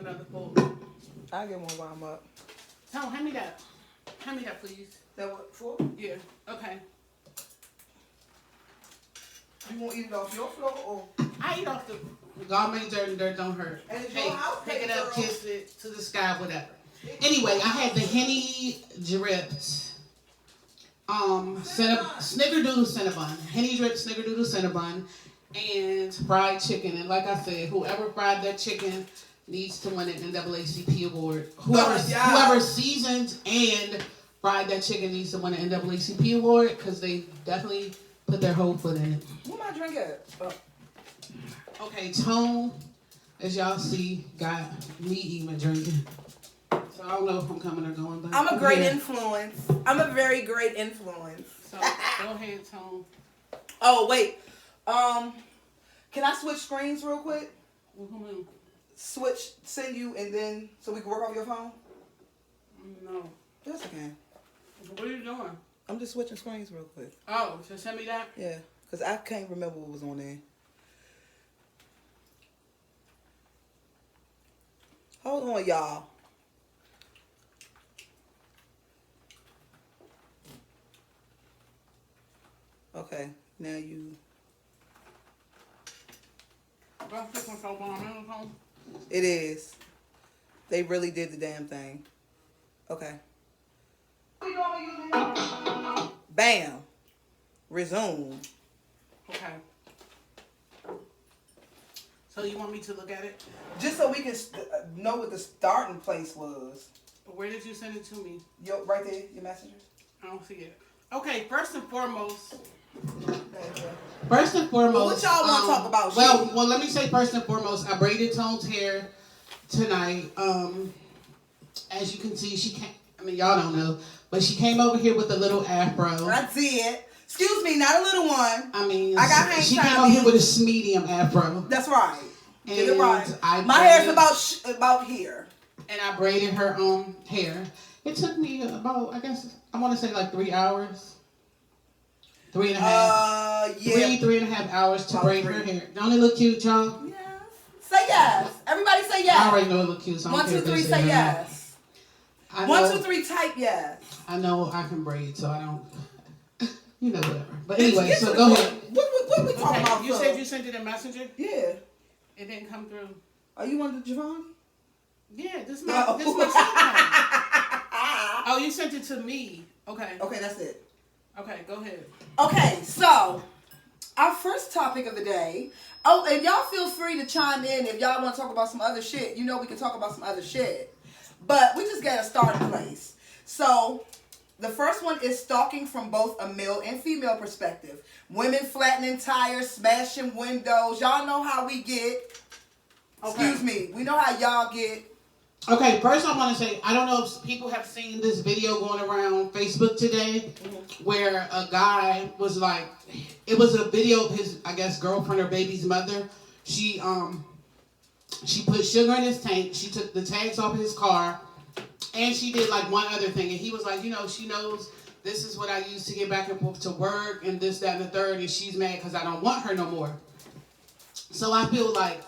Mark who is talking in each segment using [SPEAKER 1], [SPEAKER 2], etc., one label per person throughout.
[SPEAKER 1] another bowl.
[SPEAKER 2] I'll get one while I'm up.
[SPEAKER 1] Tone, hand me that. Hand me that, please.
[SPEAKER 2] That what for?
[SPEAKER 1] Yeah. Okay.
[SPEAKER 2] You want to eat it off your floor or?
[SPEAKER 1] I eat off the. God made dirt and dirt don't hurt.
[SPEAKER 2] And it's
[SPEAKER 1] Hey,
[SPEAKER 2] your house,
[SPEAKER 1] pick it up,
[SPEAKER 2] girl.
[SPEAKER 1] kiss it to the sky, whatever. Anyway, I had the Henny dripped snickerdoodle cinnabon. Henny dripped snickerdoodle cinnabon and fried chicken. And like I said, whoever fried that chicken needs to win an NAACP award. Whoever seasoned and fried that chicken needs to win an NAACP award because they definitely put their whole foot in it.
[SPEAKER 2] What am I drinking? Oh.
[SPEAKER 1] Okay, Tone, as y'all see, got me even drinking. So I don't know if I'm coming or going, but
[SPEAKER 2] I'm a great influence. I'm a very great influence.
[SPEAKER 1] So go ahead, Tone.
[SPEAKER 2] Oh wait, can I switch screens real quick?
[SPEAKER 1] Mm-hmm.
[SPEAKER 2] Send you, and then so we can work off your phone.
[SPEAKER 1] No.
[SPEAKER 2] Yes, I can.
[SPEAKER 1] What are you doing?
[SPEAKER 2] I'm just switching screens real quick.
[SPEAKER 1] Oh, so send me that?
[SPEAKER 2] Yeah, because I can't remember what was on there. Hold on, y'all. Okay, now you. It is. They really did the damn thing. Okay. Bam. Resume.
[SPEAKER 1] Okay. So you want me to look at it?
[SPEAKER 2] Just so we can know what the starting place was.
[SPEAKER 1] Where did you send it to me?
[SPEAKER 2] Right there, your messages.
[SPEAKER 1] I don't see it. Okay, first and foremost.
[SPEAKER 2] Well, what y'all want to talk about?
[SPEAKER 1] Well, let me say first and foremost, I braided Tone's hair tonight. As you can see, she came. I mean, y'all don't know, but she came over here with a little afro.
[SPEAKER 2] I did. Excuse me, not a little one.
[SPEAKER 1] I mean,
[SPEAKER 2] she
[SPEAKER 1] came over here with a medium afro.
[SPEAKER 2] That's right.
[SPEAKER 1] And
[SPEAKER 2] get it right. My hair's about here.
[SPEAKER 1] And I braided her hair. It took me about, I guess, I want to say like 3 hours. 3.5.
[SPEAKER 2] Yeah.
[SPEAKER 1] 3.5 hours to braid her hair. Don't it look cute, y'all?
[SPEAKER 2] Yes. Say yes. Everybody say yes.
[SPEAKER 1] I already know it look cute. So
[SPEAKER 2] 1, 2, 3, say yes. 1, 2, 3, type yes.
[SPEAKER 1] I know I can braid, so I don't. You know, whatever. But anyway, so go ahead.
[SPEAKER 2] What we talking about?
[SPEAKER 1] You said you sent it in Messenger?
[SPEAKER 2] Yeah.
[SPEAKER 1] It didn't come through.
[SPEAKER 2] Are you under Javon?
[SPEAKER 1] Yeah, this my cell phone. Oh, you sent it to me. Okay.
[SPEAKER 2] Okay, that's it.
[SPEAKER 1] Okay, go ahead.
[SPEAKER 2] Okay, so our first topic of the day. Oh, and y'all feel free to chime in if y'all want to talk about some other shit. You know we can talk about some other shit. But we just got a starting place. So the first one is stalking from both a male and female perspective. Women flattening tires, smashing windows. Y'all know how we get. Okay. Excuse me. We know how y'all get.
[SPEAKER 1] Okay, first I want to say, I don't know if people have seen this video going around Facebook today where a guy was like, it was a video of his, I guess, girlfriend or baby's mother. She put sugar in his tank. She took the tags off his car. And she did like one other thing. And he was like, you know, she knows this is what I use to get back and forth to work and this, that, and the third. And she's mad because I don't want her no more. So I feel like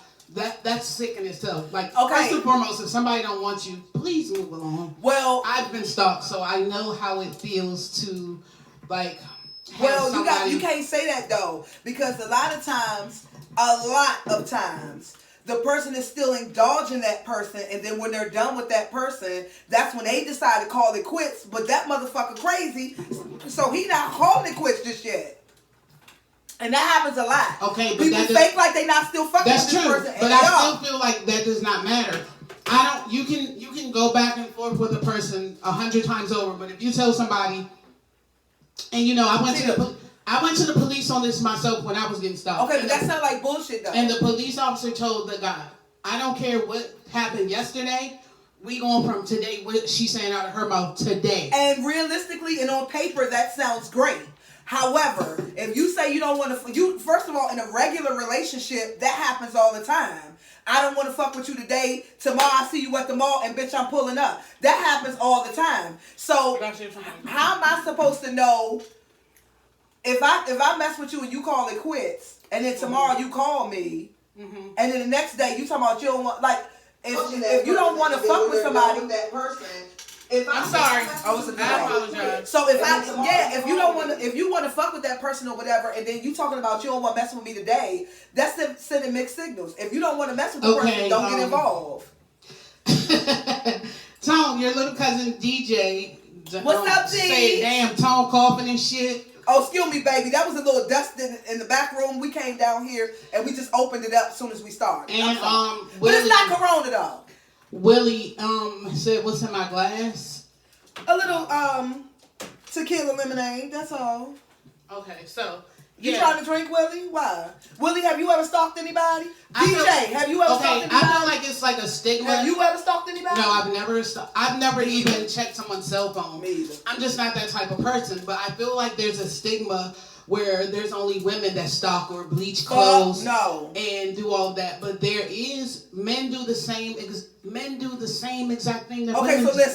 [SPEAKER 1] that's sick in itself. Like, first and foremost, if somebody don't want you, please move along.
[SPEAKER 2] Well,
[SPEAKER 1] I've been stalked, so I know how it feels to, like,
[SPEAKER 2] you can't say that, though. Because a lot of times, the person is still indulging that person, and then when they're done with that person, that's when they decide to call it quits. But that motherfucker crazy, so he not calling it quits just yet. And that happens a lot.
[SPEAKER 1] Okay, but
[SPEAKER 2] people fake like they not still fucking with this person.
[SPEAKER 1] That's true, but I still feel like that does not matter. You can go back and forth with a person 100 times over, but if you tell somebody, and you know, I went to the police on this myself when I was getting stopped.
[SPEAKER 2] Okay, but that sounds like bullshit though.
[SPEAKER 1] And the police officer told the guy, I don't care what happened yesterday, we going from today, what she's saying out of her mouth today.
[SPEAKER 2] And realistically and on paper, that sounds great. However, if you say you don't want to, first of all, in a regular relationship, that happens all the time. I don't want to fuck with you today. Tomorrow I see you at the mall and bitch, I'm pulling up. That happens all the time. So how am I supposed to know if I mess with you and you call it quits, and then tomorrow you call me, and then the next day you talking about you don't want, like, if you don't want to fuck with somebody,
[SPEAKER 3] that person.
[SPEAKER 1] I'm sorry.
[SPEAKER 2] I
[SPEAKER 1] apologize.
[SPEAKER 2] So if you don't want to, if you want to fuck with that person or whatever, and then you talking about you don't want to mess with me today, that's sending mixed signals. If you don't want to mess with the person, don't get involved.
[SPEAKER 1] Tone, your little cousin DJ.
[SPEAKER 2] What's up, D?
[SPEAKER 1] Say damn Tone coughing and shit.
[SPEAKER 2] Oh, excuse me, baby. That was a little dust in the back room. We came down here and we just opened it up as soon as we started.
[SPEAKER 1] And
[SPEAKER 2] but it's not Corona though.
[SPEAKER 1] Willie said, "What's in my glass?"
[SPEAKER 2] A little tequila lemonade. That's all.
[SPEAKER 1] Okay, so
[SPEAKER 2] you trying to drink, Willie? Why? Willie, have you ever stalked anybody? DJ, have you ever stalked anybody?
[SPEAKER 1] I feel like it's like a stigma.
[SPEAKER 2] Have you ever stalked anybody?
[SPEAKER 1] No, I've never even checked someone's cell phone.
[SPEAKER 2] Me either.
[SPEAKER 1] I'm just not that type of person. But I feel like there's a stigma where there's only women that stalk or bleach clothes and do all that. But there is men do the same exact thing that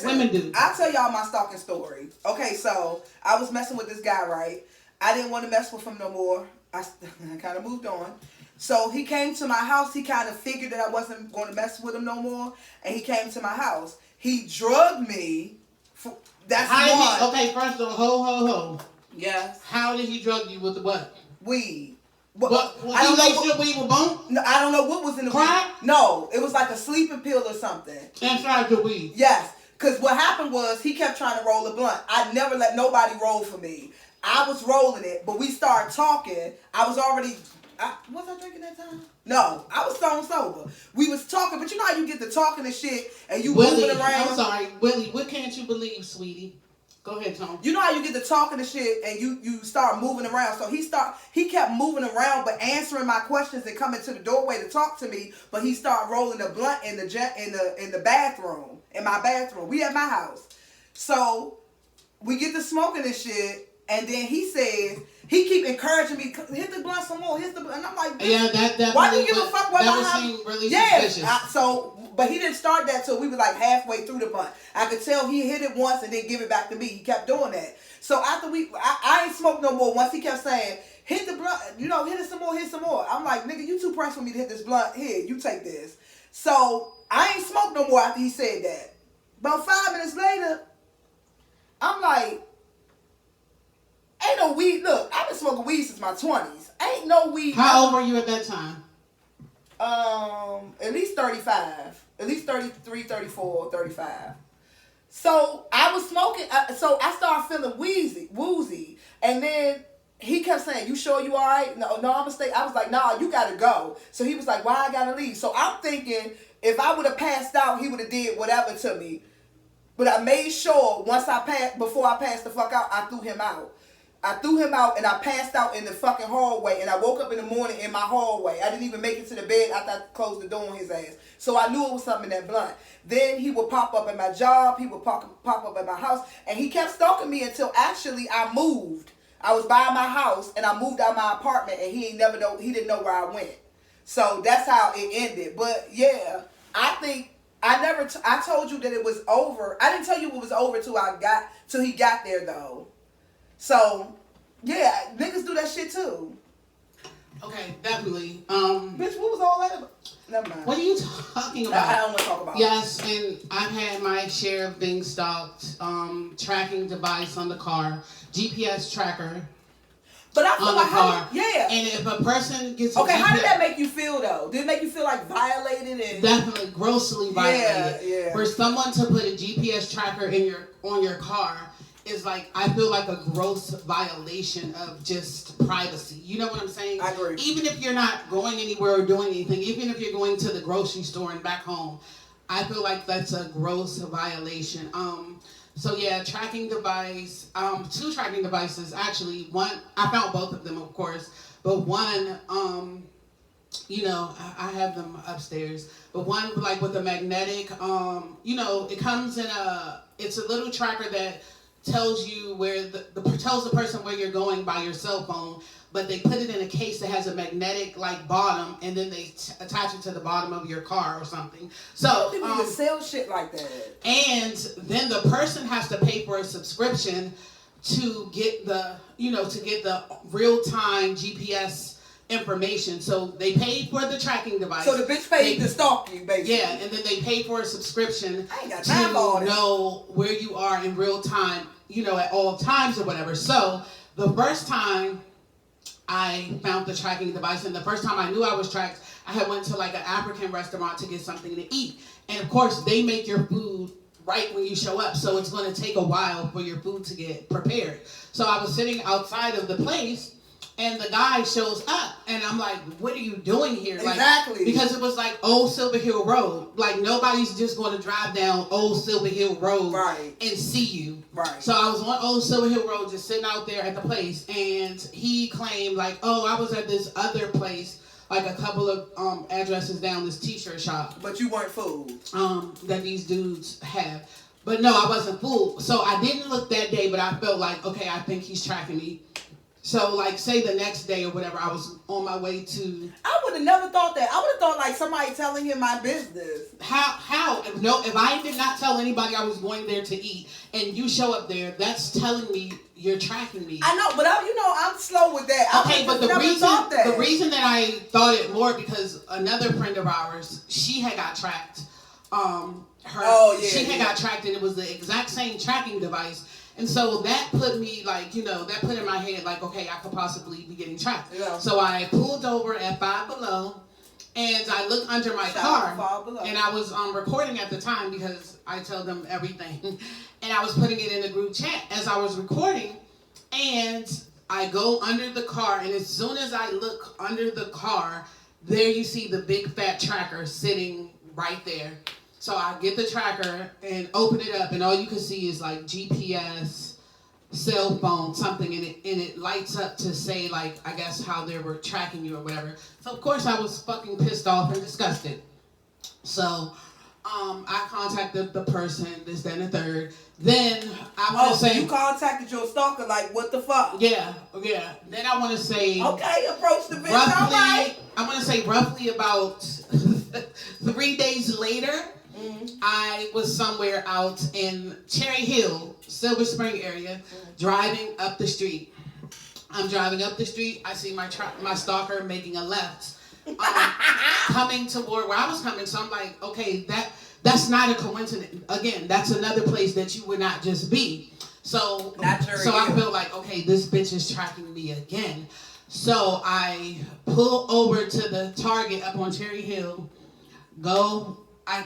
[SPEAKER 1] women do.
[SPEAKER 2] I'll tell y'all my stalking story. Okay, so I was messing with this guy, right? I didn't want to mess with him no more. I kind of moved on. So he came to my house. He kind of figured that I wasn't going to mess with him no more. And he came to my house. He drugged me. That's one.
[SPEAKER 1] Okay, first of all, ho.
[SPEAKER 2] Yes.
[SPEAKER 1] How did he drug you with the what?
[SPEAKER 2] Weed.
[SPEAKER 1] I don't know what weed with bone?
[SPEAKER 2] No, I don't know what was in the
[SPEAKER 1] crack?
[SPEAKER 2] weed. No, it was like a sleeping pill or something.
[SPEAKER 1] Inside the weed?
[SPEAKER 2] Yes. Because what happened was he kept trying to roll a blunt. I never let nobody roll for me. I was rolling it, but we started talking. I was already... was I drinking that time? No, I was stone sober. We was talking, but you know how you get to talking and shit, and you moving around?
[SPEAKER 1] I'm sorry, Willie, what can't you believe, sweetie? Go ahead, Tom.
[SPEAKER 2] You know how you get to talking and shit, and you start moving around. So he kept moving around, but answering my questions and coming to the doorway to talk to me. But he started rolling a blunt in the bathroom, in my bathroom. We at my house, so we get to smoking and shit. And then he says, he keep encouraging me, hit the blunt some more, hit the blunt. And I'm like,
[SPEAKER 1] yeah, that
[SPEAKER 2] why do you give a fuck what
[SPEAKER 1] that would seem really suspicious.
[SPEAKER 2] But he didn't start that till we were like halfway through the blunt. I could tell he hit it once and then give it back to me. He kept doing that. So after I ain't smoked no more. Once he kept saying, hit the blunt, hit it some more, hit some more. I'm like, nigga, you too pressed for me to hit this blunt. Here, you take this. So I ain't smoked no more after he said that. About 5 minutes later, I'm like, ain't no weed. Look, I've been smoking weed since my 20s. Ain't no weed.
[SPEAKER 1] How old were you at that time?
[SPEAKER 2] At least 35. At least 33, 34, 35. So I was smoking. So I started feeling woozy. And then he kept saying, you sure you all right? No, I'm going to stay. I was like, nah, you got to go. So he was like, why I got to leave? So I'm thinking, if I would have passed out, he would have did whatever to me. But I made sure before I passed the fuck out, I threw him out. I threw him out and I passed out in the fucking hallway, and I woke up in the morning in my hallway. I didn't even make it to the bed after I closed the door on his ass. So I knew it was something in that blunt. Then he would pop up at my job. He would pop up at my house. And he kept stalking me until actually I moved. I was by my house and I moved out my apartment, and he didn't know where I went. So that's how it ended. But yeah, I think I told you that it was over. I didn't tell you it was over till he got there though. So, yeah, niggas do that shit too.
[SPEAKER 1] Okay, definitely.
[SPEAKER 2] Bitch, what was all that about? Never mind.
[SPEAKER 1] What are you talking about?
[SPEAKER 2] I don't want to talk about it.
[SPEAKER 1] Yes, and I've had my share of being stalked. Tracking device on the car, GPS tracker.
[SPEAKER 2] But I feel
[SPEAKER 1] on
[SPEAKER 2] like
[SPEAKER 1] the car.
[SPEAKER 2] Yeah.
[SPEAKER 1] And if a person gets
[SPEAKER 2] how did that make you feel though? Did it make you feel like violated? And
[SPEAKER 1] definitely grossly violated.
[SPEAKER 2] Yeah.
[SPEAKER 1] For someone to put a GPS tracker on your car is like, I feel like a gross violation of just privacy. You know what I'm saying?
[SPEAKER 2] I agree.
[SPEAKER 1] Even if you're not going anywhere or doing anything, even if you're going to the grocery store and back home, I feel like that's a gross violation. So yeah, tracking device, 2 tracking devices actually. One, I found both of them, of course, but one, I have them upstairs. But one, like with a magnetic, it comes in it's a little tracker that tells you tells the person where you're going by your cell phone, but they put it in a case that has a magnetic bottom, and then they attach it to the bottom of your car or something. So
[SPEAKER 2] people can sell shit like that.
[SPEAKER 1] And then the person has to pay for a subscription to get the real time GPS information. So they paid for the tracking device.
[SPEAKER 2] So the bitch paid to stalk you, basically.
[SPEAKER 1] Yeah, and then they paid for a subscription
[SPEAKER 2] I ain't got time for all
[SPEAKER 1] to
[SPEAKER 2] this.
[SPEAKER 1] know where you are in real time, you know, at all times or whatever. So the first time I found the tracking device, and the first time I knew I was tracked, I had went to like an African restaurant to get something to eat. And of course, they make your food right when you show up, so it's going to take a while for your food to get prepared. So I was sitting outside of the place, and the guy shows up, and I'm like, what are you doing here?
[SPEAKER 2] Exactly.
[SPEAKER 1] Like, because it was like Old Silver Hill Road. Like, nobody's just going to drive down Old Silver Hill Road and see you.
[SPEAKER 2] Right.
[SPEAKER 1] So I was on Old Silver Hill Road just sitting out there at the place, and he claimed like, oh, I was at this other place, like a couple of addresses down, this t-shirt shop.
[SPEAKER 2] But you weren't fooled.
[SPEAKER 1] That these dudes have. But no, I wasn't fooled. So I didn't look that day, but I felt like, okay, I think he's tracking me. So, like, say the next day or whatever, I was on my way to...
[SPEAKER 2] I would have never thought that. I would have thought, like, somebody telling him my business.
[SPEAKER 1] How? If I did not tell anybody I was going there to eat, and you show up there, that's telling me you're tracking me.
[SPEAKER 2] I know, but I'm slow with that.
[SPEAKER 1] Okay, but the reason that I thought it more, because another friend of ours, she had got tracked. She had got tracked, and it was the exact same tracking device. And so that put me, like, that put in my head, like, okay, I could possibly be getting tracked. Yeah. So I pulled over at Five Below, and I looked under my car, and I was recording at the time because I tell them everything. And I was putting it in the group chat as I was recording, and I go under the car, and as soon as I look under the car, there you see the big fat tracker sitting right there. So I get the tracker and open it up, and all you can see is like GPS, cell phone, something, and it lights up to say, like, I guess how they were tracking you or whatever. So of course I was fucking pissed off and disgusted. So I contacted the person, this, that, and the third. Then I want to say...
[SPEAKER 2] so you contacted your stalker, like, what the fuck?
[SPEAKER 1] Yeah. Then I want to say...
[SPEAKER 2] Okay, approach the bitch, all right.
[SPEAKER 1] I want to say roughly about 3 days later... I was somewhere out in Cherry Hill, Silver Spring area, driving up the street. I'm driving up the street. I see my stalker making a left, coming toward where I was coming. So I'm like, okay, that's not a coincidence. Again, that's another place that you would not just be. So I feel like, okay, this bitch is tracking me again. So I pull over to the Target up on Cherry Hill, I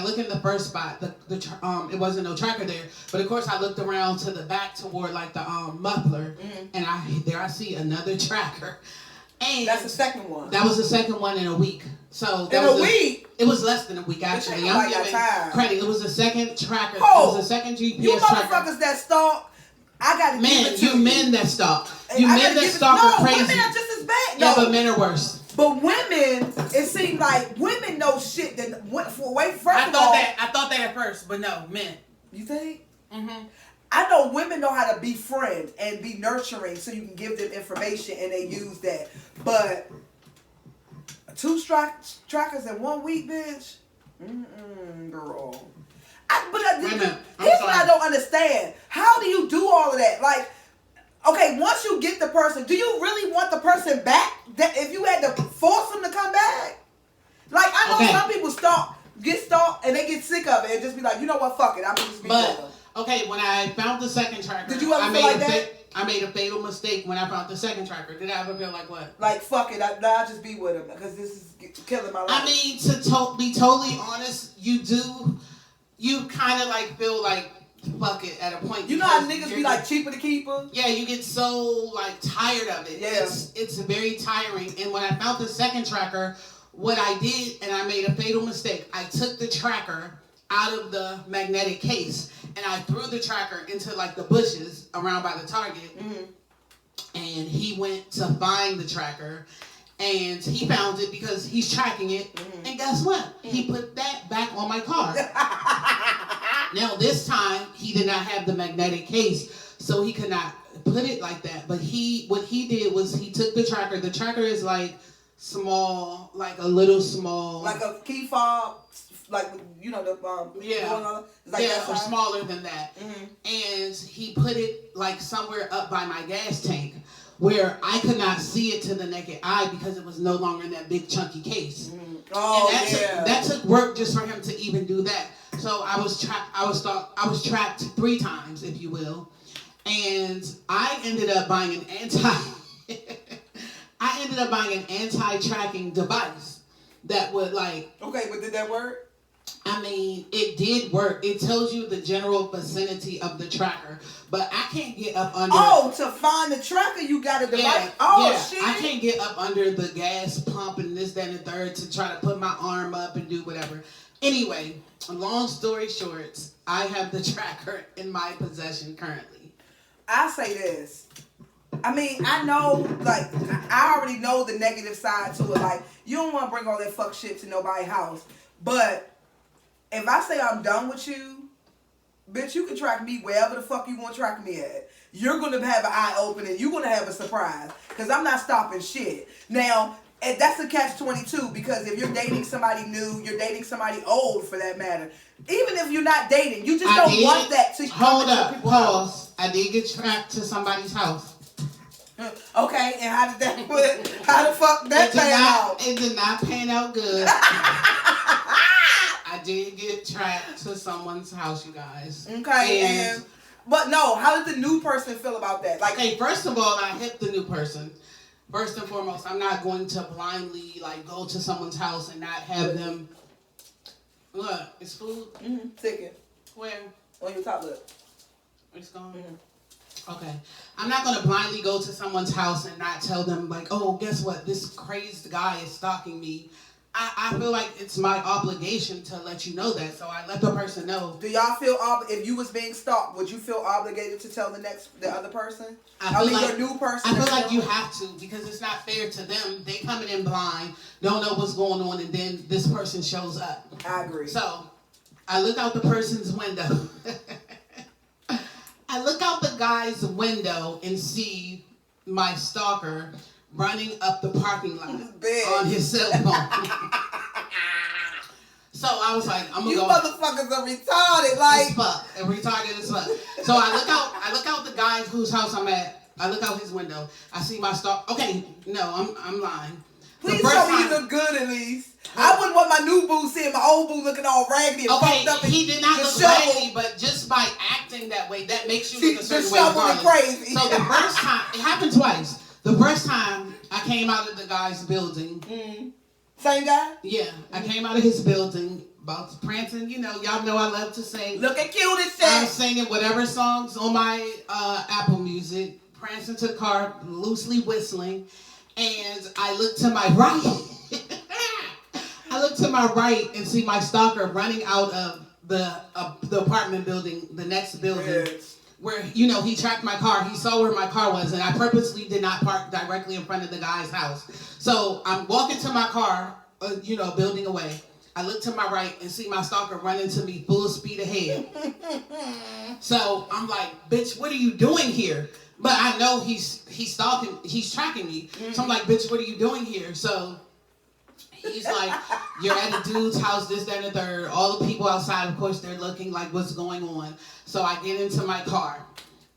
[SPEAKER 1] look in the first spot. It wasn't no tracker there, but of course I looked around to the back toward like the muffler, and I see another tracker. And
[SPEAKER 2] that's the second one.
[SPEAKER 1] That was the second one in a week. So
[SPEAKER 2] week?
[SPEAKER 1] It was less than a week actually. I'm giving credit. It was the second tracker. It was the second GPS tracker.
[SPEAKER 2] You motherfuckers that stalk. I gotta give it to you.
[SPEAKER 1] Men that stalk. You men that stalk are crazy.
[SPEAKER 2] Women are just as bad.
[SPEAKER 1] Yeah, but men are worse.
[SPEAKER 2] But women, it seems like women know shit that went for way first
[SPEAKER 1] I thought that at first, but no, men.
[SPEAKER 2] You think?
[SPEAKER 1] Mm-hmm.
[SPEAKER 2] I know women know how to befriend and be nurturing, so you can give them information and they use that. But 2 trackers in 1 week, bitch. Girl. Here's what I don't understand. How do you do all of that? Like. Okay, once you get the person, do you really want the person back? That if you had to force them to come back? Like, I know some people get stalked, and they get sick of it and just be like, you know what, fuck it, I'm just be with them.
[SPEAKER 1] Okay, when I found the second tracker,
[SPEAKER 2] did you ever feel like that?
[SPEAKER 1] I made a fatal mistake when I found the second tracker. Did I ever feel like what?
[SPEAKER 2] Like, fuck it, I'll just be with him because this is killing my life.
[SPEAKER 1] I mean, to be totally honest, you kind of like feel like, fuck it at a point.
[SPEAKER 2] You know how niggas be like cheaper to keeper?
[SPEAKER 1] Yeah, you get so like tired of it.
[SPEAKER 2] Yeah.
[SPEAKER 1] It's very tiring. And when I found the second tracker, what I did, and I made a fatal mistake, I took the tracker out of the magnetic case and I threw the tracker into like the bushes around by the Target. Mm-hmm. And he went to find the tracker and he found it because he's tracking it. Mm-hmm. And guess what? Mm-hmm. He put that back on my car. Now, this time, he did not have the magnetic case, so he could not put it like that. But what he did was he took the tracker. The tracker is like small, like a little small.
[SPEAKER 2] Like a key fob, like, the,
[SPEAKER 1] It's like or smaller than that. Mm-hmm. And he put it like somewhere up by my gas tank. where I could not see it to the naked eye because it was no longer in that big chunky case.
[SPEAKER 2] Oh,
[SPEAKER 1] and that took work just for him to even do that. So I was tracked 3 times, if you will, and I ended up buying an anti-tracking device that would like.
[SPEAKER 2] Okay, but did that work?
[SPEAKER 1] I mean, it did work. It tells you the general vicinity of the tracker, but I can't get up under.
[SPEAKER 2] Oh, to find the tracker, you got a device. Shit!
[SPEAKER 1] I can't get up under the gas pump and this, that, and the third to try to put my arm up and do whatever. Anyway, long story short, I have the tracker in my possession currently.
[SPEAKER 2] I say this. I mean, I know, like, I already know the negative side to it. Like, you don't want to bring all that fuck shit to nobody's house, but if I say I'm done with you, bitch, you can track me wherever the fuck you want to track me at. You're going to have an eye open and you're going to have a surprise. Because I'm not stopping shit. Now, that's a catch-22 because if you're dating somebody new, you're dating somebody old for that matter. Even if you're not dating, you just don't want that to come into people's house.
[SPEAKER 1] I did get tracked to somebody's house.
[SPEAKER 2] Okay, and how the fuck that pan out?
[SPEAKER 1] It did not pan out good. I did get tracked to someone's house, you guys.
[SPEAKER 2] Okay, but no, how did the new person feel about that? Like,
[SPEAKER 1] okay, first of all, I hit the new person. First and foremost, I'm not going to blindly like go to someone's house and not have them. Look, it's food.
[SPEAKER 2] Chicken.
[SPEAKER 1] Where?
[SPEAKER 2] On your top lip.
[SPEAKER 1] It's gone. Okay, I'm not gonna blindly go to someone's house and not tell them like, oh, guess what? This crazed guy is stalking me. I feel like it's my obligation to let you know that, so I let the person know.
[SPEAKER 2] Do y'all feel if you was being stalked, would you feel obligated to tell the other person? Your new person.
[SPEAKER 1] I feel like you have to because it's not fair to them. They coming in blind, don't know what's going on, and then this person shows up.
[SPEAKER 2] I agree.
[SPEAKER 1] So I look out the person's window. I look out the guy's window and see my stalker running up the parking lot on his cell phone. So I was like, I'm gonna go.
[SPEAKER 2] You motherfuckers are retarded, like
[SPEAKER 1] retarded as fuck. So I look out the guy whose house I'm at. I look out his window. I see my stalker. Okay, no, I'm lying.
[SPEAKER 2] Please tell me you look good at least. I wouldn't want my new boo seeing my old boo looking all raggedy and fucked up.
[SPEAKER 1] He did not look raggedy, but just by acting that way, that makes you look a certain way.
[SPEAKER 2] Crazy.
[SPEAKER 1] So the first time, it happened twice. The first time I came out of the guy's building.
[SPEAKER 2] Same guy?
[SPEAKER 1] Yeah, I came out of his building, about prancing. You know, y'all know I love to sing.
[SPEAKER 2] Looking cute as shit.
[SPEAKER 1] I'm singing whatever songs on my Apple Music, prancing to the car, loosely whistling, and I look to my right. I look to my right and see my stalker running out of the apartment building, the next building, where, you know, he tracked my car. He saw where my car was, and I purposely did not park directly in front of the guy's house. So I'm walking to my car, building away. I look to my right and see my stalker running to me full speed ahead. So I'm like, bitch, what are you doing here? But I know he's stalking, he's tracking me. So I'm like, bitch, what are you doing here? So he's like, you're at a dude's house, this, that, and the third. All the people outside, of course, they're looking like, what's going on? So I get into my car.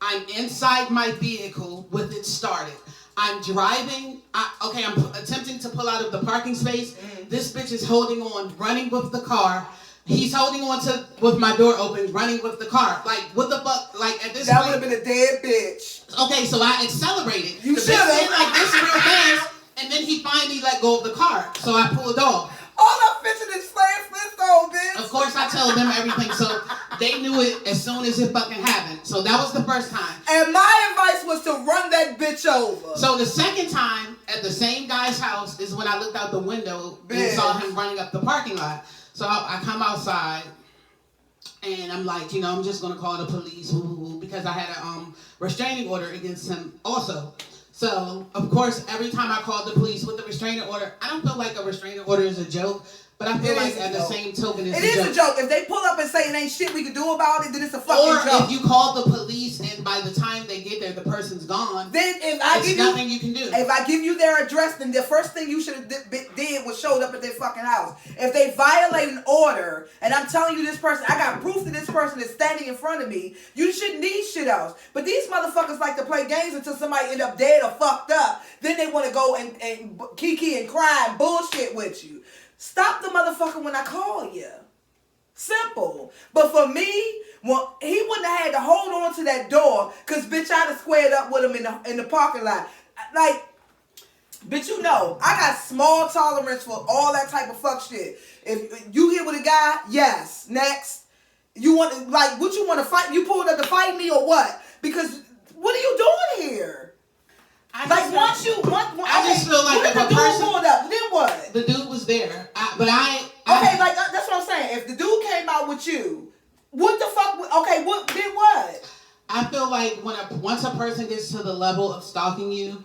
[SPEAKER 1] I'm inside my vehicle with it started. I'm driving. I'm attempting to pull out of the parking space. This bitch is holding on, running with the car. He's holding on with my door open, running with the car. Like, what the fuck? Like, at this point.
[SPEAKER 2] That would have been a dead bitch.
[SPEAKER 1] Okay, so I accelerated.
[SPEAKER 2] You should have.
[SPEAKER 1] Like this real fast. And then he finally let go of the car. So I pulled off.
[SPEAKER 2] All I'm bitching is Flair Flintstone, bitch.
[SPEAKER 1] Of course, I tell them everything. So they knew it as soon as it fucking happened. So that was the first time.
[SPEAKER 2] And my advice was to run that bitch over.
[SPEAKER 1] So the second time at the same guy's house is when I looked out the window and saw him running up the parking lot. So I come outside. And I'm like, I'm just going to call the police because I had a restraining order against him also. So, of course, every time I called the police with the restraining order, I don't feel like a restraining order is a joke, but I feel like at the same token it's a joke.
[SPEAKER 2] It is a joke. If they pull up and say it ain't shit we can do about it, then it's a fucking joke.
[SPEAKER 1] Or if you call the police and by the time they get there, the person's gone,
[SPEAKER 2] then if I
[SPEAKER 1] there's
[SPEAKER 2] give
[SPEAKER 1] nothing you can do.
[SPEAKER 2] If I give you their address, then the first thing you should have did was showed up at their fucking house. If they violate an order, and I'm telling you this person, I got proof that this person is standing in front of me, you shouldn't need shit else. But these motherfuckers like to play games until somebody end up dead or fucked up. Then they want to go and kiki and cry and bullshit with you. Stop the motherfucker when I call you. Simple. But for me, well, he wouldn't have had to hold on to that door, because bitch, I'd have squared up with him in the parking lot. Like, bitch, you know, I got small tolerance for all that type of fuck shit. If you here with a guy, yes. Next. You want to, like, what you want to fight? You pulled up to fight me or what? Because what are you doing here? I just feel like
[SPEAKER 1] if a person
[SPEAKER 2] pulled up, then what?
[SPEAKER 1] The dude was there, that's
[SPEAKER 2] what I'm saying. If the dude came out with you, what the fuck? Okay, then what?
[SPEAKER 1] I feel like once a person gets to the level of stalking you,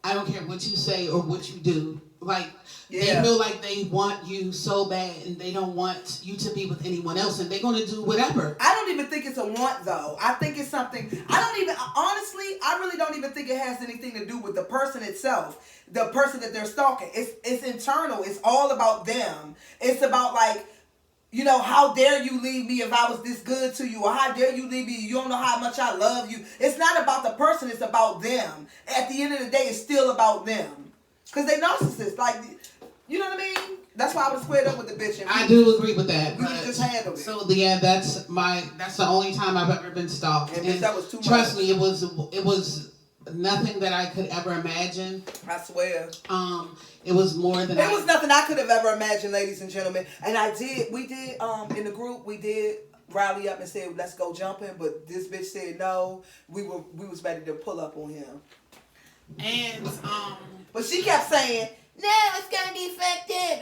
[SPEAKER 1] I don't care what you say or what you do. Like, they feel like they want you so bad and they don't want you to be with anyone else, and they're going to do whatever.
[SPEAKER 2] I don't even think it's a want, though. I think it's something. Honestly, I really don't even think it has anything to do with the person itself, the person that they're stalking. It's internal. It's all about them. It's about, like, you know, how dare you leave me if I was this good to you, or how dare you leave me, you don't know how much I love you. It's not about the person, it's about them. At the end of the day, it's still about them. Because they narcissists, like, you know what I mean? That's why I was squared up with the bitch.
[SPEAKER 1] I do agree with that.
[SPEAKER 2] You just handled it.
[SPEAKER 1] So yeah, that's the only time I've ever been stalked.
[SPEAKER 2] And that was too much.
[SPEAKER 1] Trust me, it was nothing that I could ever imagine.
[SPEAKER 2] I swear.
[SPEAKER 1] It was more than
[SPEAKER 2] It was nothing I could have ever imagined, ladies and gentlemen. And we did in the group, we did rally up and said, let's go jumping, but this bitch said no. We was ready to pull up on him.
[SPEAKER 1] And
[SPEAKER 2] but she kept saying, no, it's gonna be fucked up.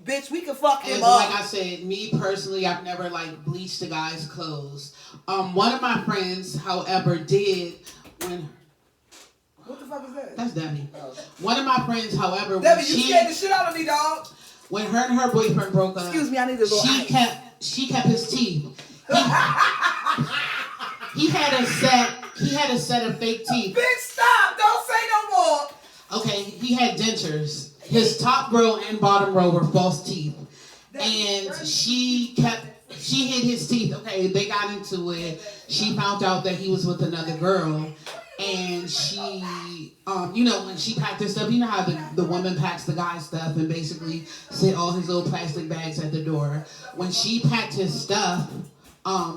[SPEAKER 2] Bitch, we can fuck him up.
[SPEAKER 1] Like I said, me personally, I've never like bleached a guy's clothes. One of my friends, however, did when.
[SPEAKER 2] What the fuck is that?
[SPEAKER 1] That's Debbie. Oh. One of my friends, however,
[SPEAKER 2] Debbie, you scared the shit out of me, dog.
[SPEAKER 1] When her and her boyfriend broke up,
[SPEAKER 2] excuse me, I need to go.
[SPEAKER 1] She kept his teeth. He had a set of fake teeth.
[SPEAKER 2] Bitch, stop! Don't say no more.
[SPEAKER 1] Okay, he had dentures. His top row and bottom row were false teeth. And she hid his teeth. Okay, they got into it. She found out that he was with another girl. And she, when she packed her stuff, you know how the woman packs the guy's stuff and basically set all his little plastic bags at the door. When she packed his stuff,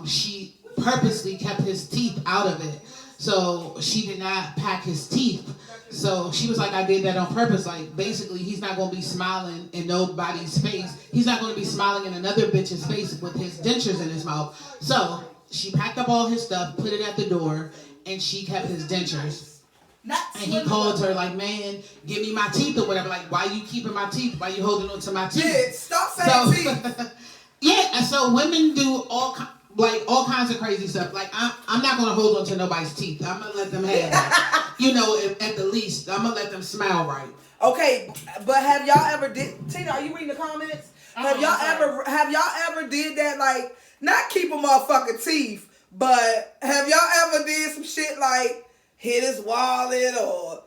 [SPEAKER 1] she purposely kept his teeth out of it. So she did not pack his teeth. So she was like, I did that on purpose. Like, basically, he's not going to be smiling in nobody's face. He's not going to be smiling in another bitch's face with his dentures in his mouth. So she packed up all his stuff, put it at the door, and she kept his dentures. And he called her like, man, give me my teeth or whatever. Like, why you keeping my teeth? Why you holding on to my teeth?
[SPEAKER 2] Yeah, stop saying teeth.
[SPEAKER 1] Yeah, and so women do all kinds of crazy stuff. Like, I'm not going to hold on to nobody's teeth. I'm going to let them have it. At the least, I'm going to let them smile right.
[SPEAKER 2] Okay, but have y'all ever Tina, are you reading the comments? Have y'all ever did that, like, not keep a motherfucking teeth, but have y'all ever did some shit like hit his wallet, or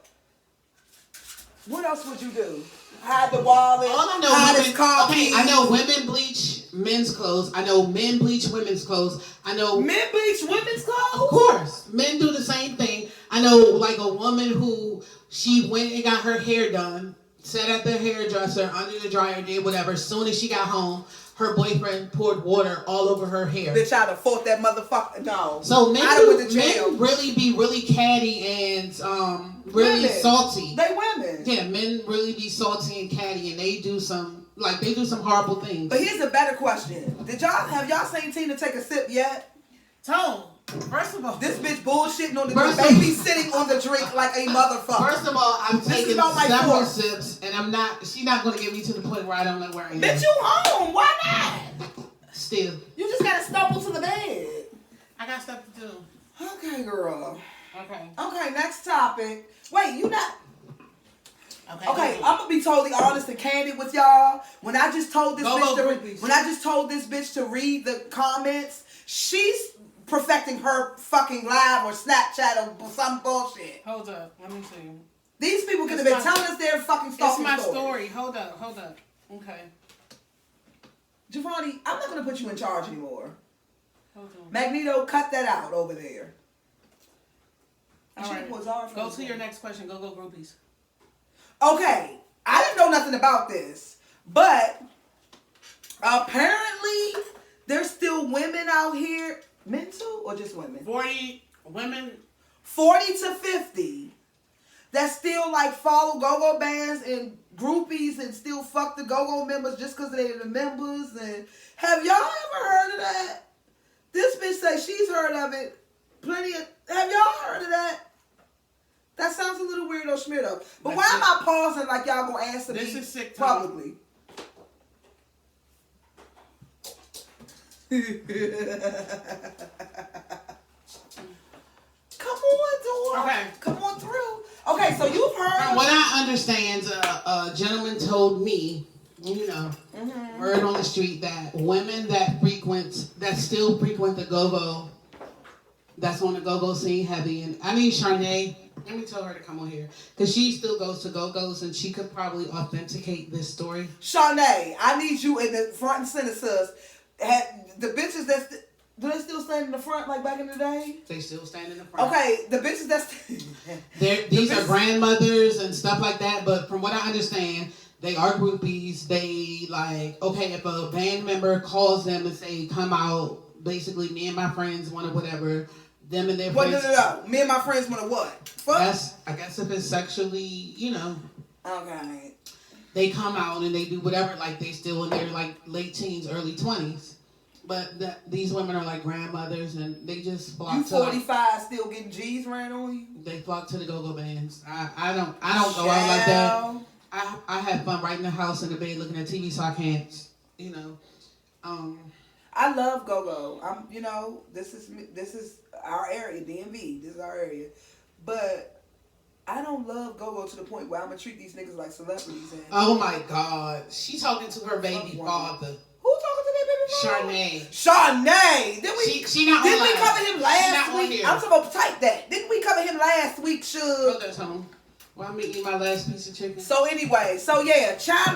[SPEAKER 2] what else would you do? Hide the wallet.
[SPEAKER 1] All I know,
[SPEAKER 2] hide his car keys.
[SPEAKER 1] I know women bleach men's clothes. I know men bleach women's clothes. I know
[SPEAKER 2] men bleach women's clothes.
[SPEAKER 1] Of course, men do the same thing. I know, like, a woman who she went and got her hair done, sat at the hairdresser under the dryer, did whatever. As soon as she got home, her boyfriend poured water all over her hair.
[SPEAKER 2] Bitch, I'd have fought that motherfucker. No.
[SPEAKER 1] So men really be really catty and really salty.
[SPEAKER 2] They women.
[SPEAKER 1] Yeah, men really be salty and catty, and they do some horrible things.
[SPEAKER 2] But here's a better question: have y'all seen Tina take a sip yet?
[SPEAKER 1] Tone. First of all,
[SPEAKER 2] this bitch bullshitting on the drink, baby sitting on the drink like a motherfucker.
[SPEAKER 1] First of all, I'm taking several sips, and she's not going to get me to the point where I don't know where I am.
[SPEAKER 2] Bitch, you home. Why not?
[SPEAKER 1] Still.
[SPEAKER 2] You just got to stumble to the bed.
[SPEAKER 1] I got stuff to do.
[SPEAKER 2] Okay, girl.
[SPEAKER 1] Okay,
[SPEAKER 2] next topic. Wait, you not... Okay, I'm gonna be totally honest and candid with y'all. When I just told this bitch to read the comments, she's perfecting her fucking live or Snapchat or some bullshit.
[SPEAKER 1] Hold up. Let me see.
[SPEAKER 2] These people could have been telling us their fucking stalking
[SPEAKER 1] It's my story. Hold up. Okay.
[SPEAKER 2] Giovanni, I'm not going to put you in charge anymore.
[SPEAKER 1] Hold on.
[SPEAKER 2] Magneto, cut that out over there.
[SPEAKER 1] All right. Go to your next question. Go groupies.
[SPEAKER 2] Okay. I didn't know nothing about this. But apparently there's still women out here. Men too? Or just women?
[SPEAKER 1] 40 women.
[SPEAKER 2] 40 to 50. That still like follow go-go bands and groupies and still fuck the go-go members just because they're the members. And have y'all ever heard of that? This bitch say she's heard of it. Have y'all heard of that? That sounds a little weirdo schmiddo. But why am I pausing like y'all gonna answer
[SPEAKER 1] this
[SPEAKER 2] me
[SPEAKER 1] is sick
[SPEAKER 2] publicly? Come on, dog. Okay. Come on through. Okay, so you've heard.
[SPEAKER 1] From what I understand, a gentleman told me, word on the street, that women that still frequent the go-go, that's on the go-go scene heavy. And I need Charnay. Let me tell her to come on here. Because she still goes to go-go's and she could probably authenticate this story.
[SPEAKER 2] Charnay, I need you in the front and center, sis. The bitches do they still stand in the front like back in the day?
[SPEAKER 1] They still stand in the front.
[SPEAKER 2] Okay, the bitches
[SPEAKER 1] these are grandmothers and stuff like that, but from what I understand, they are groupies. They if a band member calls them and say, come out, basically me and my friends want to whatever, them and their friends.
[SPEAKER 2] No. Me and my friends want to what? Fuck?
[SPEAKER 1] I guess if it's sexually,
[SPEAKER 2] Okay.
[SPEAKER 1] They come out and they do whatever, like they still in their late teens, early 20s. But these women are like grandmothers and they just flock
[SPEAKER 2] you
[SPEAKER 1] to
[SPEAKER 2] 45 still getting G's ran on you?
[SPEAKER 1] They flock to the go-go bands. I don't go out like that. I have fun right in the house in the bed looking at TV, so I can't,
[SPEAKER 2] I love go-go. This is our area, DMV. This is our area. But I don't love go-go to the point where I'm going to treat these niggas like celebrities.
[SPEAKER 1] Oh my God. She talking to her baby father.
[SPEAKER 2] Who talking to their
[SPEAKER 1] Charnay.
[SPEAKER 2] baby father? Charnay.
[SPEAKER 1] Didn't
[SPEAKER 2] we cover him last week? I'm supposed to type that. Didn't we cover him last week, Suge?
[SPEAKER 1] Hold on. Well, I'm eating my last piece of chicken.
[SPEAKER 2] So anyway, chime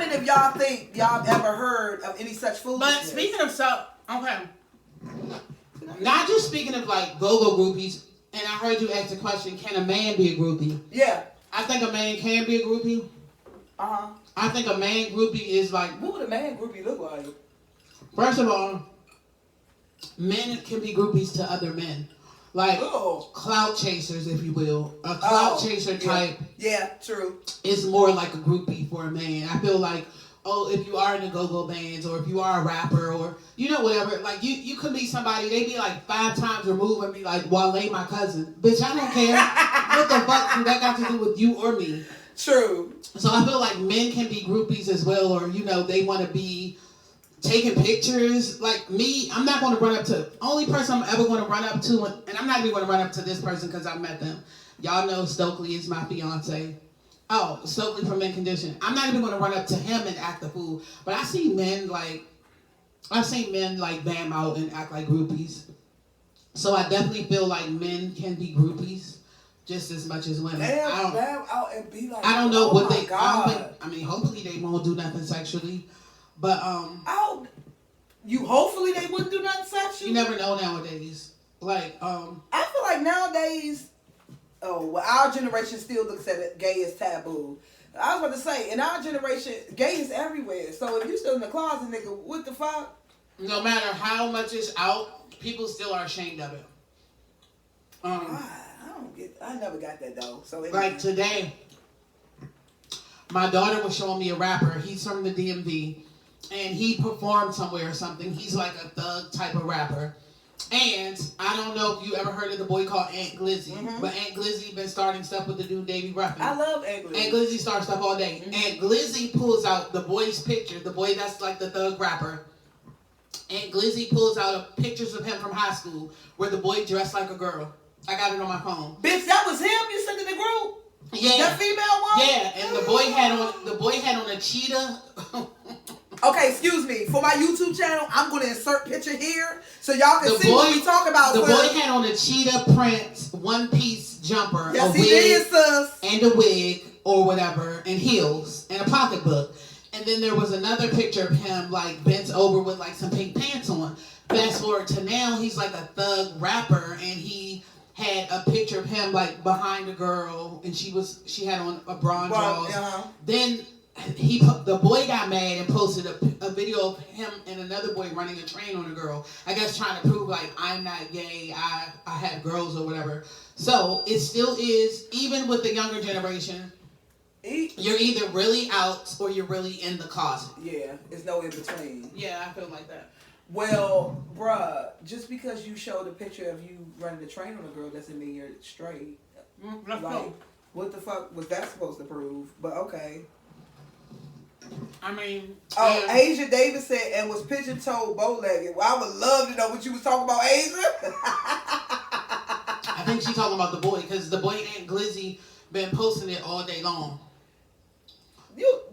[SPEAKER 2] in if y'all think y'all ever heard of any such foolishness.
[SPEAKER 1] But speaking of okay. Not just speaking of go-go groupies, and I heard you ask the question, can a man be a groupie?
[SPEAKER 2] Yeah.
[SPEAKER 1] I think a man can be a groupie.
[SPEAKER 2] Uh-huh.
[SPEAKER 1] I think a man groupie is
[SPEAKER 2] what would a man groupie look like?
[SPEAKER 1] First of all, men can be groupies to other men. Clout chasers, if you will. A clout chaser type.
[SPEAKER 2] Yeah, true.
[SPEAKER 1] Is more like a groupie for a man. I feel like, if you are in the go-go bands or if you are a rapper or, whatever, you could be somebody, they be 5 times removed and be like, Wale, my cousin. Bitch, I don't care. What the fuck do that got to do with you or me?
[SPEAKER 2] True.
[SPEAKER 1] So I feel like men can be groupies as well, or, they want to be taking pictures. Like me, I'm not going to run up to, only person I'm ever going to run up to, and I'm not even going to run up to this person because I met them. Y'all know Stokely is my fiance. Oh, Stokely from Men Condition. I'm not even going to run up to him and act the fool. But I've seen men bam out and act like groupies. So I definitely feel like men can be groupies just as much as women.
[SPEAKER 2] Bam out and be like,
[SPEAKER 1] I don't know what they.
[SPEAKER 2] God.
[SPEAKER 1] Hopefully they won't do nothing sexually. But
[SPEAKER 2] hopefully they wouldn't do nothing sexual.
[SPEAKER 1] You never know nowadays.
[SPEAKER 2] I feel like nowadays, our generation still looks at it gay as taboo. I was about to say, in our generation, gay is everywhere. So if you still in the closet, nigga, what the fuck?
[SPEAKER 1] No matter how much is out, people still are ashamed of it.
[SPEAKER 2] I never got that though. So
[SPEAKER 1] today, my daughter was showing me a rapper. He's from the DMV. And he performed somewhere or something. He's like a thug type of rapper. And I don't know if you ever heard of the boy called Ant Glizzy. Mm-hmm. But Ant Glizzy been starting stuff with the dude Davey Ruffin.
[SPEAKER 2] I love Ant Glizzy.
[SPEAKER 1] Ant Glizzy starts stuff all day. Mm-hmm. Ant Glizzy pulls out the boy's picture. The boy that's like the thug rapper. Ant Glizzy pulls out pictures of him from high school where the boy dressed like a girl. I got it on my phone.
[SPEAKER 2] Bitch, that was him you sent in the group?
[SPEAKER 1] Yeah.
[SPEAKER 2] That female one?
[SPEAKER 1] Yeah, and the boy had on a cheetah.
[SPEAKER 2] Okay, excuse me. For my YouTube channel, I'm going to insert picture here so y'all can see what we talk about.
[SPEAKER 1] The boy had on a cheetah print one-piece jumper,
[SPEAKER 2] yes,
[SPEAKER 1] a
[SPEAKER 2] he
[SPEAKER 1] wig,
[SPEAKER 2] did, sis.
[SPEAKER 1] and a wig or whatever, and heels, and a pocketbook. And then there was another picture of him like bent over with like some pink pants on. Fast forward to now, he's like a thug rapper, and he had a picture of him like behind a girl, and she had on a bra and drawers. Then the boy got mad and posted a video of him and another boy running a train on a girl. I guess trying to prove like I'm not gay, I have girls or whatever. So it still is, even with the younger generation, you're either really out or you're really in the closet.
[SPEAKER 2] Yeah, there's no in between.
[SPEAKER 1] Yeah, I feel like that.
[SPEAKER 2] Well, bruh, just because you showed a picture of you running the train on a girl doesn't mean you're straight. Like, what the fuck was that supposed to prove? But okay.
[SPEAKER 1] I mean,
[SPEAKER 2] Asia Davis said, and was pigeon-toed, bow-legged. Well, I would love to know what you was talking about, Asia.
[SPEAKER 1] I think she's talking about the boy, because the boy Aunt Glizzy been posting it all day long.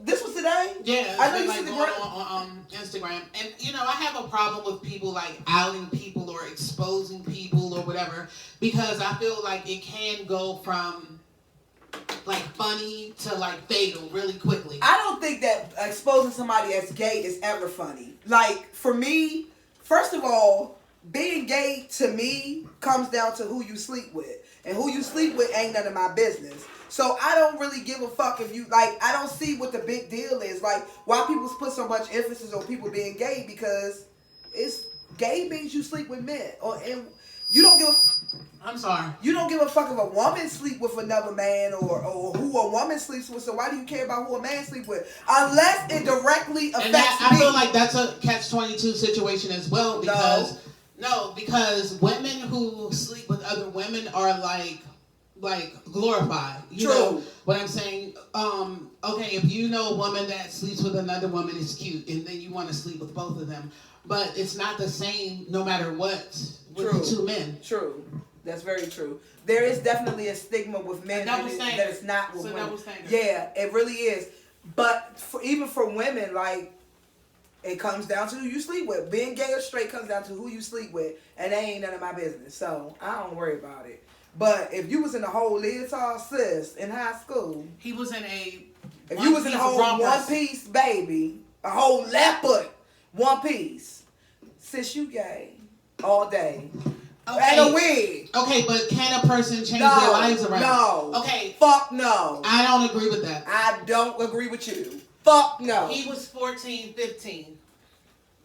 [SPEAKER 2] This was today?
[SPEAKER 1] Yeah,
[SPEAKER 2] I know
[SPEAKER 1] been,
[SPEAKER 2] you
[SPEAKER 1] like
[SPEAKER 2] see the
[SPEAKER 1] going on Instagram, and I have a problem with people like outing people or exposing people or whatever, because I feel like it can go from like funny to like fatal really quickly.
[SPEAKER 2] I don't think that exposing somebody as gay is ever funny. Like, for me, first of all, being gay to me comes down to who you sleep with. And who you sleep with ain't none of my business. So I don't really give a fuck if you, like, I don't see what the big deal is. Like, why people put so much emphasis on people being gay, because it's gay means you sleep with men. And you don't give a...
[SPEAKER 1] I'm sorry.
[SPEAKER 2] You don't give a fuck if a woman sleep with another man or who a woman sleeps with. So why do you care about who a man sleep with? Unless it directly affects me.
[SPEAKER 1] I feel like that's a catch-22 situation as well, because women who sleep with other women are like glorified. You know what I'm saying? Okay, if you know a woman that sleeps with another woman, it's cute, and then you want to sleep with both of them. But it's not the same no matter what with the two men.
[SPEAKER 2] True. That's very true. There is definitely a stigma with men that it's not with women. Yeah, it really is. But even for women, like, it comes down to who you sleep with. Being gay or straight comes down to who you sleep with, and that ain't none of my business. So I don't worry about it. But if you was in a whole leotard, sis, in high school,
[SPEAKER 1] he was in a.
[SPEAKER 2] If you was in a whole one piece, baby, a whole leopard one piece, sis, you gay all day.
[SPEAKER 1] Okay.
[SPEAKER 2] And a wig.
[SPEAKER 1] Okay, but can a person change their lives around?
[SPEAKER 2] No.
[SPEAKER 1] Okay.
[SPEAKER 2] Fuck no.
[SPEAKER 1] I don't agree with that.
[SPEAKER 2] I don't agree with you. Fuck no.
[SPEAKER 1] He was 14, 15.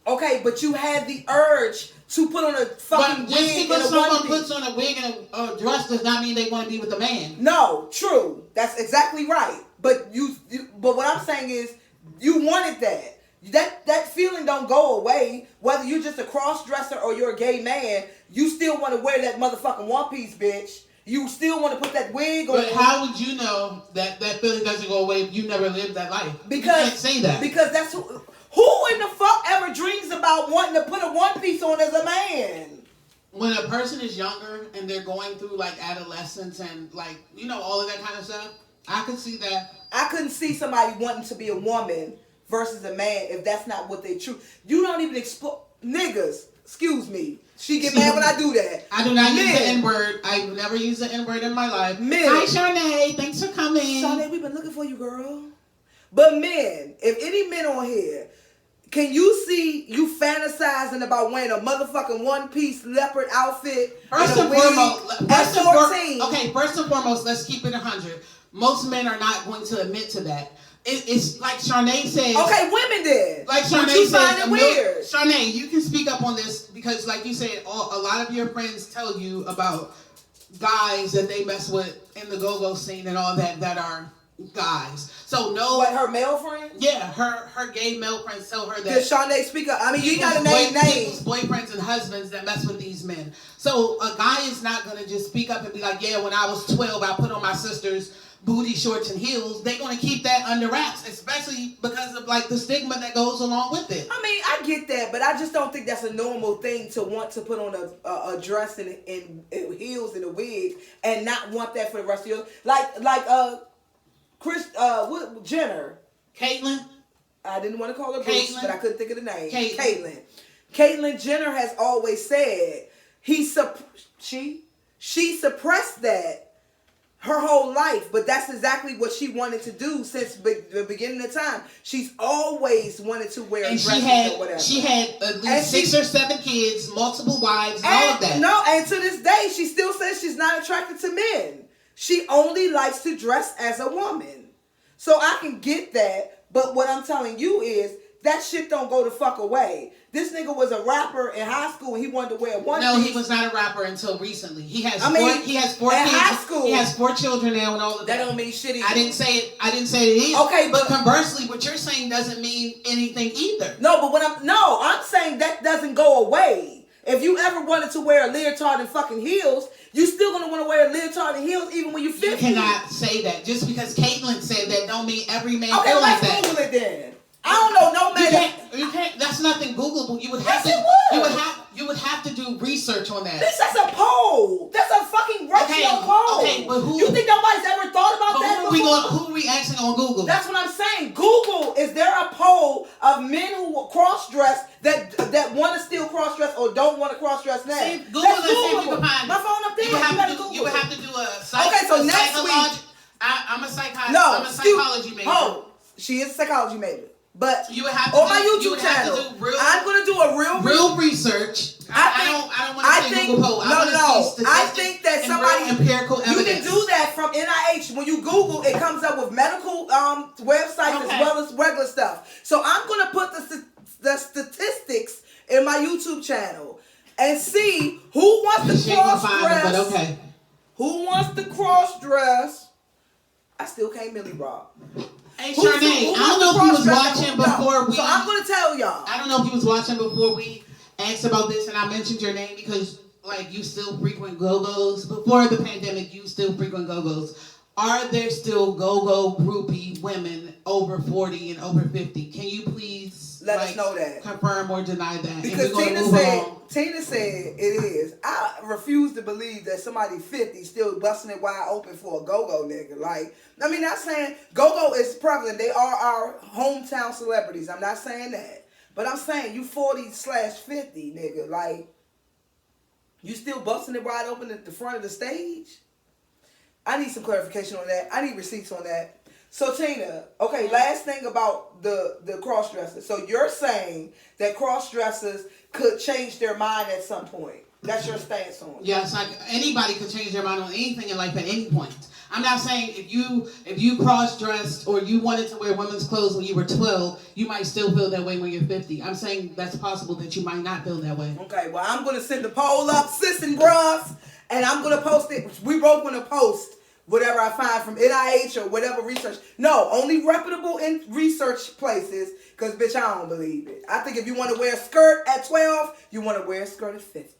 [SPEAKER 2] Okay, but you had the urge to put on a fucking wig.
[SPEAKER 1] Just because someone puts on a wig and a dress does not mean they want to be with a man.
[SPEAKER 2] No, true. That's exactly right. But but what I'm saying is, you wanted that. That feeling don't go away. Whether you're just a cross-dresser or you're a gay man, you still want to wear that motherfucking one-piece, bitch. You still want to put that wig on.
[SPEAKER 1] But how would you know that feeling doesn't go away if you never lived that life?
[SPEAKER 2] Because
[SPEAKER 1] you can't say that.
[SPEAKER 2] Because that's who in the fuck ever dreams about wanting to put a one-piece on as a man?
[SPEAKER 1] When a person is younger and they're going through like adolescence and like, all of that kind of stuff, I could see that. I
[SPEAKER 2] couldn't see somebody wanting to be a woman versus a man if that's not what they choose. You don't even explore niggas. Excuse me. She get mad when I do that.
[SPEAKER 1] I do not use the N-word. I've never used the N-word in my life.
[SPEAKER 2] Men.
[SPEAKER 1] Hi, Sharnae. Thanks for coming.
[SPEAKER 2] Sharnae, we've been looking for you, girl. But men, if any men on here, can you see you fantasizing about wearing a motherfucking one-piece leopard outfit?
[SPEAKER 1] First and foremost, let's keep it 100. Most men are not going to admit to that. It's like Sharnae says.
[SPEAKER 2] Okay, women did.
[SPEAKER 1] Like Sharnae says. Weird. Sharnae, you can speak up on this because, like you said, a lot of your friends tell you about guys that they mess with in the go-go scene and all that are guys. So no.
[SPEAKER 2] What, her male friends?
[SPEAKER 1] Yeah, her gay male friends tell her that.
[SPEAKER 2] Did Sharnae speak up? I mean, you gotta name names.
[SPEAKER 1] Boyfriends and husbands that mess with these men. So a guy is not gonna just speak up and be like, yeah, when I was 12, I put on my sister's booty shorts and heels. They're gonna keep that under wraps, especially because of like the stigma that goes along with it.
[SPEAKER 2] I mean, I get that, but I just don't think that's a normal thing to want to put on a dress and heels and a wig and not want that for the rest of your like Chris Jenner.
[SPEAKER 1] Caitlyn?
[SPEAKER 2] I didn't want to call her Bruce, but I couldn't think of the name.
[SPEAKER 1] Caitlyn.
[SPEAKER 2] Caitlyn Jenner has always said she suppressed that her whole life, but that's exactly what she wanted to do since the beginning of time. She's always wanted to wear dresses or whatever.
[SPEAKER 1] She had at least 6 or 7 kids, multiple wives, and all of that.
[SPEAKER 2] No, and to this day, she still says she's not attracted to men. She only likes to dress as a woman. So I can get that, but what I'm telling you is that shit don't go the fuck away. This nigga was a rapper in high school and he wanted to wear one
[SPEAKER 1] No,
[SPEAKER 2] piece.
[SPEAKER 1] he was not a rapper until recently. He has four
[SPEAKER 2] in
[SPEAKER 1] kids.
[SPEAKER 2] High school.
[SPEAKER 1] He has 4 children now and all of that.
[SPEAKER 2] That don't mean shit either.
[SPEAKER 1] I didn't say it either.
[SPEAKER 2] Okay,
[SPEAKER 1] but conversely, what you're saying doesn't mean anything either.
[SPEAKER 2] No, but I'm saying that doesn't go away. If you ever wanted to wear a leotard and fucking heels, you still gonna want to wear a leotard and heels even when you're 50.
[SPEAKER 1] You cannot say that. Just because Caitlyn said that don't mean every man
[SPEAKER 2] okay,
[SPEAKER 1] feel like that.
[SPEAKER 2] Okay, let's Google it then. I don't know no man.
[SPEAKER 1] You can't. That's nothing Googleable. You would have to. You would have to do research on that.
[SPEAKER 2] That's a poll. That's a fucking rational poll.
[SPEAKER 1] Okay, but who?
[SPEAKER 2] You think nobody's ever thought about that before?
[SPEAKER 1] Who are we asking on Google?
[SPEAKER 2] That's what I'm saying. Google. Is there a poll of men who cross-dress that want to still cross-dress or don't want to crossdress now?
[SPEAKER 1] See, Google and see if you can find
[SPEAKER 2] my phone up there.
[SPEAKER 1] You would have to do a
[SPEAKER 2] okay. So next week,
[SPEAKER 1] I'm a psychology major.
[SPEAKER 2] Oh, she is a psychology major. But
[SPEAKER 1] you would have to
[SPEAKER 2] on my YouTube channel, I'm going to do a real
[SPEAKER 1] research. I don't want to say Google poll.
[SPEAKER 2] I think that somebody
[SPEAKER 1] empirical evidence.
[SPEAKER 2] You can do that from NIH. When you Google, it comes up with medical websites as well as regular stuff. So I'm going to put the statistics in my YouTube channel and see who wants to cross-dress.
[SPEAKER 1] Okay.
[SPEAKER 2] Who wants to cross-dress? I still can't Millie Rock.
[SPEAKER 1] Hey, Charnay, I don't know if he was watching before we...
[SPEAKER 2] So I'm going to tell y'all.
[SPEAKER 1] I don't know if he was watching before we asked about this and I mentioned your name because, like, you still frequent go-go's. Before the pandemic, you still frequent go-go's. Are there still go-go groupie women over 40 and over 50? Can you please
[SPEAKER 2] let us know that?
[SPEAKER 1] Confirm or deny that?
[SPEAKER 2] Because Tina said it is. I refuse to believe that somebody 50 still busting it wide open for a go-go nigga. Like, I mean, not saying go-go is prevalent. They are our hometown celebrities. I'm not saying that. But I'm saying you 40/50, nigga. Like, you still busting it wide open at the front of the stage? I need some clarification on that. I need receipts on that. So Tina, okay, last thing about the cross-dressers. So you're saying that cross-dressers could change their mind at some point. That's your stance on it.
[SPEAKER 1] Yes, like anybody could change their mind on anything in life at any point. I'm not saying if you cross-dressed or you wanted to wear women's clothes when you were 12, you might still feel that way when you're 50. I'm saying that's possible that you might not feel that way.
[SPEAKER 2] Okay, well, I'm going to send the poll up, sis and bruh, and I'm going to post it. We both going to post whatever I find from NIH or whatever research. No, only reputable in research places, because, bitch, I don't believe it. I think if you want to wear a skirt at 12, you want to wear a skirt at 50.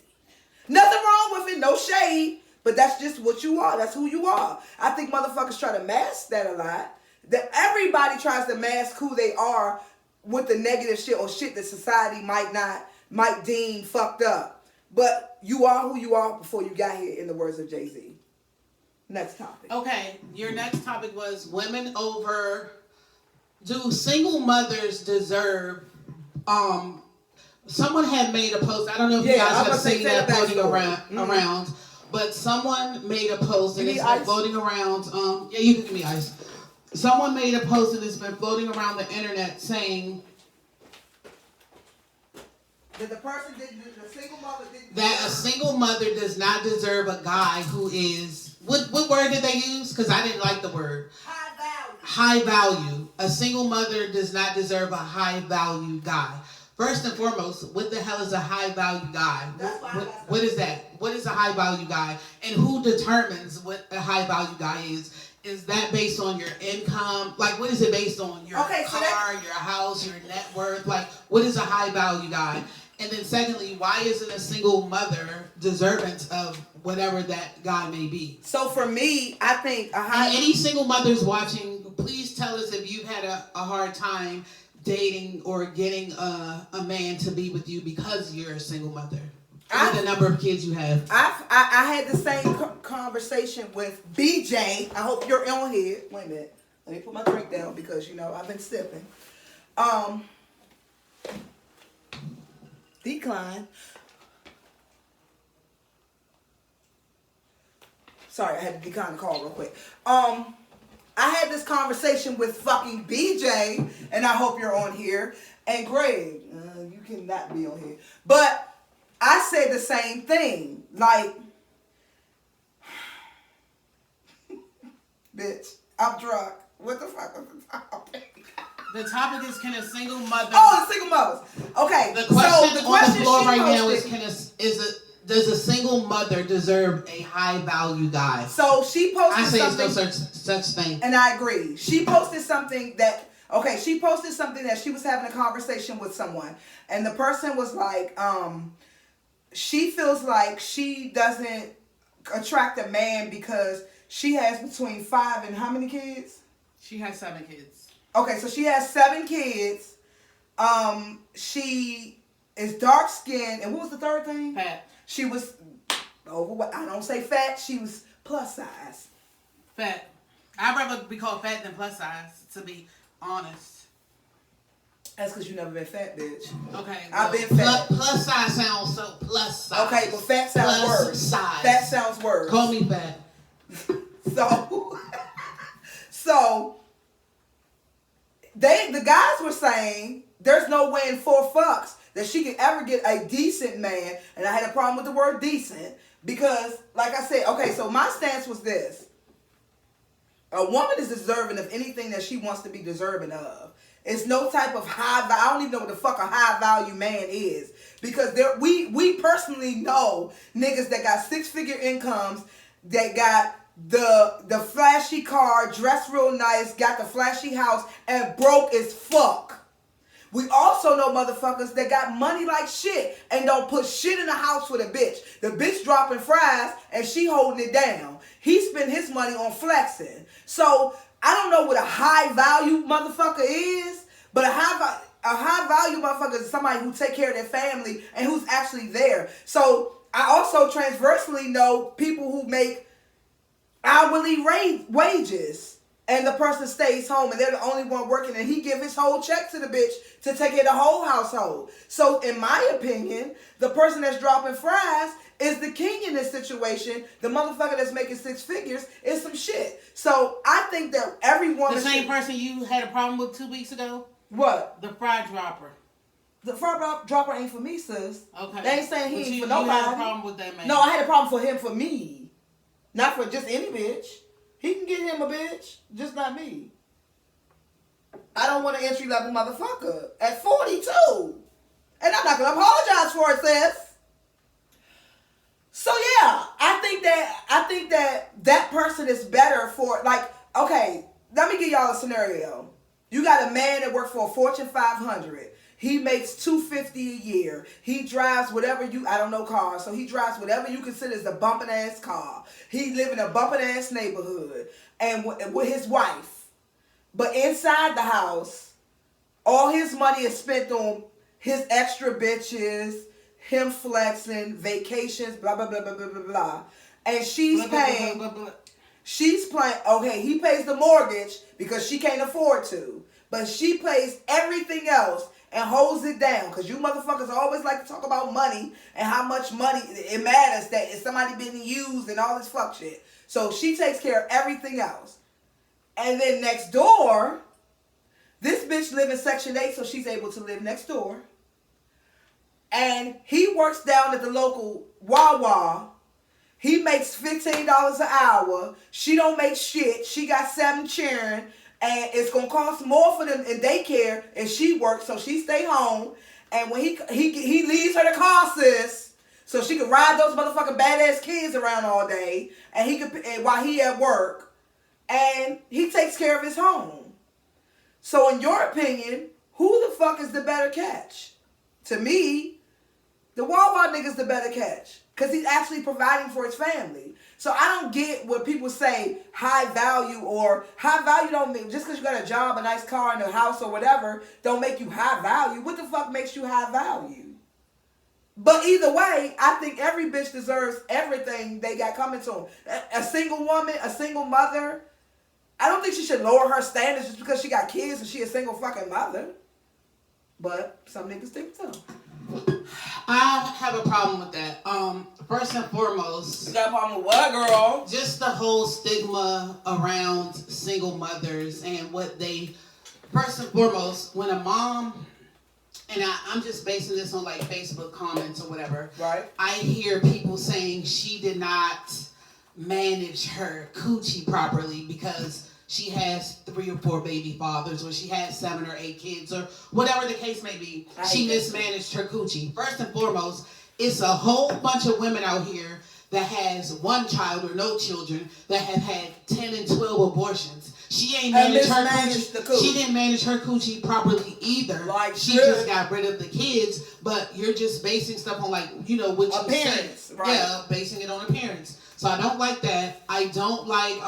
[SPEAKER 2] Nothing wrong with it, no shade, but that's just what you are. That's who you are. I think motherfuckers try to mask that a lot. That everybody tries to mask who they are with the negative shit or shit that society might deem fucked up. But you are who you are before you got here, in the words of Jay-Z. Next topic.
[SPEAKER 1] Okay, your next topic was women over. Do single mothers deserve? Someone had made a post. I don't know if you guys have seen that floating around, but someone made a post and it's been floating around. Yeah, you can give me ice. Someone made a post and it's been floating around the internet saying
[SPEAKER 2] that the single mother didn't
[SPEAKER 1] that a single mother does not deserve a guy who is. What word did they use? Because I didn't like the word. High value. A single mother does not deserve a high value guy. First and foremost, what the hell is a high value guy? What is that? What is a high value guy? And who determines what a high value guy is? Is that based on your income? Like, what is it based on? Your car, your house, your net worth? Like, what is a high value guy? And then secondly, why isn't a single mother deserving of whatever that guy may be?
[SPEAKER 2] So for me, I think
[SPEAKER 1] and any single mothers watching, please tell us if you've had a hard time dating or getting a man to be with you because you're a single mother. Or the number of kids you have.
[SPEAKER 2] I had the same conversation with BJ. I hope you're on here. Wait a minute. Let me put my drink down because, I've been sipping. Decline. Sorry, I had to decline the call real quick. I had this conversation with fucking BJ, and I hope you're on here. And Greg, you cannot be on here. But I said the same thing. Like, bitch, I'm drunk. What the fuck was the topic?
[SPEAKER 1] The topic is, can a single mother...
[SPEAKER 2] Oh, the single mothers. Okay.
[SPEAKER 1] The question,
[SPEAKER 2] so the
[SPEAKER 1] on
[SPEAKER 2] question
[SPEAKER 1] the floor
[SPEAKER 2] she
[SPEAKER 1] right now
[SPEAKER 2] posted,
[SPEAKER 1] does a single mother deserve a high value guy?
[SPEAKER 2] So she posted
[SPEAKER 1] I say
[SPEAKER 2] something.
[SPEAKER 1] it's no such thing.
[SPEAKER 2] And I agree. She posted something that, she posted something that she was having a conversation with someone. And the person was like, she feels like she doesn't attract a man because she has between 5 and how many kids?
[SPEAKER 1] She has 7 kids. Okay,
[SPEAKER 2] so she has 7 kids. She is dark skinned. And what was the third thing?
[SPEAKER 1] Fat.
[SPEAKER 2] She was overweight. I don't say fat. She was plus size.
[SPEAKER 1] Fat. I'd rather be called fat than plus size, to be honest.
[SPEAKER 2] That's because you never been fat, bitch.
[SPEAKER 1] Okay.
[SPEAKER 2] I've been fat.
[SPEAKER 1] Plus size sounds so plus size.
[SPEAKER 2] Okay, but fat sounds
[SPEAKER 1] plus
[SPEAKER 2] worse.
[SPEAKER 1] Size.
[SPEAKER 2] Fat sounds worse.
[SPEAKER 1] Call me fat.
[SPEAKER 2] So the guys were saying there's no way in 4 fucks that she could ever get a decent man, and I had a problem with the word decent because, like I said, okay, so my stance was this: a woman is deserving of anything that she wants to be deserving of. It's no type of I don't even know what the fuck a high value man is, because we personally know niggas that got 6-figure incomes, that got the flashy car, dressed real nice, got the flashy house, and broke as fuck. We also know motherfuckers that got money like shit and don't put shit in the house with a bitch. The bitch dropping fries and she holding it down. He spent his money on flexing. So I don't know what a high value motherfucker is, but a high value motherfucker is somebody who take care of their family and who's actually there. So I also transversely know people who make hourly wages, and the person stays home and they're the only one working, and he give his whole check to the bitch to take care of the whole household. So in my opinion, the person that's dropping fries is the king in this situation. The motherfucker that's making 6 figures is some shit. So I think that every woman...
[SPEAKER 1] The same person you had a problem with 2 weeks ago?
[SPEAKER 2] What?
[SPEAKER 1] The fry dropper.
[SPEAKER 2] The fry dropper ain't for me, sis.
[SPEAKER 1] Okay.
[SPEAKER 2] They ain't saying he ain't for nobody.
[SPEAKER 1] You had a problem with that man.
[SPEAKER 2] No, I had a problem for him for me. Not for just any bitch. He can get him a bitch, just not me. I don't want an entry-level motherfucker at 42. And I'm not going to apologize for it, sis. So, yeah, I think that person is better for, like, okay, let me give y'all a scenario. You got a man that works for a Fortune 500. He makes $250 a year. He drives whatever I don't know cars, so he drives whatever you consider as a bumping ass car. He live in a bumping ass neighborhood and with his wife. But inside the house, all his money is spent on his extra bitches, him flexing, vacations, blah, blah, blah, blah, blah, blah, blah. And she's paying, okay, he pays the mortgage because she can't afford to. But she pays everything else and holds it down, because you motherfuckers always like to talk about money and how much money it matters, that it's somebody being used and all this fuck shit. So she takes care of everything else. And then next door, this bitch live in Section 8, so she's able to live next door. And he works down at the local Wawa. He makes $15 an hour. She don't make shit. She got 7 children. And it's going to cost more for them in daycare if she works, so she stay home. And when he leaves her the car, sis, so she can ride those motherfucking badass kids around all day, and while he at work, and he takes care of his home. So in your opinion, who the fuck is the better catch? To me, the Wawa nigga's the better catch, because he's actually providing for his family. So I don't get what people say high value, or high value don't mean, just because you got a job, a nice car, and a house or whatever, don't make you high value. What the fuck makes you high value? But either way, I think every bitch deserves everything they got coming to them. A single woman, a single mother, I don't think she should lower her standards just because she got kids and she a single fucking mother. But some niggas think so.
[SPEAKER 1] I have a problem with that. First and foremost,
[SPEAKER 2] You got a problem with what, girl?
[SPEAKER 1] just the whole stigma around single mothers and what they. First and foremost, when a mom, and I'm just basing this on like Facebook comments or whatever.
[SPEAKER 2] Right.
[SPEAKER 1] I hear people saying she did not manage her coochie properly because she has 3 or 4 baby fathers, or she has 7 or 8 kids, or whatever the case may be. She mismanaged her coochie. First and foremost, it's a whole bunch of women out here that has 1 child or no children that have had 10 and 12 abortions. She ain't managed her coochie. She didn't manage her coochie properly either.
[SPEAKER 2] Like
[SPEAKER 1] she just got rid of the kids, but you're just basing stuff on like, you know, what you
[SPEAKER 2] appearance,
[SPEAKER 1] said.
[SPEAKER 2] right?
[SPEAKER 1] Yeah, basing it on appearance. So I don't like that. I don't like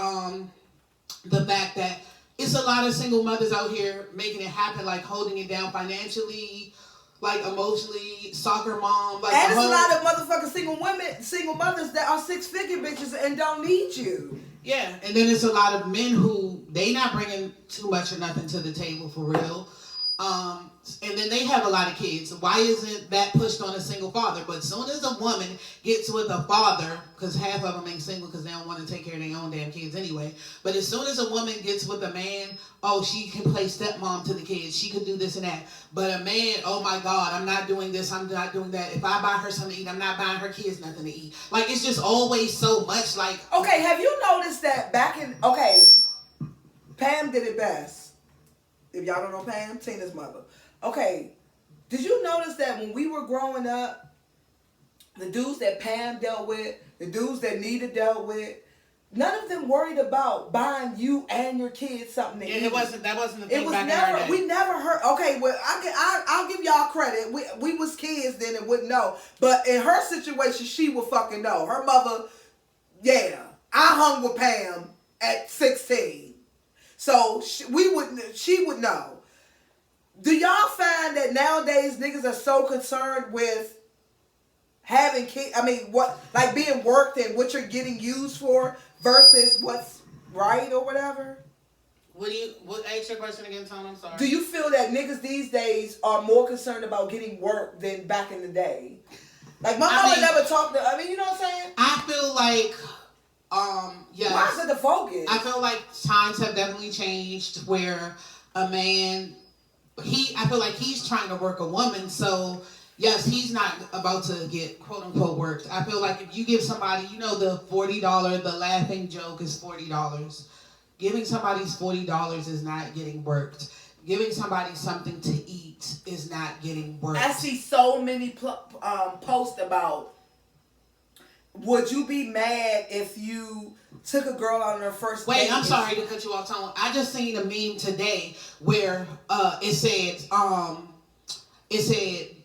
[SPEAKER 1] the fact that it's a lot of single mothers out here making it happen, like holding it down financially, like emotionally, soccer mom, like.
[SPEAKER 2] And there's a lot of motherfucking single mothers that are 6-figure bitches and don't need you.
[SPEAKER 1] Yeah, and then there's a lot of men who they not bringing too much or nothing to the table for real. And then they have a lot of kids. Why isn't that pushed on a single father? But as soon as a woman gets with a father, because half of them ain't single because they don't want to take care of their own damn kids anyway. But as soon as a woman gets with a man, oh, she can play stepmom to the kids. She can do this and that. But a man, oh my God, I'm not doing this. I'm not doing that. If I buy her something to eat, I'm not buying her kids nothing to eat. Like, it's just always so much like.
[SPEAKER 2] Okay, have you noticed that Pam did it best. If y'all don't know Pam, Tina's mother. Okay, did you notice that when we were growing up, the dudes that Pam dealt with, the dudes that Nita dealt with, none of them worried about buying you and your kids something to eat.
[SPEAKER 1] That wasn't the thing.
[SPEAKER 2] It was
[SPEAKER 1] back
[SPEAKER 2] never.
[SPEAKER 1] in our day.
[SPEAKER 2] We never heard. Okay, well, I'll give y'all credit. We was kids then and wouldn't know. But in her situation, she would fucking know. Her mother, yeah, I hung with Pam at 16, so she would know. Do y'all find that nowadays niggas are so concerned with having kids? I mean, like being worked and what you're getting used for versus what's right or whatever?
[SPEAKER 1] Ask your question again, Tone? I'm sorry.
[SPEAKER 2] Do you feel that niggas these days are more concerned about getting work than back in the day? Like my mama never talked to. I mean, you know what I'm saying?
[SPEAKER 1] I feel like, yes.
[SPEAKER 2] Why is it the focus?
[SPEAKER 1] I feel like times have definitely changed where a man. I feel like he's trying to work a woman, so yes, he's not about to get quote unquote worked. I feel like if you give somebody, you know, the $40, the laughing joke is $40. Giving somebody $40 is not getting worked. Giving somebody something to eat is not getting worked.
[SPEAKER 2] I see so many posts about, would you be mad if you took a girl out on her first date?
[SPEAKER 1] Wait, I'm sorry to cut you off, Tone. I just seen a meme today where it said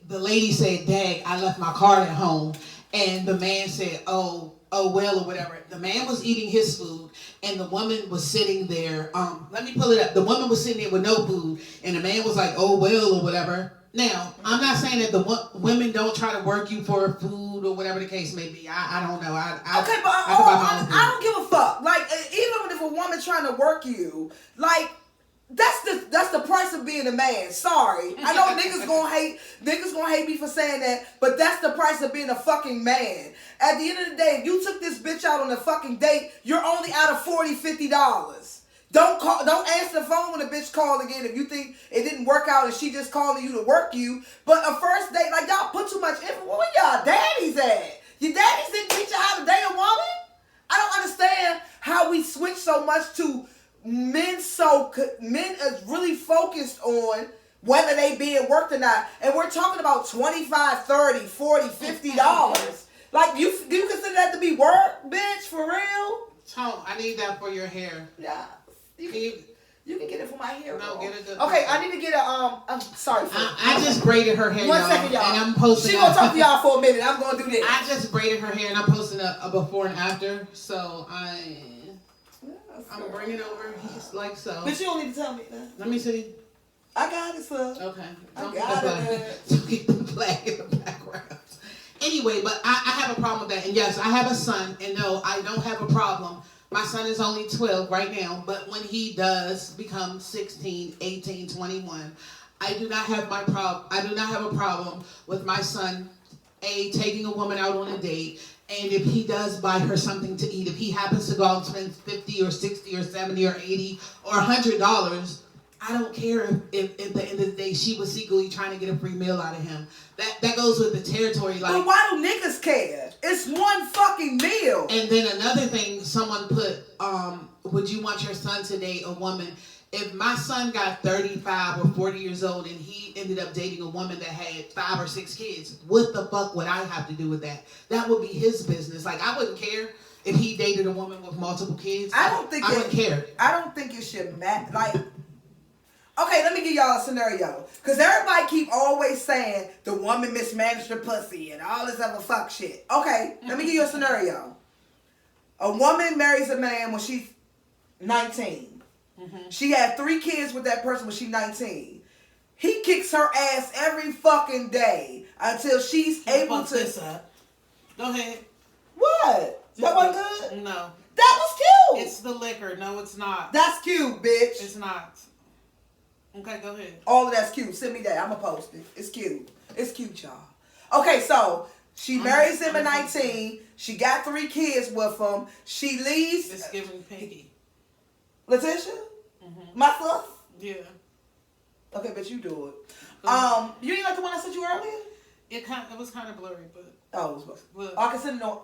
[SPEAKER 1] the lady said, "Dad, I left my card at home," and the man said, "Oh well," or whatever. The man was eating his food, and the woman was sitting there. Let me pull it up. The woman was sitting there with no food, and the man was like, "Oh well," or whatever. Now, I'm not saying that the women don't try to work you for food or whatever the case may be. I don't know.
[SPEAKER 2] I don't give a fuck. Like, even if a woman's trying to work you, like, that's the price of being a man. Sorry. I know niggas gonna hate me for saying that, but that's the price of being a fucking man. At the end of the day, if you took this bitch out on a fucking date, you're only out of $40, $50. Don't answer the phone when a bitch call again if you think it didn't work out and she just calling you to work you. But a first date, like, y'all put too much effort. Where y'all daddies at? Your daddies didn't teach you how to date a woman? I don't understand how we switch so much to men is really focused on whether they being worked or not. And we're talking about $25, $30, $40, $50. Like, you consider that to be work, bitch, for real?
[SPEAKER 1] Tone, I need that for your hair.
[SPEAKER 2] Yeah. You can get it for my hair.
[SPEAKER 1] No, get it good.
[SPEAKER 2] Okay, I need to get a I'm sorry.
[SPEAKER 1] I just braided her hair.
[SPEAKER 2] One second, y'all.
[SPEAKER 1] And I'm posting.
[SPEAKER 2] She gonna talk to y'all for a minute. I'm gonna do this.
[SPEAKER 1] I just braided her hair and I'm posting a before and after. So I'm bringing over just like so.
[SPEAKER 2] But you don't need to tell me that.
[SPEAKER 1] Let me see.
[SPEAKER 2] I got it, sir.
[SPEAKER 1] Okay.
[SPEAKER 2] I got it.
[SPEAKER 1] Don't get the flag in the background. Anyway, but I have a problem with that. And yes, I have a son. And no, I don't have a problem. My son is only 12 right now, but when he does become 16, 18, 21, I do not have a problem with my son, taking a woman out on a date, and if he does buy her something to eat, if he happens to go out and spend $50 or $60 or $70 or $80 or $100, I don't care if at the end of the day she was secretly trying to get a free meal out of him. That goes with the territory. Like,
[SPEAKER 2] but why do niggas care? It's one fucking meal.
[SPEAKER 1] And then another thing, someone put, would you want your son to date a woman? If my son got 35 or 40 years old and he ended up dating a woman that had 5 or 6 kids, what the fuck would I have to do with that? That would be his business. Like, I wouldn't care if he dated a woman with multiple kids. I wouldn't care.
[SPEAKER 2] I don't think it should matter. Like, okay, let me give y'all a scenario. Because everybody keep always saying the woman mismanaged her pussy and all this other fuck shit. Okay, let me give you a scenario. A woman marries a man when she's 19. Mm-hmm. She had 3 kids with that person when she's 19. He kicks her ass every fucking day until she's able to.
[SPEAKER 1] This up. Go ahead.
[SPEAKER 2] What? That wasn't good?
[SPEAKER 1] No.
[SPEAKER 2] That was cute.
[SPEAKER 1] It's the liquor. No, it's not.
[SPEAKER 2] That's cute, bitch.
[SPEAKER 1] It's not. Okay, go ahead.
[SPEAKER 2] All of that's cute. Send me that. I'm going to post it. It's cute. It's cute, y'all. Okay, so she marries him at 19. She got 3 kids with him. She leaves.
[SPEAKER 1] It's giving Peggy.
[SPEAKER 2] Letitia?
[SPEAKER 1] Mm-hmm.
[SPEAKER 2] My sis?
[SPEAKER 1] Yeah.
[SPEAKER 2] Okay, but you do it. You didn't like the one I sent you earlier?
[SPEAKER 1] It was kind of blurry, but.
[SPEAKER 2] Oh, it was blurry. I can send it on.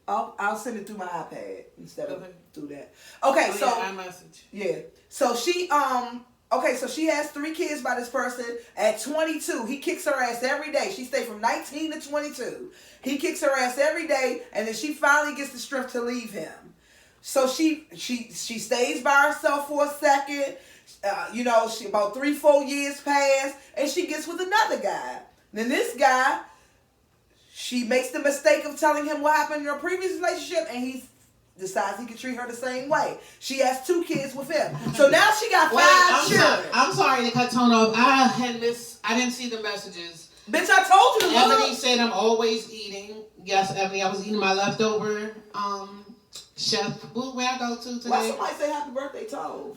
[SPEAKER 2] I'll send it through my iPad instead of through that. Okay, so
[SPEAKER 1] iMessage.
[SPEAKER 2] Yeah. So she so she has 3 kids by this person at 22. He kicks her ass every day. She stayed from 19 to 22. He kicks her ass every day, and then she finally gets the strength to leave him. So she stays by herself for a second. She about 3-4 years pass, and she gets with another guy. Then this guy, she makes the mistake of telling him what happened in her previous relationship, and he decides he can treat her the same way. She has 2 kids with him. So now she got 5 children.
[SPEAKER 1] I'm sorry to cut Tone off. I didn't see the messages.
[SPEAKER 2] Bitch, I told you to look.
[SPEAKER 1] Ebony said I'm always eating. Yes, Ebony, I was eating my leftover chef. Where I go to today?
[SPEAKER 2] Why somebody say happy birthday, Tove?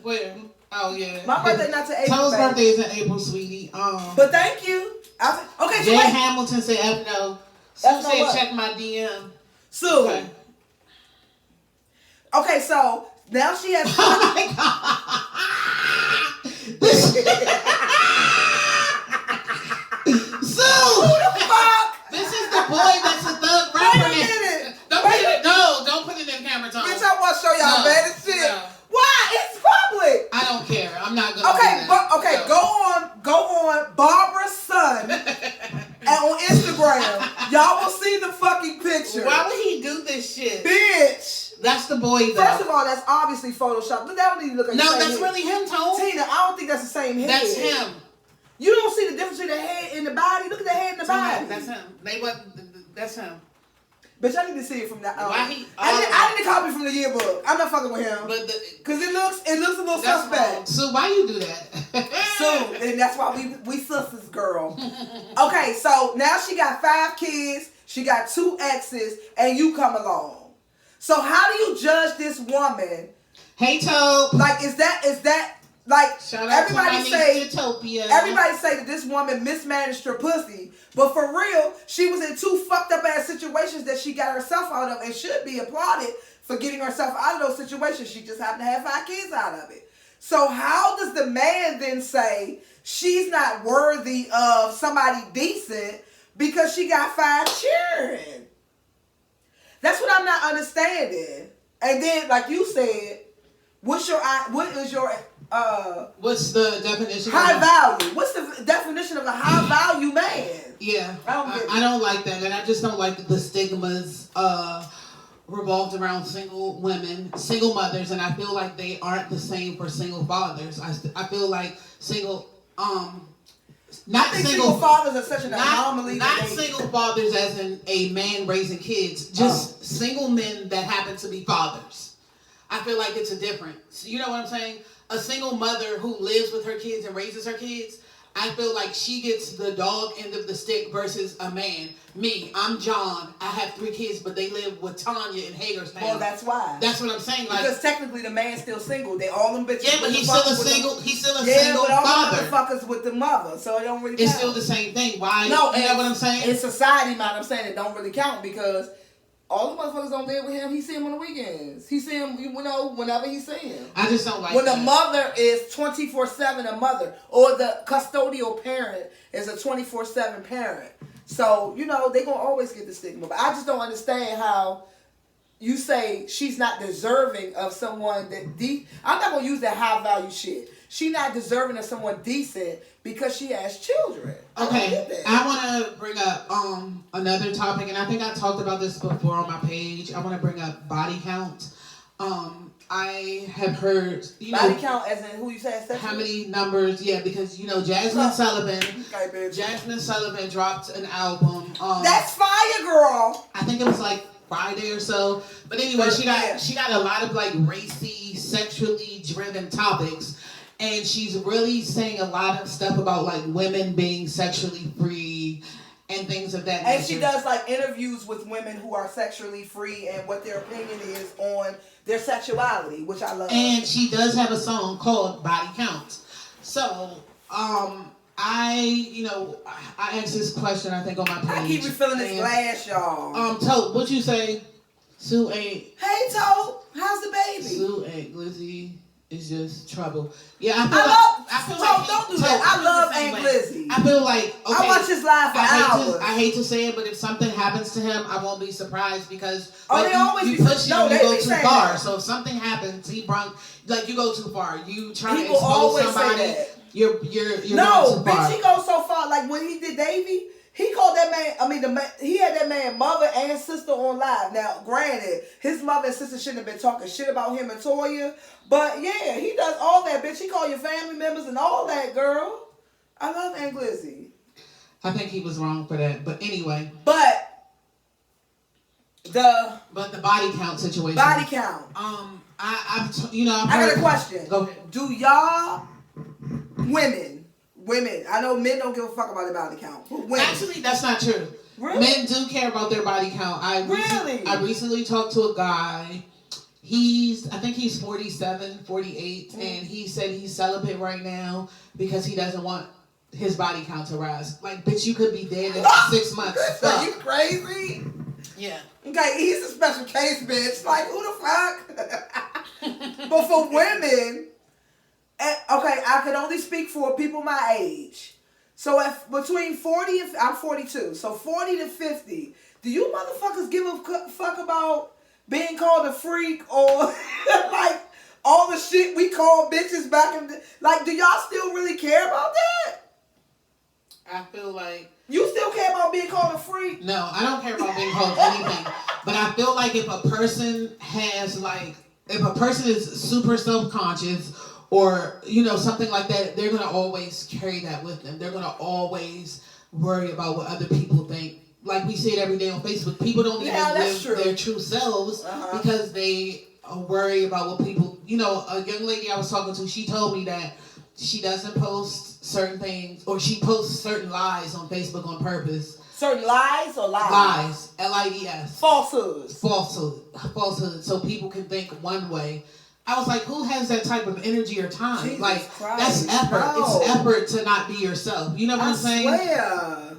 [SPEAKER 1] Where? Oh yeah.
[SPEAKER 2] My birthday not to April.
[SPEAKER 1] Tove's birthday is in April, sweetie.
[SPEAKER 2] But thank you. Okay,
[SPEAKER 1] Jay Hamilton said F no. Sue said check my DM.
[SPEAKER 2] Sue. Okay, so now she has.
[SPEAKER 1] Oh my God. Sue.
[SPEAKER 2] Who the fuck?
[SPEAKER 1] This is the boy that's a thug rapper.
[SPEAKER 2] Wait a minute.
[SPEAKER 1] Don't put it in camera time.
[SPEAKER 2] Bitch, I want to show y'all bad as shit.
[SPEAKER 1] No.
[SPEAKER 2] Why? It's public.
[SPEAKER 1] I don't care. I'm not gonna.
[SPEAKER 2] Go on Barbara's son and on Instagram. Y'all will see the fucking picture.
[SPEAKER 1] Why would he do this shit?
[SPEAKER 2] Bitch.
[SPEAKER 1] That's the boy though.
[SPEAKER 2] First of all, that's obviously Photoshop. That don't even look like
[SPEAKER 1] no, that's really him, Tone.
[SPEAKER 2] Tina, I don't think that's the same head.
[SPEAKER 1] That's him.
[SPEAKER 2] You don't see the difference between the head and the body. Look at the head and the body.
[SPEAKER 1] That's him. That's him.
[SPEAKER 2] Bitch, I need to see it from that.
[SPEAKER 1] I
[SPEAKER 2] need to copy from the yearbook. I'm not fucking with him. Because it looks a little suspect.
[SPEAKER 1] Wrong. So why you do that?
[SPEAKER 2] So, and that's why we sisters, girl. Okay, so now she got 5 kids. She got 2 exes, and you come along. So how do you judge this woman?
[SPEAKER 1] Hey, Tope.
[SPEAKER 2] Like, is that like
[SPEAKER 1] shout out everybody
[SPEAKER 2] say
[SPEAKER 1] Utopia.
[SPEAKER 2] Everybody say that this woman mismanaged her pussy, but for real, she was in 2 fucked up ass situations that she got herself out of, and should be applauded for getting herself out of those situations. She just happened to have 5 kids out of it. So how does the man then say she's not worthy of somebody decent because she got 5 children? That's what I'm not understanding. And then, like you said, what's the
[SPEAKER 1] definition?
[SPEAKER 2] High value. What's the definition of a high value man?
[SPEAKER 1] Yeah, I don't like that, and I just don't like the stigmas revolved around single women, single mothers, and I feel like they aren't the same for single fathers. I feel like single
[SPEAKER 2] single fathers are such an anomaly.
[SPEAKER 1] Not single fathers as in a man raising kids, just single men that happen to be fathers. I feel like it's a difference. You know what I'm saying? A single mother who lives with her kids and raises her kids, I feel like she gets the dog end of the stick versus a man. Me, I'm John. I have 3 kids, but they live with Tanya in Hagerstown.
[SPEAKER 2] Well, that's why.
[SPEAKER 1] That's what I'm saying. Like,
[SPEAKER 2] because technically the man's still single. They all them bitches.
[SPEAKER 1] Yeah, but he's still a single. He's still a
[SPEAKER 2] yeah,
[SPEAKER 1] single
[SPEAKER 2] but all
[SPEAKER 1] father.
[SPEAKER 2] the motherfuckers with the mother, so it don't really.
[SPEAKER 1] It's
[SPEAKER 2] count.
[SPEAKER 1] still the same thing. Why?
[SPEAKER 2] No,
[SPEAKER 1] you know what I'm saying?
[SPEAKER 2] In society, man, I'm saying it don't really count because all the motherfuckers don't live with him. He see him on the weekends. He see him, whenever he see him.
[SPEAKER 1] I just don't like
[SPEAKER 2] when
[SPEAKER 1] that.
[SPEAKER 2] the mother is 24/7 a mother, or the custodial parent is a 24/7 parent. So they gonna always get the stigma. But I just don't understand how you say she's not deserving of someone that I'm not gonna use that high value shit. She not deserving of someone decent because she has children.
[SPEAKER 1] Okay, I want to bring up another topic, and I think I talked about this before on my page. I want to bring up body count. I have heard
[SPEAKER 2] body count as in who you say
[SPEAKER 1] how many numbers? Yeah, because Jasmine Sullivan.
[SPEAKER 2] Okay,
[SPEAKER 1] Jasmine Sullivan dropped an album.
[SPEAKER 2] That's fire, girl.
[SPEAKER 1] I think it was like Friday or so. But anyway, she got a lot of like racy, sexually driven topics. And she's really saying a lot of stuff about like women being sexually free and things of that nature.
[SPEAKER 2] And she does like interviews with women who are sexually free and what their opinion is on their sexuality, which I love.
[SPEAKER 1] And she does have a song called Body Count. So, I asked this question I think on my page.
[SPEAKER 2] I keep refilling this glass, y'all.
[SPEAKER 1] Tote, what you say? Sue ain't.
[SPEAKER 2] Hey, Tote, how's the baby?
[SPEAKER 1] Sue ain't Lizzie. It's just trouble. Yeah,
[SPEAKER 2] I feel like don't do that. I love Aunt Glizzy.
[SPEAKER 1] I feel like
[SPEAKER 2] I watch his live for hours.
[SPEAKER 1] I hate to say it, but if something happens to him, I won't be surprised because
[SPEAKER 2] you
[SPEAKER 1] push him, you go too far.
[SPEAKER 2] That.
[SPEAKER 1] So if something happens, you go too far. You try
[SPEAKER 2] People
[SPEAKER 1] to expose somebody.
[SPEAKER 2] Say that.
[SPEAKER 1] You're going too
[SPEAKER 2] bitch,
[SPEAKER 1] far.
[SPEAKER 2] he goes so far. Like when he did Davey. He called that man, he had that man mother and sister on live. Now, granted, his mother and sister shouldn't have been talking shit about him and Toya. But, yeah, he does all that, bitch. He called your family members and all that, girl. I love Aunt Glizzy.
[SPEAKER 1] I think he was wrong for that. But anyway.
[SPEAKER 2] But the
[SPEAKER 1] body count situation.
[SPEAKER 2] Body count.
[SPEAKER 1] I
[SPEAKER 2] got a question.
[SPEAKER 1] Go ahead.
[SPEAKER 2] Do y'all, women, I know men don't give a fuck about their body count. But women.
[SPEAKER 1] Actually, that's not true.
[SPEAKER 2] Really?
[SPEAKER 1] Men do care about their body count. I recently talked to a guy. I think he's 47, 48, and he said he's celibate right now because he doesn't want his body count to rise. Like, bitch, you could be dead in 6 months.
[SPEAKER 2] Are you crazy?
[SPEAKER 1] Yeah.
[SPEAKER 2] Okay, he's a special case, bitch. Like, who the fuck? But for women, okay, I can only speak for people my age. So if between 40 and I'm 42, so 40 to 50, do you motherfuckers give a fuck about being called a freak or like all the shit we call bitches back in the, like, do y'all still really care about that?
[SPEAKER 1] I feel like
[SPEAKER 2] you still care about being called a freak?
[SPEAKER 1] No, I don't care about being called anything. But I feel like if a person is super self-conscious or, something like that, they're going to always carry that with them. They're going to always worry about what other people think. Like we see it every day on Facebook. People don't even live their true selves because they worry about what people... a young lady I was talking to, she told me that she doesn't post certain things, or she posts certain lies on Facebook on purpose.
[SPEAKER 2] Certain lies or lies?
[SPEAKER 1] Lies. Lies.
[SPEAKER 2] Falsehoods.
[SPEAKER 1] Falsehood. So people can think one way. I was like, who has that type of energy or time?
[SPEAKER 2] Jesus
[SPEAKER 1] like,
[SPEAKER 2] Christ,
[SPEAKER 1] that's effort.
[SPEAKER 2] no.
[SPEAKER 1] It's effort to not be yourself. You know what I'm saying?
[SPEAKER 2] I swear.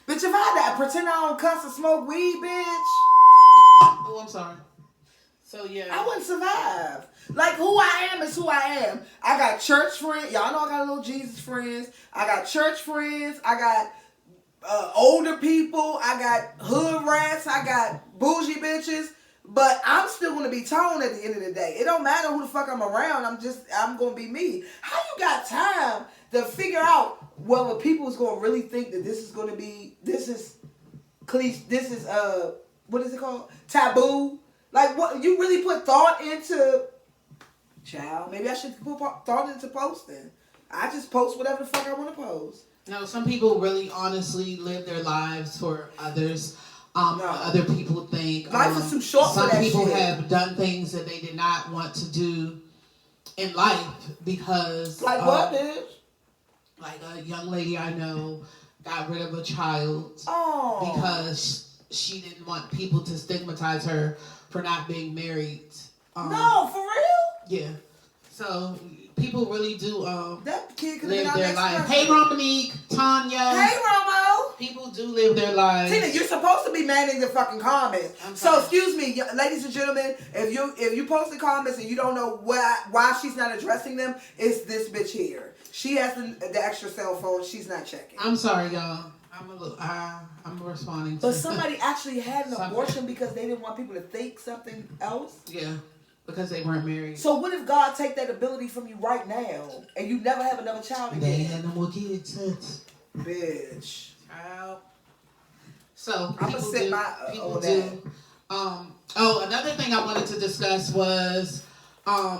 [SPEAKER 2] Bitch, if I had to pretend I don't cuss or smoke weed, bitch.
[SPEAKER 1] Oh, I'm sorry. So, yeah.
[SPEAKER 2] I wouldn't survive. Like, who I am is who I am. I got church friends. Y'all know I got little Jesus friends. I got church friends. I got older people. I got hood rats. I got bougie bitches. But I'm still going to be Tone at the end of the day. It don't matter who the fuck I'm around. I'm going to be me. How you got time to figure out whether people is going to really think that this is what is it called? Taboo? Like, what, you really put thought into, child, maybe I should put thought into posting. I just post whatever the fuck I want to post.
[SPEAKER 1] No, some people really honestly live their lives for others. Other people think.
[SPEAKER 2] Life is too short for that shit.
[SPEAKER 1] Some people have done things that they did not want to do in life because...
[SPEAKER 2] Like what, bitch?
[SPEAKER 1] Like a young lady I know got rid of a child
[SPEAKER 2] Oh.
[SPEAKER 1] because she didn't want people to stigmatize her for not being married.
[SPEAKER 2] No, for real?
[SPEAKER 1] Yeah. So people really do
[SPEAKER 2] that kid could
[SPEAKER 1] live
[SPEAKER 2] have been
[SPEAKER 1] their
[SPEAKER 2] our
[SPEAKER 1] life.
[SPEAKER 2] next
[SPEAKER 1] Hey,
[SPEAKER 2] president.
[SPEAKER 1] Romanique, Tanya.
[SPEAKER 2] Hey, Romo.
[SPEAKER 1] People do live their lives.
[SPEAKER 2] Tina, you're supposed to be manning the fucking comments.
[SPEAKER 1] I'm
[SPEAKER 2] So
[SPEAKER 1] sorry.
[SPEAKER 2] excuse me, ladies and gentlemen, if you post the comments and you don't know why she's not addressing them, it's this bitch here. She has the extra cell phone. She's not checking.
[SPEAKER 1] I'm sorry, y'all. I'm responding.
[SPEAKER 2] But somebody actually had an
[SPEAKER 1] Something.
[SPEAKER 2] abortion because they didn't want people to think something else.
[SPEAKER 1] Yeah, because they weren't married.
[SPEAKER 2] So what if God take that ability from you right now and you never have another child
[SPEAKER 1] They ain't
[SPEAKER 2] again?
[SPEAKER 1] had no more kids since.
[SPEAKER 2] Bitch.
[SPEAKER 1] Child. So
[SPEAKER 2] I'ma
[SPEAKER 1] people
[SPEAKER 2] sit
[SPEAKER 1] do.
[SPEAKER 2] my
[SPEAKER 1] People
[SPEAKER 2] on
[SPEAKER 1] do.
[SPEAKER 2] that.
[SPEAKER 1] Another thing I wanted to discuss was.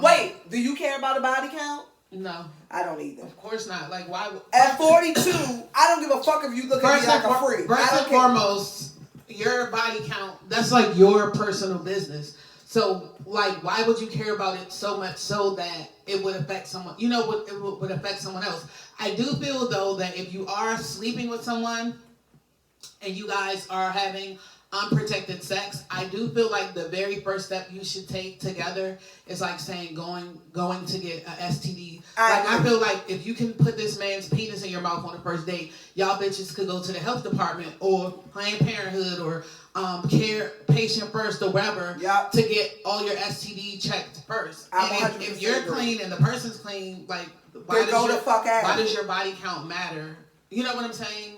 [SPEAKER 2] Wait, do you care about a body count?
[SPEAKER 1] No,
[SPEAKER 2] I don't either.
[SPEAKER 1] of course not. Like, why?
[SPEAKER 2] At 42, I don't give a fuck if you look at me like a freak.
[SPEAKER 1] First
[SPEAKER 2] I
[SPEAKER 1] and
[SPEAKER 2] don't care.
[SPEAKER 1] foremost, your body count, that's like your personal business. So, like, why would you care about it so much so that it would affect someone, it would affect someone else? I do feel, though, that if you are sleeping with someone and you guys are having unprotected sex, I do feel like the very first step you should take together is like saying going to get a STD. I feel like if you can put this man's penis in your mouth on the first date, y'all bitches could go to the health department or Planned Parenthood or Care Patient First or wherever to get all your STD checked first. And if you're clean and the person's clean, like why does your body count matter? You know what I'm saying?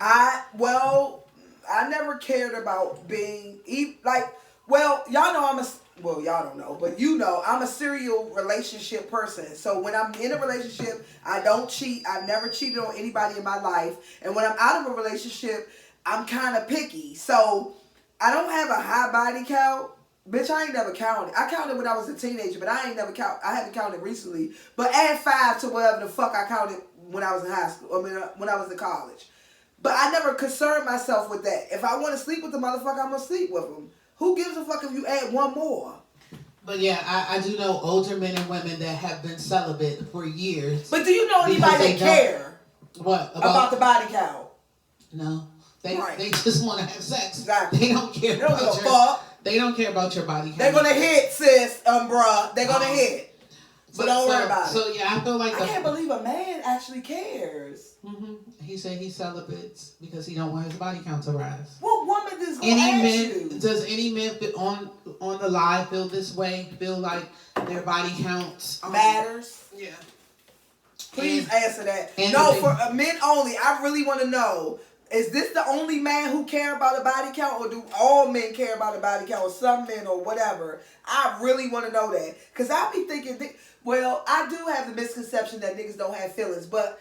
[SPEAKER 2] I never cared about being y'all know y'all don't know, but I'm a serial relationship person. So when I'm in a relationship, I don't cheat. I've never cheated on anybody in my life. And when I'm out of a relationship, I'm kind of picky. So I don't have a high body count. Bitch, I ain't never counted. I counted when I was a teenager, but I haven't counted recently. But add 5 to whatever the fuck I counted when I was in high school, when I was in college. But I never concerned myself with that. If I want to sleep with the motherfucker, I'm going to sleep with him. Who gives a fuck if you add one more?
[SPEAKER 1] But yeah, I do know older men and women that have been celibate for years.
[SPEAKER 2] But do you know anybody that care?
[SPEAKER 1] What?
[SPEAKER 2] About the body count?
[SPEAKER 1] No. They just want to have sex.
[SPEAKER 2] Exactly.
[SPEAKER 1] They don't care They don't care about your body count.
[SPEAKER 2] They're going to hit, sis, bruh. They're going to hit. So don't worry about it.
[SPEAKER 1] So yeah, I feel like
[SPEAKER 2] I can't believe a man actually cares.
[SPEAKER 1] Mm-hmm. He said he's celibate because he don't want his body count to rise.
[SPEAKER 2] What woman is going to ask you?
[SPEAKER 1] Does any man on the live feel this way? Feel like their body count
[SPEAKER 2] matters?
[SPEAKER 1] Yeah.
[SPEAKER 2] Please answer that. No, for men only. I really want to know. Is this the only man who care about a body count, or do all men care about a body count, or some men, or whatever? I really want to know that. Because I be thinking, I do have the misconception that niggas don't have feelings, but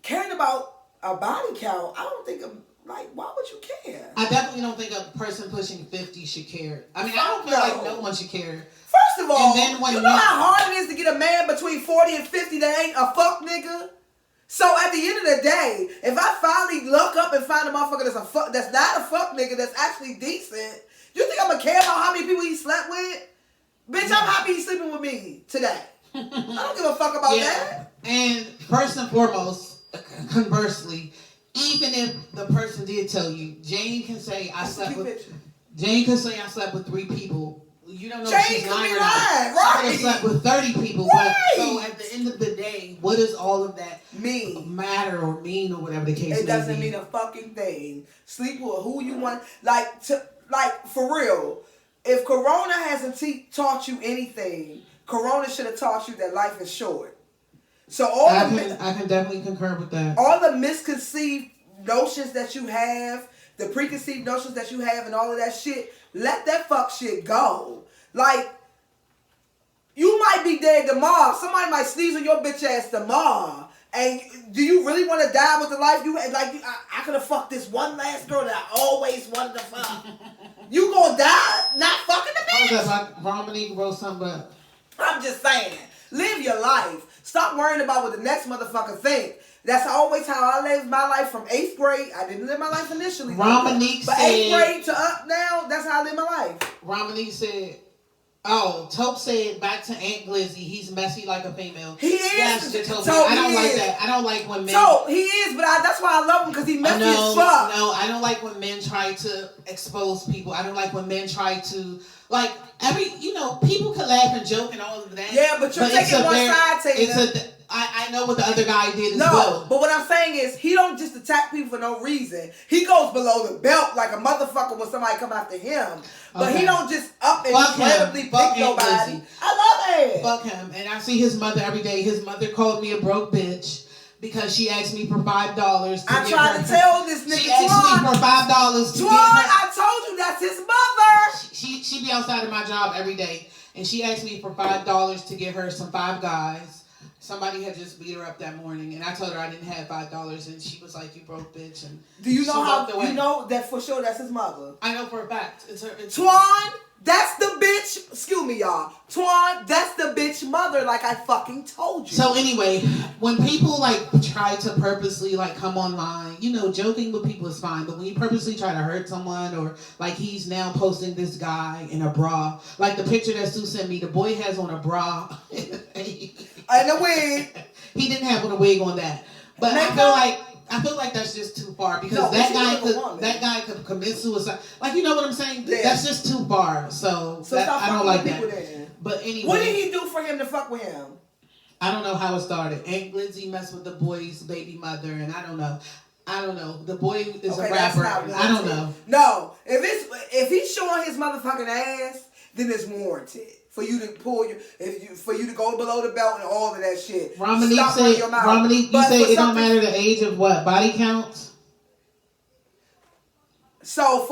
[SPEAKER 2] caring about a body count, I don't think, why would you care?
[SPEAKER 1] I definitely don't think a person pushing 50 should care. I mean, I don't feel like no one should care.
[SPEAKER 2] First of all,
[SPEAKER 1] and then
[SPEAKER 2] you know how hard it is to get a man between 40 and 50 that ain't a fuck nigga? So at the end of the day, if I finally look up and find a motherfucker that's not a fuck nigga, that's actually decent, you think I'm gonna care about how many people he slept with? Bitch, I'm happy he's sleeping with me today. I don't give a fuck about that.
[SPEAKER 1] And first and foremost, conversely, even if the person did tell you, Jane can say I slept with 3 people. You don't know if she's lying or not. She could have slept with 30 people.
[SPEAKER 2] Right.
[SPEAKER 1] But so at the end of the day, what does all of that matter or mean or whatever the case may be?
[SPEAKER 2] It doesn't mean a fucking thing. Sleep with who you want. For real, if Corona hasn't taught you anything, Corona should have taught you that life is short. So I
[SPEAKER 1] can definitely concur with that.
[SPEAKER 2] All the misconceived notions that you have, the preconceived notions that you have, and all of that shit, let that fuck shit go. You might be dead tomorrow. Somebody might sneeze on your bitch ass tomorrow. And do you really want to die with the life you had? I could have fucked this one last girl that I always wanted to fuck. You gonna die not fucking the bitch?
[SPEAKER 1] Romanique wrote something up.
[SPEAKER 2] I'm just saying. Live your life. Stop worrying about what the next motherfucker think. That's always how I lived my life from 8th grade. I didn't live my life initially.
[SPEAKER 1] Romanique
[SPEAKER 2] but
[SPEAKER 1] said...
[SPEAKER 2] 8th grade to up now, that's how I live my life.
[SPEAKER 1] Romanique said, Oh, Tope said back to Aunt Glizzy. He's messy like a female.
[SPEAKER 2] He is.
[SPEAKER 1] Yes, Tope.
[SPEAKER 2] Tope,
[SPEAKER 1] I don't
[SPEAKER 2] he
[SPEAKER 1] like
[SPEAKER 2] is.
[SPEAKER 1] that. I don't like when men.
[SPEAKER 2] Tope, he is, but that's why I love him because he messy as fuck.
[SPEAKER 1] No, I don't like when men try to expose people. I don't like when men try to like people can laugh and joke and all of that.
[SPEAKER 2] Yeah, but you're taking one side, Taylor.
[SPEAKER 1] I know what the other guy did as
[SPEAKER 2] no,
[SPEAKER 1] well.
[SPEAKER 2] But what I'm saying is he don't just attack people for no reason. He goes below the belt like a motherfucker when somebody come after him. But he don't just up and incredibly pick nobody. I love it.
[SPEAKER 1] Fuck him. And I see his mother every day. His mother called me a broke bitch because she asked me for $5.
[SPEAKER 2] I tried to tell this nigga.
[SPEAKER 1] She asked me for $5 to
[SPEAKER 2] Twan, I told you that's his mother.
[SPEAKER 1] She be outside of my job every day, and she asked me for $5 to get her some Five Guys. Somebody had just beat her up that morning, and I told her I didn't have $5, and she was like, "You broke bitch." And
[SPEAKER 2] do you know how? You know that for sure. That's his mother.
[SPEAKER 1] I know for a fact. It's
[SPEAKER 2] Twan, that's the bitch. Excuse me, y'all. Twan, that's the bitch mother. Like I fucking told you.
[SPEAKER 1] So anyway, when people try to purposely come online, joking with people is fine, but when you purposely try to hurt someone, or he's now posting this guy in a bra, like the picture that Sue sent me, the boy has on a bra
[SPEAKER 2] and a wig.
[SPEAKER 1] He didn't have on a wig on that, but I feel like that's just too far because that guy could commit suicide. You know what I'm saying? Yeah. That's just too far. So I don't like that.
[SPEAKER 2] Then.
[SPEAKER 1] But anyway,
[SPEAKER 2] what did he do for him to fuck with him?
[SPEAKER 1] I don't know how it started. Aunt Glizzy messed with the boy's baby mother, and I don't know. The boy is a rapper. I don't know.
[SPEAKER 2] No, if he's showing his motherfucking ass, then it's warranted. For you to for you to go below the belt and all of that shit.
[SPEAKER 1] Romanique you say it don't matter the age of what? Body counts?
[SPEAKER 2] So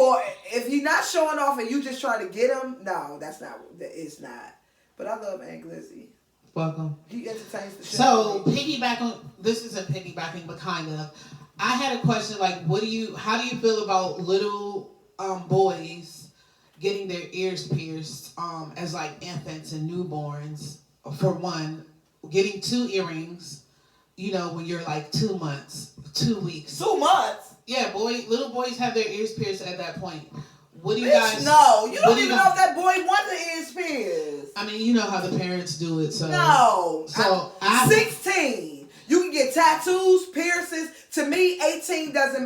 [SPEAKER 2] if you're not showing off and you just trying to get him, no, it's not. But I love Aunt Glizzy.
[SPEAKER 1] Welcome.
[SPEAKER 2] He entertains the shit.
[SPEAKER 1] So this isn't piggybacking, but kind of. I had a question how do you feel about little boys getting their ears pierced as infants and newborns? For one, getting 2 earrings, when you're 2 months, 2 weeks.
[SPEAKER 2] 2 months?
[SPEAKER 1] Yeah, little boys have their ears pierced at that point. What do you
[SPEAKER 2] Bitch,
[SPEAKER 1] guys?
[SPEAKER 2] No, you don't even know if that boy wants the ears pierced.
[SPEAKER 1] I mean, you know how the parents do it, so.
[SPEAKER 2] No.
[SPEAKER 1] So
[SPEAKER 2] 16. You can get tattoos, piercings. To me, 18 doesn't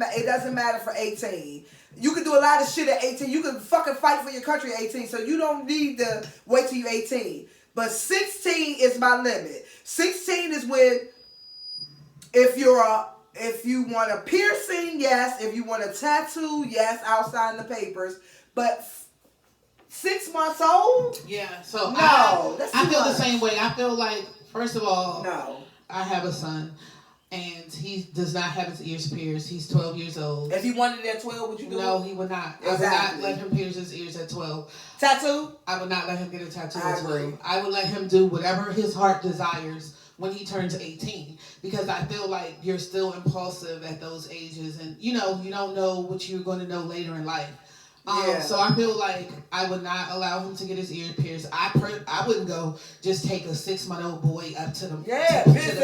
[SPEAKER 2] matter for 18. You can do a lot of shit at 18. You can fucking fight for your country at 18. So you don't need to wait till you're 18. But 16 is my limit. 16 is when if you want a piercing, yes. If you want a tattoo, yes. Outside in the papers. But 6 months old?
[SPEAKER 1] Yeah. So
[SPEAKER 2] no,
[SPEAKER 1] I feel the same way. I feel first of all,
[SPEAKER 2] no.
[SPEAKER 1] I have a son. And he does not have his ears pierced. He's 12 years old.
[SPEAKER 2] If he wanted it at 12, would you do it?
[SPEAKER 1] No, he would not. Exactly. I would not let him pierce his ears at 12.
[SPEAKER 2] Tattoo?
[SPEAKER 1] I would not let him get a tattoo at 12. I would let him do whatever his heart desires when he turns 18. Because I feel like you're still impulsive at those ages. And, you don't know what you're going to know later in life. So I feel like I would not allow him to get his ear pierced. I wouldn't go just take a 6-month-old boy up to the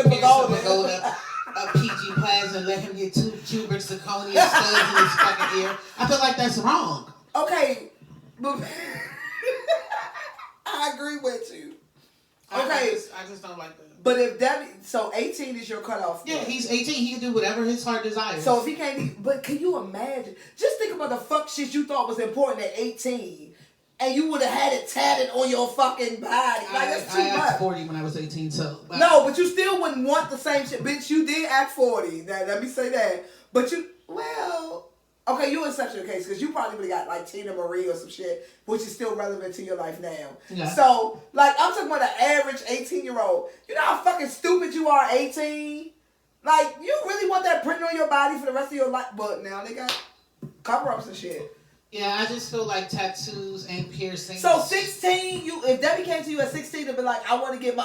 [SPEAKER 1] pagoda, a PG Plaza, and let him get 2 cubic zirconia studs in his fucking ear. I feel like that's wrong.
[SPEAKER 2] Okay, but I agree with you. Okay,
[SPEAKER 1] I just don't like that.
[SPEAKER 2] But if so 18 is your cutoff.
[SPEAKER 1] Yeah, he's 18. He can do whatever his heart desires.
[SPEAKER 2] So if he can't, but can you imagine? Just think about the fuck shit you thought was important at 18, and you would have had it tatted on your fucking body. That's too much.
[SPEAKER 1] I asked 40 when I was 18, so.
[SPEAKER 2] No, but you still wouldn't want the same shit, bitch. You did act 40. Now, let me say that. But okay, you're an exceptional case because you probably would have got Tina Marie or some shit, which is still relevant to your life now. Yeah. So, I'm talking about the average 18-year-old. You know how fucking stupid you are at 18? You really want that printed on your body for the rest of your life? But now they got cover-ups and shit.
[SPEAKER 1] Yeah, I just feel like tattoos and piercings.
[SPEAKER 2] So 16, if Debbie came to you at 16 to be like, I want to get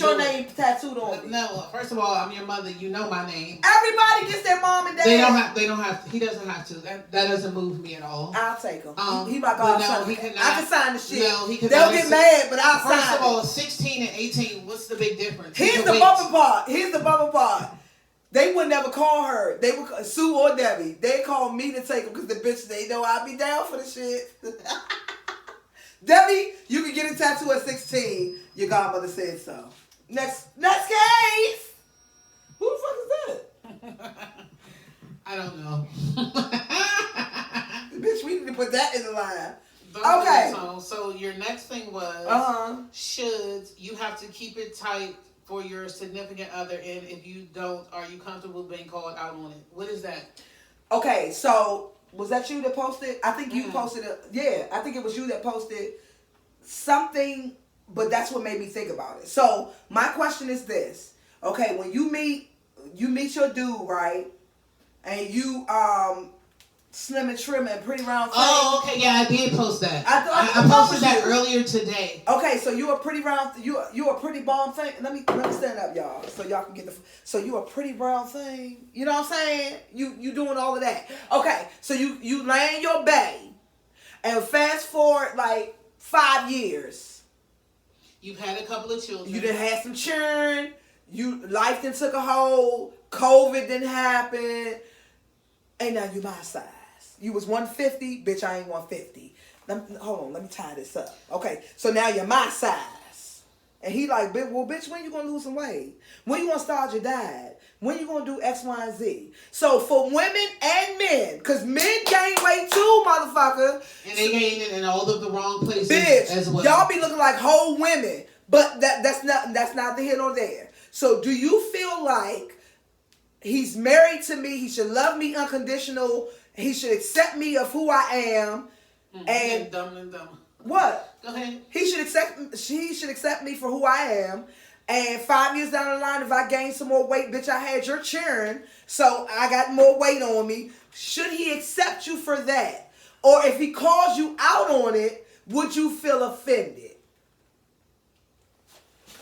[SPEAKER 2] your name tattooed on me.
[SPEAKER 1] No, first of all, I'm your mother. You know my name.
[SPEAKER 2] Everybody gets their mom and dad.
[SPEAKER 1] They don't have. He doesn't have to. That doesn't move me at all.
[SPEAKER 2] I'll take him. He my godson.
[SPEAKER 1] I
[SPEAKER 2] can sign the shit.
[SPEAKER 1] No, he can.
[SPEAKER 2] They'll get mad, but I'll sign it.
[SPEAKER 1] First of all, 16 and 18. What's the big difference?
[SPEAKER 2] Here's the bumper part. They would never call her. They would Sue or Debbie. They call me to take them because the bitch, they know I'll be down for the shit. Debbie, you can get a tattoo at 16. Your godmother said so. Next case. Who the fuck is that?
[SPEAKER 1] I don't know.
[SPEAKER 2] Bitch, we need to put that in the line.
[SPEAKER 1] Okay. So your next thing was should you have to keep it tight for your significant other, and if you don't, are you comfortable being called out on it? What is that?
[SPEAKER 2] Okay, so was that you that posted? I think you posted it. Yeah, I think it was you that posted something, but that's what made me think about it. So my question is this. Okay, when you meet your dude, right? And you slim and trim and pretty round thing.
[SPEAKER 1] Oh, okay, yeah, I did post that.
[SPEAKER 2] I
[SPEAKER 1] posted that earlier today.
[SPEAKER 2] Okay, so you a pretty round, you a pretty bomb thing. Let me stand up, y'all, so y'all can get the. So you a pretty brown thing. You know what I'm saying? You doing all of that. Okay, so you lay in your bay, and fast forward like 5 years.
[SPEAKER 1] You've had a couple of children.
[SPEAKER 2] You done had some churn. Life done took a hold. COVID didn't happen. And now you my size. You was 150, bitch, I ain't 150. Hold on, let me tie this up. Okay, so now you're my size. And he like, well, bitch, when you gonna lose some weight? When you gonna start your diet? When you gonna do X, Y, and Z? So for women and men, because men gain weight too, motherfucker.
[SPEAKER 1] And they gain it in all of the wrong places
[SPEAKER 2] bitch,
[SPEAKER 1] as well.
[SPEAKER 2] Y'all be looking like whole women. But that's not the here nor there. So do you feel like he's married to me, he should love me unconditional, he should accept me of who I am, and
[SPEAKER 1] dumb and dumb.
[SPEAKER 2] What?
[SPEAKER 1] Go ahead.
[SPEAKER 2] He should accept me for who I am, and 5 years down the line, if I gain some more weight, bitch, I had your cheering, so I got more weight on me. Should he accept you for that? Or if he calls you out on it, would you feel offended?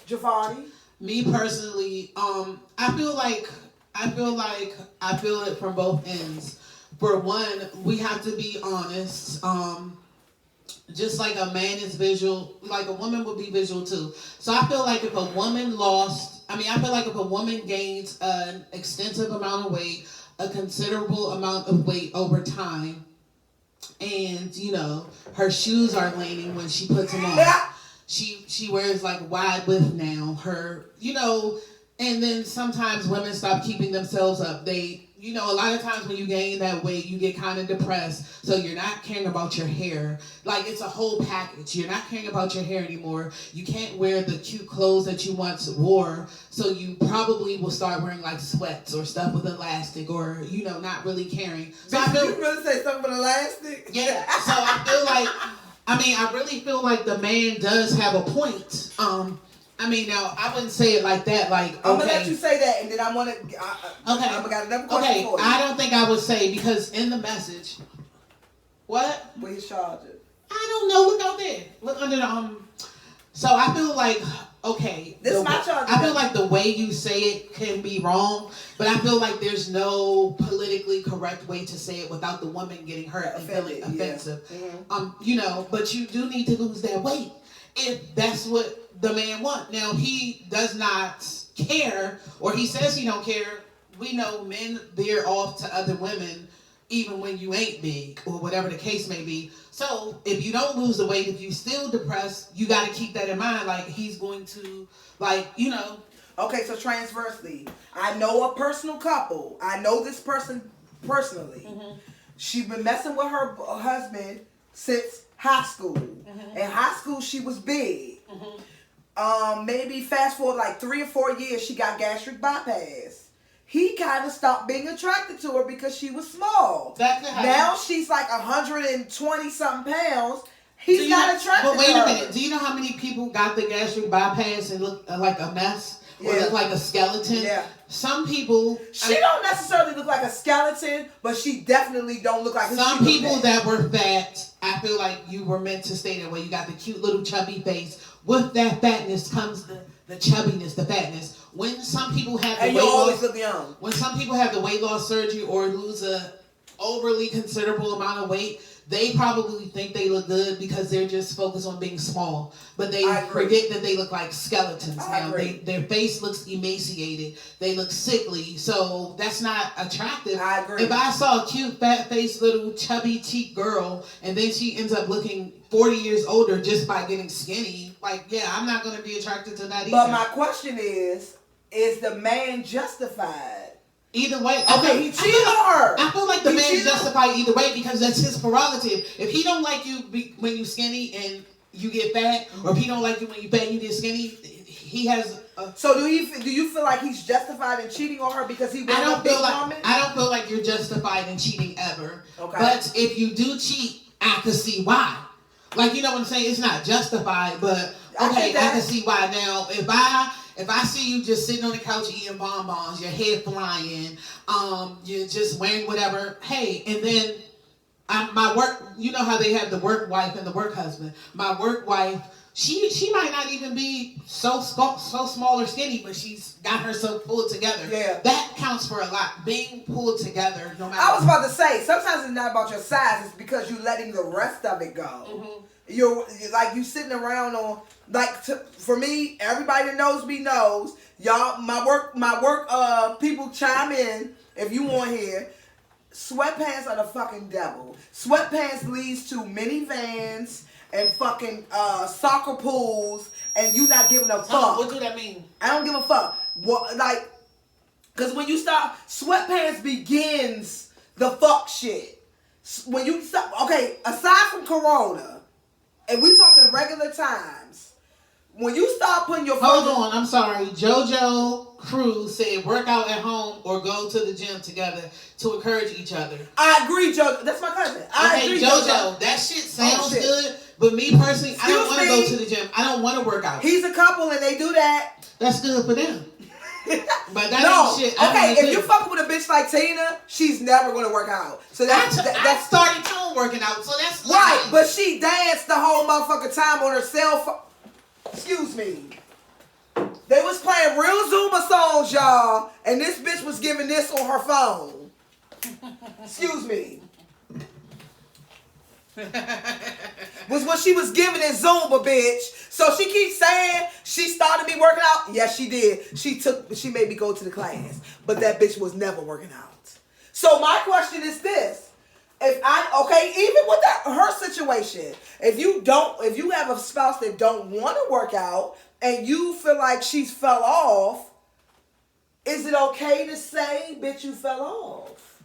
[SPEAKER 2] Giovanni?
[SPEAKER 1] Me personally, I feel it from both ends. For one, we have to be honest. Just like a man is visual, like a woman would be visual too. So I feel like if a woman gains an extensive amount of weight, a considerable amount of weight over time, and her shoes are leaning when she puts them on. She wears like wide width now. And then sometimes women stop keeping themselves up. They, a lot of times when you gain that weight, you get kind of depressed. So you're not caring about your hair. Like, it's a whole package. You're not caring about your hair anymore. You can't wear the cute clothes that you once wore. So you probably will start wearing like sweats or stuff with elastic, or, not really caring. So
[SPEAKER 2] you really say something with elastic?
[SPEAKER 1] Yeah. So I really feel like the man does have a point. Now, I wouldn't say it like that. Like, okay.
[SPEAKER 2] I'm going to let you say that, and then I want to... Okay. I got another question for you.
[SPEAKER 1] I don't think I would say, because in the message... What?
[SPEAKER 2] Where you charge it?
[SPEAKER 1] I don't know. Look out there. Look under the... So, I feel like, okay...
[SPEAKER 2] This is my charge.
[SPEAKER 1] I feel like the way you say it can be wrong, but I feel like there's no politically correct way to say it without the woman getting hurt and feeling offensive.
[SPEAKER 2] Yeah. Mm-hmm.
[SPEAKER 1] But you do need to lose that weight if that's what the man wants. Now, he does not care, or he says he don't care. We know men veer off to other women even when you ain't big, or whatever the case may be. So if you don't lose the weight, if you still depressed, you got to keep that in mind. Like, he's going to,
[SPEAKER 2] Okay, so transversely, I know a personal couple. I know this person personally. Mm-hmm. She's been messing with her husband since high school. Mm-hmm. In high school, she was big. Mm-hmm. Maybe fast forward like 3 or 4 years, she got gastric bypass. He kind of stopped being attracted to her because she was small. Now she's like 120 something pounds. He's not attracted to her.
[SPEAKER 1] But wait a minute. Do you know how many people got the gastric bypass and look like a mess? Or look like a skeleton? Yeah. Some people...
[SPEAKER 2] She don't necessarily look like a skeleton, but she definitely don't look like...
[SPEAKER 1] Some people that were fat, I feel like you were meant to stay that way. You got the cute little chubby face. With that fatness comes the chubbiness, the fatness. When some people have the weight loss...
[SPEAKER 2] look young.
[SPEAKER 1] When some people have the weight loss surgery or lose a overly considerable amount of weight, they probably think they look good because they're just focused on being small. But they forget that they look like skeletons now. Their face looks emaciated. They look sickly. So that's not attractive.
[SPEAKER 2] I agree.
[SPEAKER 1] If I saw a cute, fat-faced, little chubby cheek girl and then she ends up looking 40 years older just by getting skinny, like, yeah, I'm not going to be attracted to that either.
[SPEAKER 2] But my question is the man justified?
[SPEAKER 1] Either way,
[SPEAKER 2] okay, he cheated on her.
[SPEAKER 1] I feel like the man's justified either way because that's his prerogative. If he don't like you when you skinny and you get fat, or if he don't like you when you fat and you get skinny, he has.
[SPEAKER 2] So do you feel like he's justified in cheating on her because he?
[SPEAKER 1] I don't feel like you're justified in cheating ever. Okay. But if you do cheat, I can see why. Like, you know what I'm saying? It's not justified, but okay, I can see why. Now, if I see you just sitting on the couch eating bonbons, your head flying, you're just wearing whatever, hey, and then my work, you know how they have the work wife and the work husband. My work wife, she might not even be so small or skinny, but she's got herself pulled together. Yeah. That counts for a lot. Being pulled together, no matter.
[SPEAKER 2] I was about to say, sometimes it's not about your size, it's because you're letting the rest of it go. Mm-hmm. You're like, you sitting around on, like, for me, everybody that knows me knows, y'all, my work people chime in if you want here. Sweatpants are the fucking devil. Sweatpants leads to minivans and fucking soccer pools, and you not giving a fuck.
[SPEAKER 1] What do that mean?
[SPEAKER 2] I don't give a fuck. What, like, because when you start, sweatpants begins the fuck shit. When you stop, okay, aside from Corona, and we talking regular times, when you start putting your
[SPEAKER 1] hold on, I'm sorry, JoJo Cruz said work out at home or go to the gym together to encourage each other.
[SPEAKER 2] I agree, JoJo. That's my cousin. I agree,
[SPEAKER 1] JoJo. That shit sounds good, but me personally, I don't want to go to the gym. I don't want to work out.
[SPEAKER 2] He's a couple and they do that.
[SPEAKER 1] That's good for them. But that ain't shit.
[SPEAKER 2] Okay, if you fucking with a bitch like Tina, she's never gonna work out. So I
[SPEAKER 1] started Tone working out, so that's
[SPEAKER 2] right. Nice. But she danced the whole motherfucking time on her cell phone. Excuse me. They was playing real Zumba songs, y'all, and this bitch was giving this on her phone. Excuse me. Was what she was giving in Zumba, bitch. So she keeps saying she started me working out. Yes, she did. She made me go to the class, but that bitch was never working out. So my question is this: even with her situation, if you have a spouse that don't want to work out and you feel like she's fell off, is it okay to say, bitch, you fell off?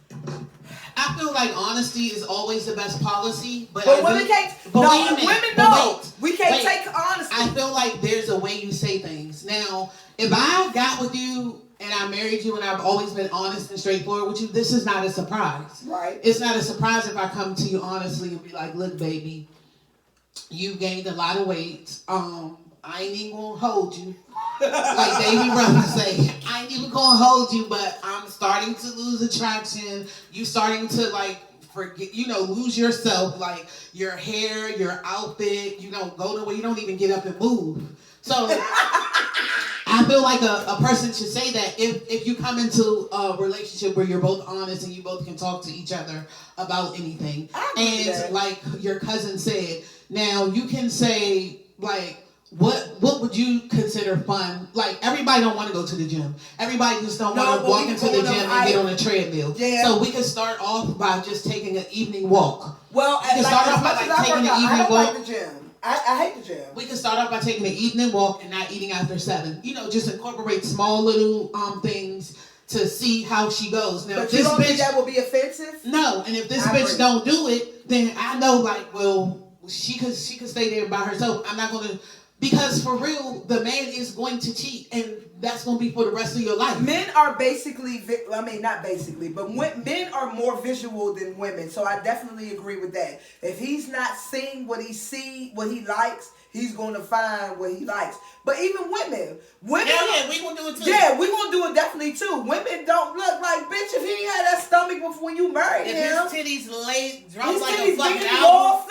[SPEAKER 1] I feel like honesty is always the best policy, but
[SPEAKER 2] women can't. Women know. We can't take honesty.
[SPEAKER 1] I feel like there's a way you say things. Now, if I got with you and I married you and I've always been honest and straightforward with you, this is not a surprise.
[SPEAKER 2] Right.
[SPEAKER 1] It's not a surprise if I come to you honestly and be like, look, baby, you gained a lot of weight. I ain't even gonna hold you. Like Davey Ruffin say, I ain't even gonna hold you, but I'm starting to lose attraction. You starting to like forget, lose yourself, like your hair, your outfit, go to where you don't even get up and move. So I feel like a person should say that if you come into a relationship where you're both honest and you both can talk to each other about anything. And like your cousin said, now you can say like, what would you consider fun? Like, everybody don't want to go to the gym. Everybody just don't want to walk into the gym and get on a treadmill. Yeah. So we can start off by just taking an evening walk.
[SPEAKER 2] Well, we can start off by taking an evening walk. I don't like the gym. I hate the gym.
[SPEAKER 1] We can start off by taking an evening walk and not eating after 7. Just incorporate small little things to see how she goes. Now,
[SPEAKER 2] but you don't think that will be offensive?
[SPEAKER 1] No, and if this bitch don't do it, then I know like, well, she could stay there by herself. I'm not gonna. Because for real, the man is going to cheat, and that's going to be for the rest of your life.
[SPEAKER 2] Men are basically, not basically, but men are more visual than women. So I definitely agree with that. If he's not seeing what he likes, he's going to find what he likes. But even women,
[SPEAKER 1] yeah, we going to do it too.
[SPEAKER 2] Yeah, we going to do it definitely too. Women don't look like, bitch, if he had that stomach before when you married him.
[SPEAKER 1] If his titties dropped like a fucking album.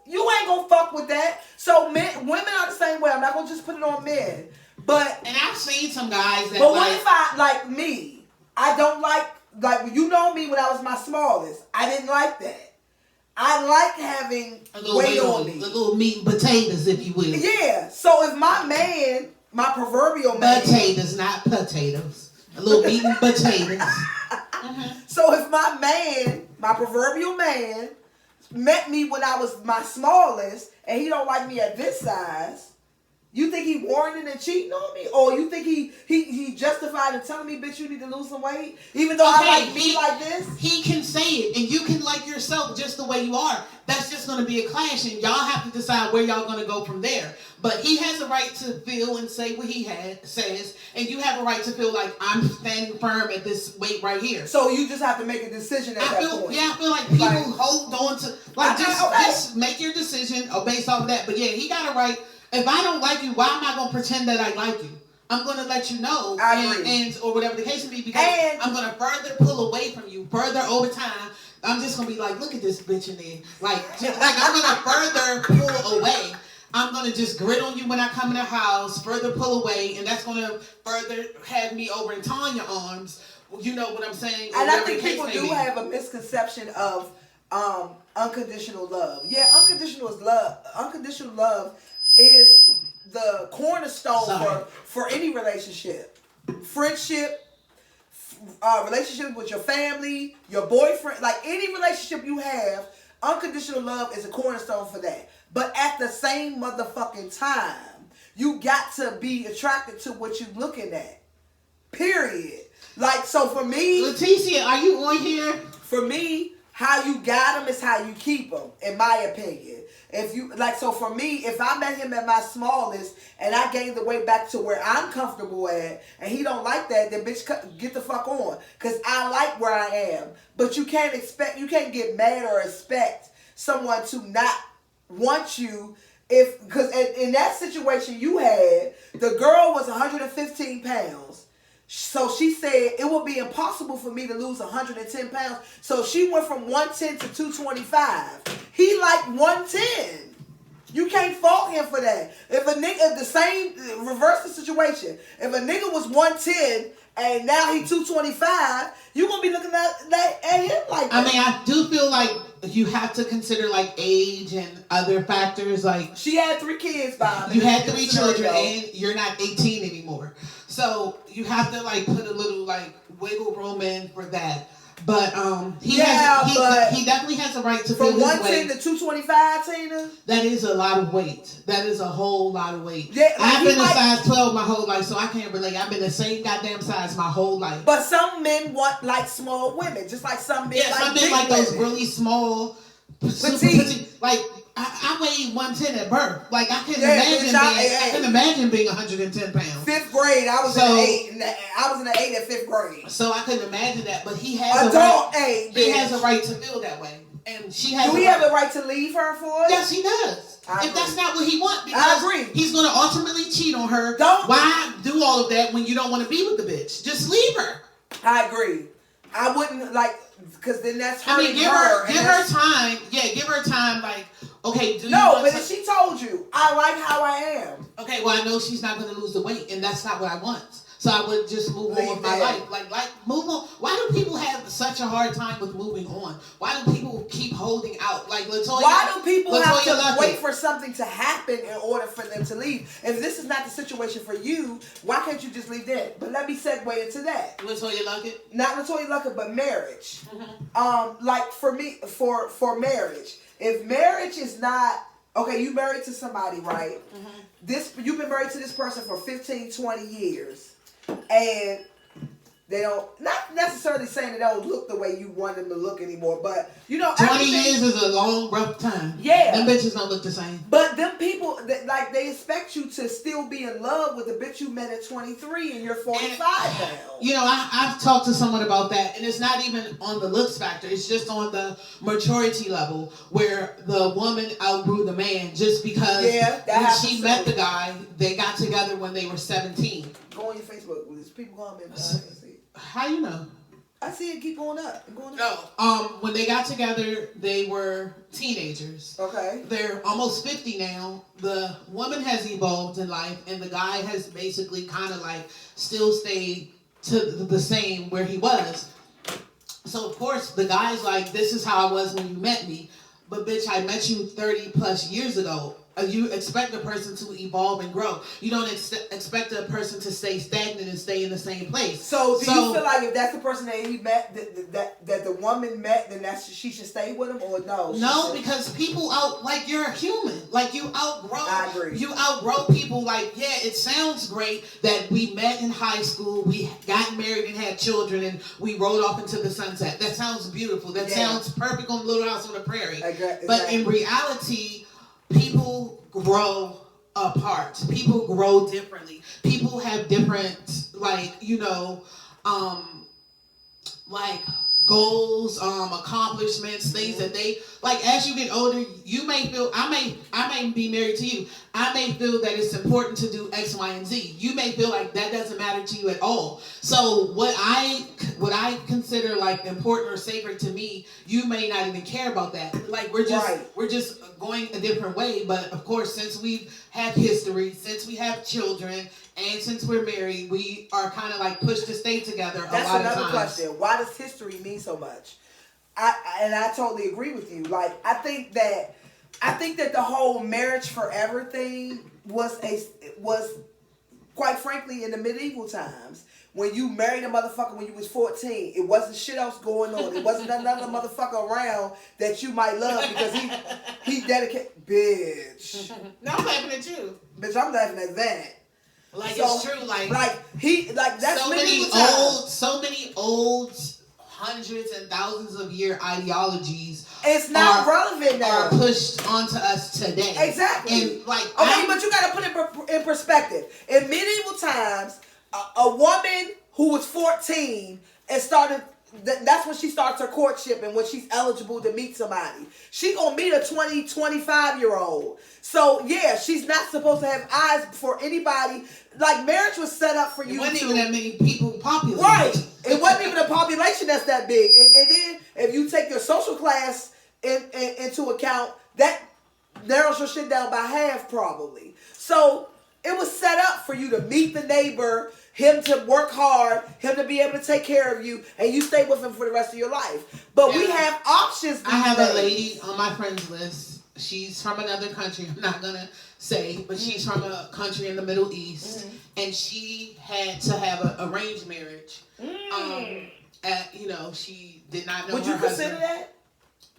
[SPEAKER 2] You ain't gonna fuck with that. So women are the same way. I'm not gonna just put it on men.
[SPEAKER 1] And I've seen some guys that.
[SPEAKER 2] But what if I don't like you know me when I was my smallest. I didn't like that. I like having weight on me.
[SPEAKER 1] A little meat and potatoes, if you will.
[SPEAKER 2] Yeah. So if my man, my proverbial man.
[SPEAKER 1] Potatoes, not potatoes. A little meat and potatoes.
[SPEAKER 2] So if my man, my proverbial man, met me when I was my smallest, and he don't like me at this size, you think he warning and cheating on me? Or you think he justified in telling me, bitch, you need to lose some weight? Even though I like me like this?
[SPEAKER 1] He can say it, and you can like yourself just the way you are. That's just going to be a clash, and y'all have to decide where y'all going to go from there. But he has a right to feel and say what he says, and you have a right to feel like I'm standing firm at this weight right here.
[SPEAKER 2] So you just have to make a decision at that point.
[SPEAKER 1] Yeah, I feel like people hold on to, like, just make your decision based off of that. But yeah, he got a right. If I don't like you, why am I going to pretend that I like you? I'm going to let you know, and or whatever the case may be, because I'm going to further pull away from you, further over time. I'm just going to be like, look at this bitch in there. Like I'm going to further pull away. I'm going to just grit on you when I come in the house, further pull away, and that's going to further have me over in Tanya's arms. You know what I'm saying?
[SPEAKER 2] And I think people do have a misconception of unconditional love. Yeah, unconditional love is the cornerstone for any relationship. Friendship, relationship with your family, your boyfriend, like any relationship you have, unconditional love is a cornerstone for that. But at the same motherfucking time, you got to be attracted to what you're looking at. Period. Like, so for me...
[SPEAKER 1] Leticia, are you on here?
[SPEAKER 2] For me, how you got them is how you keep them, in my opinion. If you, like, so for me, if I met him at my smallest and I gained the weight back to where I'm comfortable at, and he don't like that, then bitch, get the fuck on. Because I like where I am. But you can't get mad or expect someone to not want you because in that situation you had, the girl was 115 pounds. So she said it would be impossible for me to lose 110 pounds. So she went from 110 to 225. He liked 110. You can't fault him for that. If reverse the situation. If a nigga was 110 and now he 225, you gonna be looking at him like that.
[SPEAKER 1] I mean, I do feel like you have to consider like age and other factors. Like,
[SPEAKER 2] she had 3 kids, Bob.
[SPEAKER 1] You had 3 children, and you're not 18 anymore. So you have to like put a little like wiggle room in for that. But he definitely has a right to feel his weight.
[SPEAKER 2] From 110 to 225, Tina?
[SPEAKER 1] That is a lot of weight. That is a whole lot of weight.
[SPEAKER 2] Yeah, like
[SPEAKER 1] I've been a size 12 my whole life, so I can't relate. I've been the same goddamn size my whole life.
[SPEAKER 2] But some men want like small women, just like some men like
[SPEAKER 1] some men like those really small, petite. Like I weighed 110 at birth. Like I couldn't imagine being 110 pounds.
[SPEAKER 2] 5th grade, I was in the 8. I was in the 8 at 5th grade.
[SPEAKER 1] So I couldn't imagine that. But he has He has a right to feel that way, and she has.
[SPEAKER 2] Do he have a right to leave her for it?
[SPEAKER 1] Yes, he does. If that's not what he wants, because
[SPEAKER 2] I agree.
[SPEAKER 1] He's going to ultimately cheat on her. Why do all of that when you don't want to be with the bitch? Just leave her.
[SPEAKER 2] I agree. I wouldn't because then that's hurting
[SPEAKER 1] give her time. Yeah, give her time. Like, okay,
[SPEAKER 2] but if she told you, I like how I am.
[SPEAKER 1] Okay, well, I know she's not going to lose the weight, and that's not what I want. So I would just move on with my life. Like, move on. Why do people have such a hard time with moving on? Why do people keep holding out? Like, Latoya.
[SPEAKER 2] Why do people have to wait for something to happen in order for them to leave? If this is not the situation for you, why can't you just leave that? But let me segue into that.
[SPEAKER 1] Latoya Luckett?
[SPEAKER 2] Not Latoya Luckett, but marriage. Mm-hmm. Like for me, for marriage. If marriage is not, okay, you married to somebody, right? Mm-hmm. You've been married to this person for 15, 20 years. And they don't, not necessarily saying they don't look the way you want them to look anymore, but
[SPEAKER 1] 20 years is a long, rough time.
[SPEAKER 2] Yeah.
[SPEAKER 1] Them bitches don't look the same.
[SPEAKER 2] But them people, they expect you to still be in love with the bitch you met at 23 and you're 45 now.
[SPEAKER 1] I've talked to someone about that, and it's not even on the looks factor. It's just on the maturity level where the woman outgrew the man just because when she met the guy, they got together when they were 17.
[SPEAKER 2] Go on your Facebook. There's people going in.
[SPEAKER 1] How you know?
[SPEAKER 2] I see it keep going up.
[SPEAKER 1] When they got together, they were teenagers.
[SPEAKER 2] Okay.
[SPEAKER 1] They're almost 50 now. The woman has evolved in life, and the guy has basically kind of like still stayed to the same where he was. So, of course, the guy's like, this is how I was when you met me. but bitch, I met you 30 plus years ago. You expect a person to evolve and grow. You don't expect a person to stay stagnant and stay in the same place.
[SPEAKER 2] So do you feel like if that's the person that he met, that the woman met, then she should stay with him, or no?
[SPEAKER 1] No, because people like you're a human. Like you outgrow.
[SPEAKER 2] I agree.
[SPEAKER 1] You outgrow people. Like, yeah, it sounds great that we met in high school, we got married and had children, and we rode off into the sunset. That sounds beautiful. That sounds perfect on Little House on the Prairie.
[SPEAKER 2] Exactly.
[SPEAKER 1] But in reality, people grow apart. People grow differently. People have different, like, like goals, accomplishments, things that they like. As you get older, you may feel I may be married to you. I may feel that it's important to do X, Y, and Z. You may feel like that doesn't matter to you at all. So what I consider like important or sacred to me, you may not even care about that. Like we're just going a different way. But of course, since we have history, since we have children, and since we're married, we are kind of like pushed to stay together.
[SPEAKER 2] That's
[SPEAKER 1] a lot
[SPEAKER 2] another
[SPEAKER 1] of times.
[SPEAKER 2] question. Why does history mean so much? I totally agree with you. Like I think that the whole marriage forever thing was quite frankly in the medieval times. When you married a motherfucker when you was 14, it wasn't shit else going on. It wasn't another motherfucker around that you might love because he dedicated. Bitch.
[SPEAKER 1] No, I'm laughing at you.
[SPEAKER 2] Bitch, I'm laughing at that.
[SPEAKER 1] Like it's true. Like
[SPEAKER 2] that's
[SPEAKER 1] so many old hundreds and thousands of year ideologies.
[SPEAKER 2] It's not relevant now.
[SPEAKER 1] Are pushed onto us today.
[SPEAKER 2] Exactly.
[SPEAKER 1] And like,
[SPEAKER 2] but you got to put it in perspective. In medieval times, a woman who was 14 and started. That's when she starts her courtship and when she's eligible to meet somebody. She gonna meet a 20, 25-year-old. So yeah, she's not supposed to have eyes for anybody. Like marriage was set up for you.
[SPEAKER 1] It wasn't even that many people populated.
[SPEAKER 2] Right. It wasn't even a population that's that big. And then if you take your social class into account, that narrows your shit down by half probably. So it was set up for you to meet the neighbor, him to work hard, him to be able to take care of you, and you stay with him for the rest of your life. But we have options.
[SPEAKER 1] I have a lady on my friends list. She's from another country. I'm not going to say, but she's from a country in the Middle East. Mm-hmm. And she had to have an arranged marriage. She did not know her husband. Would you consider
[SPEAKER 2] that?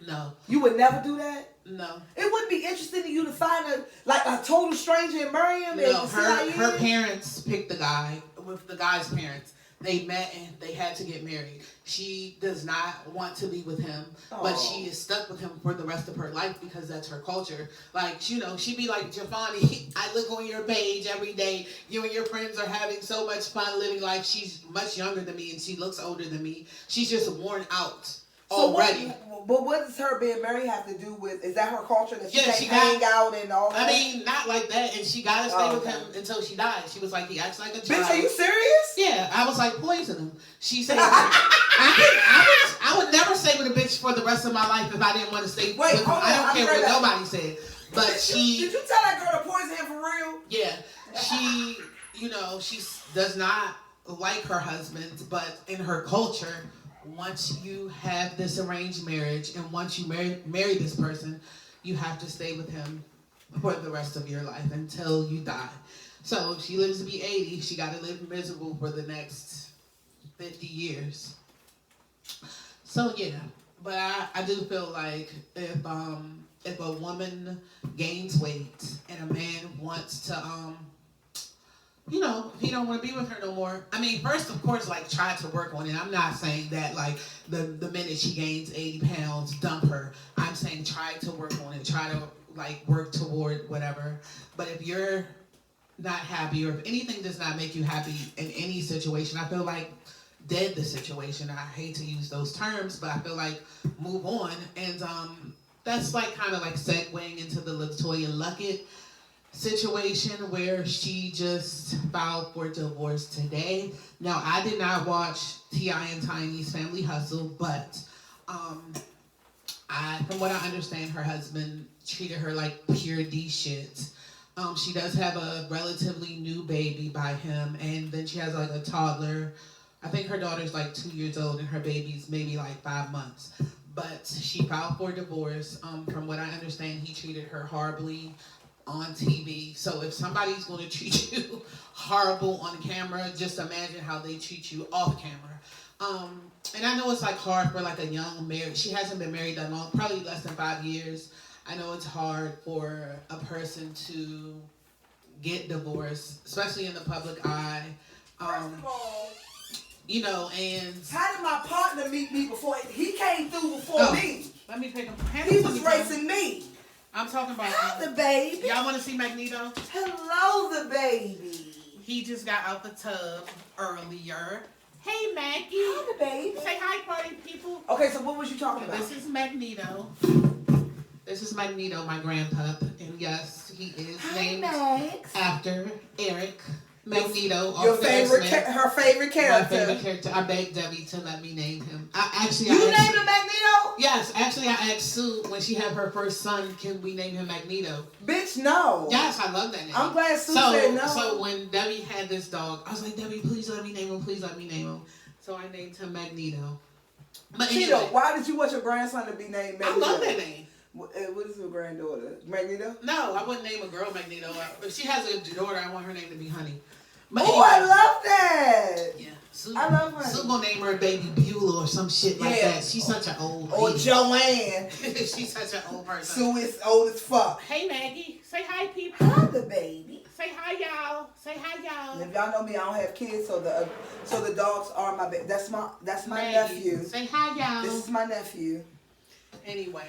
[SPEAKER 1] No.
[SPEAKER 2] You would never do that?
[SPEAKER 1] No.
[SPEAKER 2] It wouldn't be interesting to you to find a total stranger and marry him?
[SPEAKER 1] No, her parents picked the guy with the guy's parents. They met and they had to get married. She does not want to be with him, but she is stuck with him for the rest of her life because that's her culture. Like, she'd be like, Giovanni, I look on your page every day. You and your friends are having so much fun living life. She's much younger than me and she looks older than me. She's just worn out already.
[SPEAKER 2] But what does her being married have to do with? Is that her culture that she can't hang out and all that?
[SPEAKER 1] I mean, not like that. And she got to stay with him until she died. She was like, he acts like a child.
[SPEAKER 2] Bitch, are you serious?
[SPEAKER 1] Yeah. I was like, poison him. She said, I would never stay with a bitch for the rest of my life if I didn't want to stay with him. I don't care what nobody said. But
[SPEAKER 2] Did you tell that girl to poison him for real?
[SPEAKER 1] Yeah. She, she does not like her husband, but in her culture, once you have this arranged marriage and once you marry this person, you have to stay with him for the rest of your life until you die. So if she lives to be 80, she got to live miserable for the next 50 years. So yeah, but I do feel like if a woman gains weight and a man wants to if he don't want to be with her no more. I mean, first, of course, like, try to work on it. I'm not saying that, like, the minute she gains 80 pounds, dump her. I'm saying try to work on it. Try to, like, work toward whatever. But if you're not happy or if anything does not make you happy in any situation, I feel like dead the situation. I hate to use those terms, but I feel like move on. And that's, like, kind of, like, segueing into the LaToya Luckett situation where she just filed for divorce today. Now, I did not watch T.I. and Tiny's Family Hustle, but from what I understand, her husband treated her like pure D shit. She does have a relatively new baby by him, and then she has like a toddler. I think her daughter's like 2 years old and her baby's maybe like 5 months. but she filed for divorce. From what I understand, he treated her horribly on TV. So if somebody's going to treat you horrible on camera, just imagine how they treat you off camera. And I know it's like hard for like a young married. She hasn't been married that long, probably less than 5 years. I know it's hard for a person to get divorced, especially in the public eye.
[SPEAKER 2] First of all,
[SPEAKER 1] you know, and
[SPEAKER 2] how did my partner meet me before he came through before me?
[SPEAKER 1] Let me pick him.
[SPEAKER 2] He was racing me.
[SPEAKER 1] I'm talking about
[SPEAKER 2] the baby.
[SPEAKER 1] Y'all want to see Magneto?
[SPEAKER 2] Hello, the baby.
[SPEAKER 1] He just got out the tub earlier. Hey, Maggie.
[SPEAKER 2] Hi, the baby.
[SPEAKER 1] Say hi, party people.
[SPEAKER 2] Okay, so what was you talking about?
[SPEAKER 1] This is Magneto. This is Magneto, my grandpup, and yes, he is named
[SPEAKER 2] Max.
[SPEAKER 1] after Eric Magneto.
[SPEAKER 2] Your favorite, her favorite character.
[SPEAKER 1] My favorite character. I begged Debbie to let me name him.
[SPEAKER 2] You named him Magneto?
[SPEAKER 1] Yes, actually, I asked Sue when she had her first son, can we name him Magneto?
[SPEAKER 2] Bitch, no.
[SPEAKER 1] Yes, I love that name.
[SPEAKER 2] I'm glad Sue said no.
[SPEAKER 1] So when Debbie had this dog, I was like, Debbie, please let me name him. Please let me name him. So I named him Magneto. But anyway,
[SPEAKER 2] why did you want your grandson to be named Magneto?
[SPEAKER 1] I love that name.
[SPEAKER 2] What is your granddaughter? Magneto?
[SPEAKER 1] No, I wouldn't name a girl Magneto. If she has a daughter, I want her name to be Honey. But
[SPEAKER 2] anyway, I love that.
[SPEAKER 1] Yeah. Sue,
[SPEAKER 2] I love Honey.
[SPEAKER 1] Sue gonna name her baby Beulah or some shit like that. She's such an old lady.
[SPEAKER 2] Or Joanne.
[SPEAKER 1] She's such an old person.
[SPEAKER 2] Sue is old as fuck.
[SPEAKER 1] Hey Maggie, say hi people.
[SPEAKER 2] Hi the baby.
[SPEAKER 1] Say hi y'all. Say hi y'all.
[SPEAKER 2] And if y'all know me, I don't have kids, so the dogs are my baby. That's my
[SPEAKER 1] Maggie,
[SPEAKER 2] nephew.
[SPEAKER 1] Say hi y'all.
[SPEAKER 2] This is my nephew.
[SPEAKER 1] Anyway,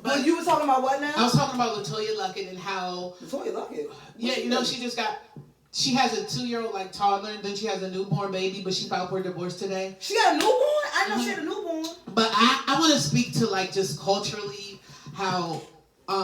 [SPEAKER 2] but you were talking about what now?
[SPEAKER 1] I was talking about Latoya Luckett and how
[SPEAKER 2] Latoya Luckett.
[SPEAKER 1] Yeah, you know she has a 2-year-old like toddler, and then she has a newborn baby, but she filed for divorce today.
[SPEAKER 2] She got a newborn? I know she had a newborn.
[SPEAKER 1] But I want to speak to like just culturally how.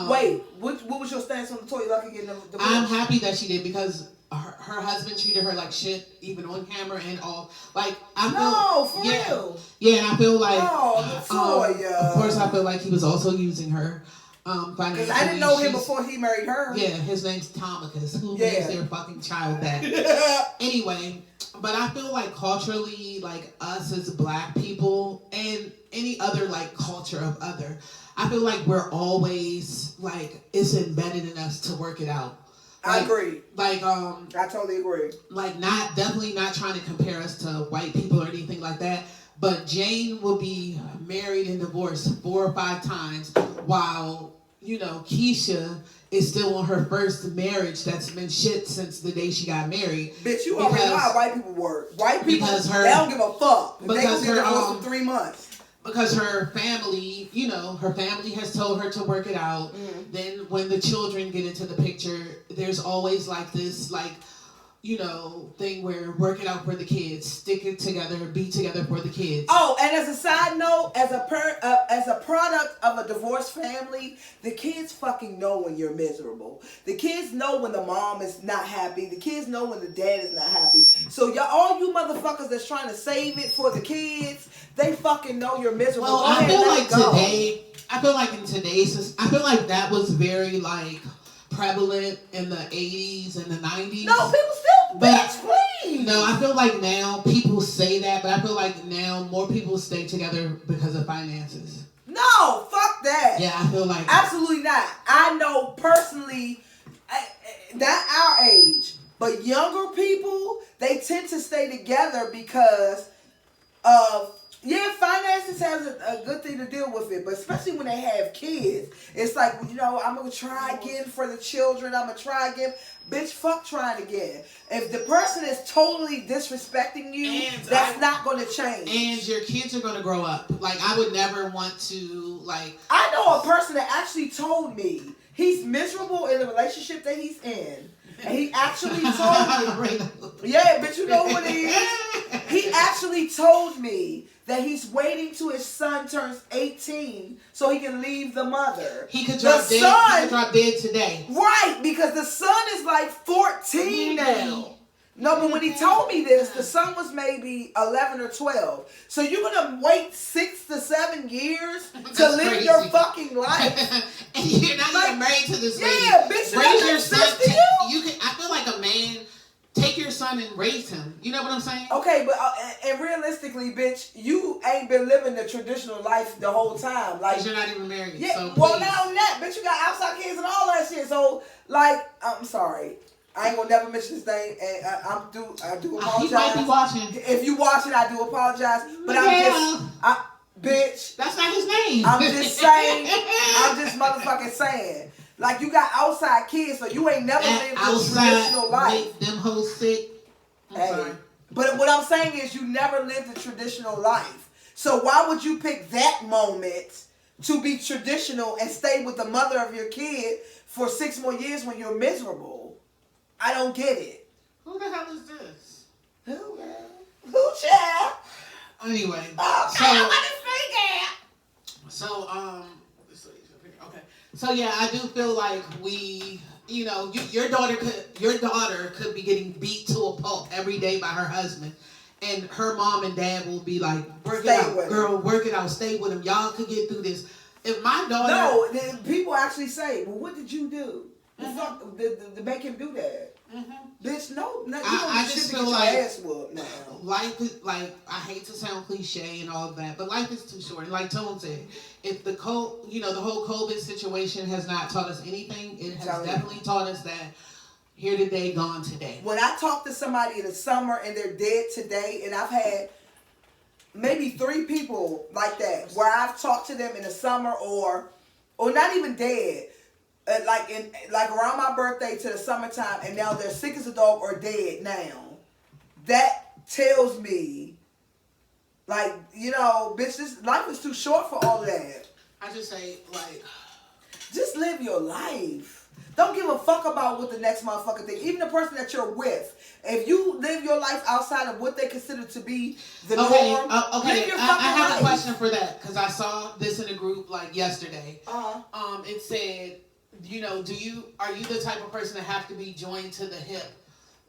[SPEAKER 2] Wait, what was your stance on Latoya Luckett getting a divorce?
[SPEAKER 1] I'm happy that she did because her husband treated her like shit, even on camera and all. Like
[SPEAKER 2] real.
[SPEAKER 1] Yeah, and I feel like
[SPEAKER 2] Latoya.
[SPEAKER 1] of course, I feel like he was also using her.
[SPEAKER 2] Because I didn't know him before he married her.
[SPEAKER 1] Yeah, his name's Tomicus. Who names their fucking child that? Anyway, but I feel like culturally, like us as black people and any other like culture of other, I feel like we're always like it's embedded in us to work it out.
[SPEAKER 2] Like, I agree.
[SPEAKER 1] Like
[SPEAKER 2] I totally agree.
[SPEAKER 1] Like definitely not trying to compare us to white people or anything like that. But Jane will be married and divorced 4 or 5 times while, you know, Keisha is still on her first marriage that's been shit since the day she got married.
[SPEAKER 2] Bitch, you already know how white people work. White people, they don't give a fuck. They gonna get divorced in 3 months.
[SPEAKER 1] Because her family, you know, her family has told her to work it out. Mm-hmm. Then when the children get into the picture, there's always like this, like, you know, thing where work it out for the kids, stick it together, be together for the kids.
[SPEAKER 2] Oh, and as a side note, as a product of a divorced family, the kids fucking know when you're miserable. The kids know when the mom is not happy. The kids know when the dad is not happy. So all you motherfuckers that's trying to save it for the kids, they fucking know you're miserable.
[SPEAKER 1] Well, I feel like today, I feel like in today's, I feel like that was very like prevalent in the 80s and the 90s.
[SPEAKER 2] No, people still, please.
[SPEAKER 1] No, I feel like now people say that, but I feel like now more people stay together because of finances.
[SPEAKER 2] No, fuck that.
[SPEAKER 1] Yeah, I feel like
[SPEAKER 2] absolutely not. I know personally, not our age, but younger people, they tend to stay together because of finances has a good thing to deal with it, but especially when they have kids, it's like, you know, I'm gonna try again for the children. I'm gonna try again. Bitch, fuck trying again. If the person is totally disrespecting you, that's not gonna change.
[SPEAKER 1] And your kids are gonna grow up. Like, I would never want to, like.
[SPEAKER 2] I know a person that actually told me he's miserable in the relationship that he's in. And he actually told me. Yeah, but you know what it is? He actually told me that he's waiting till his son turns 18 so he can leave the mother.
[SPEAKER 1] He could drop dead today.
[SPEAKER 2] Right, because the son is like 14 now. No, but when he told me this, the son was maybe 11 or 12. So you're going to wait 6 to 7 years to live your fucking life?
[SPEAKER 1] And you're not even married to this lady.
[SPEAKER 2] Yeah, bitch,
[SPEAKER 1] raise your son. I feel like a man, take your son and raise him. You know get what I'm saying?
[SPEAKER 2] Okay, but and realistically, bitch, you ain't been living the traditional life the whole time. Like,
[SPEAKER 1] 'Cause you're not even married.
[SPEAKER 2] yeah,
[SPEAKER 1] So
[SPEAKER 2] well,
[SPEAKER 1] please.
[SPEAKER 2] not only that, bitch, you got outside kids and all that shit. So, like, I'm sorry. I ain't gonna never mention this thing, and I do apologize.
[SPEAKER 1] He might be watching.
[SPEAKER 2] If you watching, I do apologize. But bitch.
[SPEAKER 1] That's not his name.
[SPEAKER 2] I'm just saying. I'm just motherfucking saying. Like, you got outside kids, so you ain't never lived the traditional life.
[SPEAKER 1] Make them hoes sick. I'm sorry.
[SPEAKER 2] But what I'm saying is, you never lived the traditional life. So why would you pick that moment to be traditional and stay with the mother of your kid for 6 more years when you're miserable? I don't get it.
[SPEAKER 1] Who the hell is this?
[SPEAKER 2] Who, man? Who, child?
[SPEAKER 1] Anyway. Okay. So yeah, I do feel like your daughter could be getting beat to a pulp every day by her husband. And her mom and dad will be like, work it out, girl, work it out, stay with him. Y'all could get through this. If my daughter...
[SPEAKER 2] No, people actually say, well, what did you do? To make him do that. Mm-hmm. Bitch, no,
[SPEAKER 1] I just feel like
[SPEAKER 2] ass whooped now.
[SPEAKER 1] Life is like, I hate to sound cliche and all of that, but life is too short. And like Tone said, if the whole COVID situation has not taught us anything, it has definitely taught us that here today, gone today.
[SPEAKER 2] When I talk to somebody in the summer and they're dead today, and I've had maybe 3 people like that where I've talked to them in the summer or not even dead. Like around my birthday to the summertime, and now they're sick as a dog or dead now. That tells me, like, bitch, this life is too short for all of that.
[SPEAKER 1] I just say, like,
[SPEAKER 2] just live your life. Don't give a fuck about what the next motherfucker thinks. Even the person that you're with. If you live your life outside of what they consider to be the norm,
[SPEAKER 1] live your
[SPEAKER 2] fucking
[SPEAKER 1] I have
[SPEAKER 2] life.
[SPEAKER 1] a question for that, because I saw this in a group like yesterday. It said, are you the type of person that have to be joined to the hip,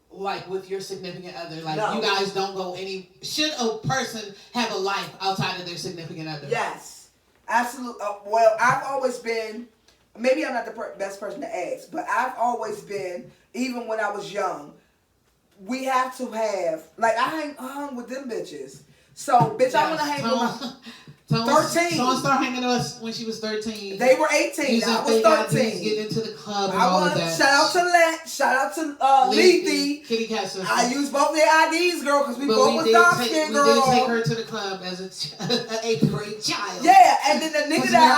[SPEAKER 1] like with your significant other? Like, no. You guys don't go should a person have a life outside of their significant other?
[SPEAKER 2] Yes, absolutely. Well, I've always been, maybe I'm not the best person to ask, but I've always been, even when I was young, we have to have, like, I hung with them bitches. So, bitch, yes, I want to hang with my... 13.
[SPEAKER 1] Someone started hanging with us when she was 13.
[SPEAKER 2] They were 18. I was 13.
[SPEAKER 1] Getting into the club and all of that.
[SPEAKER 2] Shout out to Lethe.
[SPEAKER 1] Kitty Cat sister.
[SPEAKER 2] I used both their IDs, girl, because we both was dark skinned, girl.
[SPEAKER 1] We did take her to the club as an 8th grade child.
[SPEAKER 2] Yeah, and then the nigga that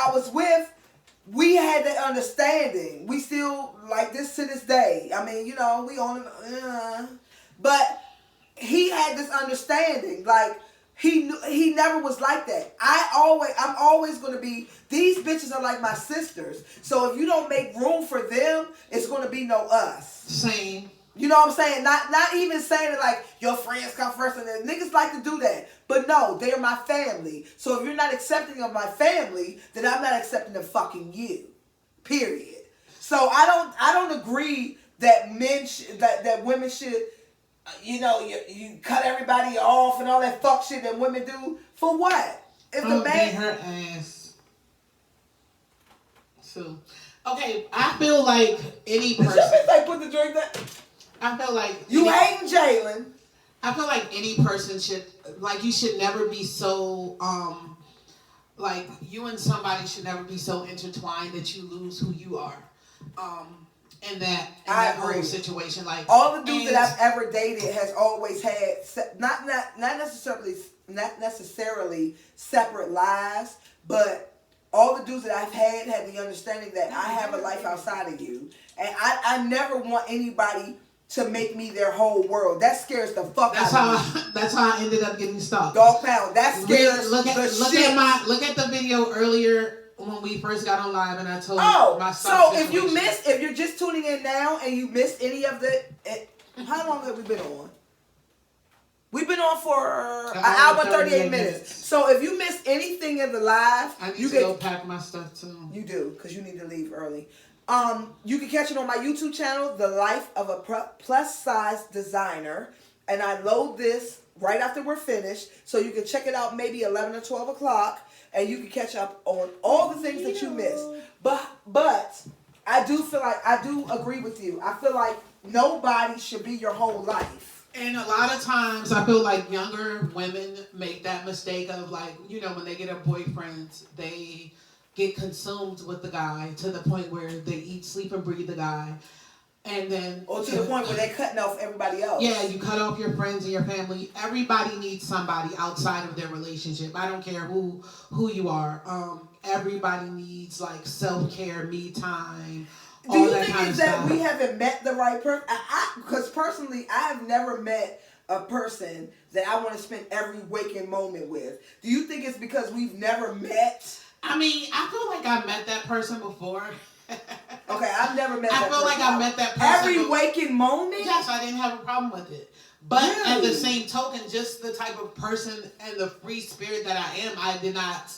[SPEAKER 2] I was with, we had that understanding. We still like this to this day. I mean, we on but he had this understanding, like. He never was like that. I'm always going to be, these bitches are like my sisters. So if you don't make room for them, it's going to be no us.
[SPEAKER 1] Same.
[SPEAKER 2] You know what I'm saying? Not even saying it like your friends come first and then niggas like to do that. But no, they're my family. So if you're not accepting of my family, then I'm not accepting of fucking you. Period. So I don't agree that that women should, you cut everybody off and all that fuck shit that women do. For what? If the man...
[SPEAKER 1] her ass. So, okay, I feel like any person...
[SPEAKER 2] put the drink down?
[SPEAKER 1] I feel like...
[SPEAKER 2] You hating Jalen.
[SPEAKER 1] I feel like any person should... Like, you should never be so... like, you and somebody should never be so intertwined that you lose who you are. In that whole situation, like
[SPEAKER 2] all the dudes that I've ever dated has always had not necessarily separate lives, but all the dudes that I've had the understanding that I have a life outside of you, and I never want anybody to make me their whole world. That scares the fuck out of me.
[SPEAKER 1] That's how I ended up getting stalked.
[SPEAKER 2] Dog pound. That scares
[SPEAKER 1] look at the video earlier. When we first got on live and I told my
[SPEAKER 2] so if you're just tuning in now and you missed any of how long have we been on? We've been on for an hour and 38 minutes. So if you missed anything in the live,
[SPEAKER 1] I need to go pack my stuff too.
[SPEAKER 2] You do, because you need to leave early. You can catch it on my YouTube channel, The Life of a Plus Size Designer, and I load this right after we're finished, so you can check it out maybe 11 or 12 o'clock. And you can catch up on all the things that you missed. But I do feel like, I do agree with you. I feel like nobody should be your whole life.
[SPEAKER 1] And a lot of times, I feel like younger women make that mistake of like, when they get a boyfriend, they get consumed with the guy to the point where they eat, sleep, and breathe the guy. And then...
[SPEAKER 2] Or to the point where they're cutting off everybody else.
[SPEAKER 1] Yeah, you cut off your friends and your family. Everybody needs somebody outside of their relationship. I don't care who you are. Everybody needs like self-care, me time,
[SPEAKER 2] do you think it's that we haven't met the right person? Because personally, I have never met a person that I want to spend every waking moment with. Do you think it's because we've never met?
[SPEAKER 1] I mean, I feel like I met that person before.
[SPEAKER 2] Okay, I've never met that person.
[SPEAKER 1] I feel like I met that person.
[SPEAKER 2] Every waking moment?
[SPEAKER 1] Yes, I didn't have a problem with it. But at the same token, just the type of person and the free spirit that I am, I did not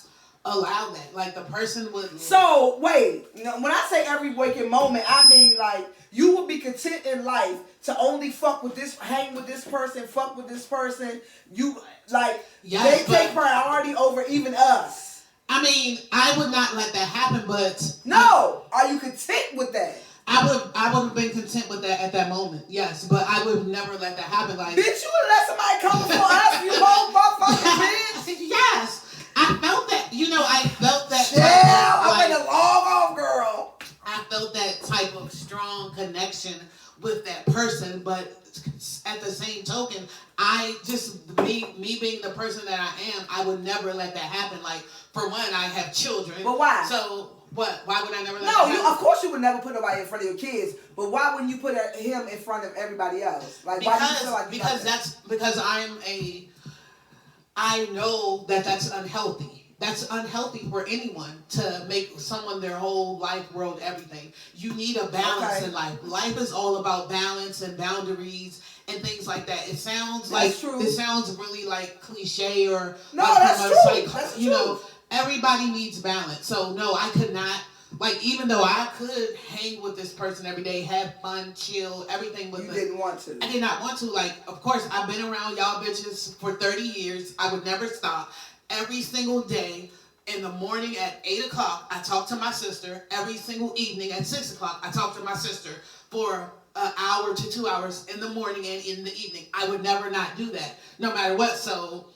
[SPEAKER 1] allow that. Like, the person would...
[SPEAKER 2] So, wait. When I say every waking moment, I mean, like, you would be content in life to only fuck with this, hang with this person, fuck with this person. You, like, they take priority over even us.
[SPEAKER 1] I mean, I would not let that happen, but...
[SPEAKER 2] No! Are you content with that?
[SPEAKER 1] I would have been content with that at that moment, yes. But I would never let that happen. Like,
[SPEAKER 2] bitch, you would let somebody come before us, you whole motherfucking bitch?
[SPEAKER 1] Yes. I felt that, I felt that...
[SPEAKER 2] Yeah, I'm in a long off, girl.
[SPEAKER 1] I felt that type of strong connection with that person, but at the same token, I just, me being the person that I am, I would never let that happen. Like, for one, I have children.
[SPEAKER 2] But why?
[SPEAKER 1] So, what? Why would I never let that happen?
[SPEAKER 2] No, of course you would never put nobody in front of your kids, but why wouldn't you put him in front of everybody else? Like, why do you feel like
[SPEAKER 1] because I know that that's unhealthy. That's unhealthy for anyone to make someone their whole life, world, everything. You need a balance in life. Life is all about balance and boundaries and things like that. It sounds it sounds really like cliche or
[SPEAKER 2] no,
[SPEAKER 1] like
[SPEAKER 2] that's true. That's true.
[SPEAKER 1] Everybody needs balance. So no, I could not. Like, even though I could hang with this person every day, have fun, chill, everything with them.
[SPEAKER 2] You didn't want to.
[SPEAKER 1] I did not want to. Like, of course, I've been around y'all bitches for 30 years. I would never stop. Every single day, in the morning at 8 o'clock, I talk to my sister. Every single evening at 6 o'clock, I talk to my sister for an hour to 2 hours in the morning and in the evening. I would never not do that, no matter what. So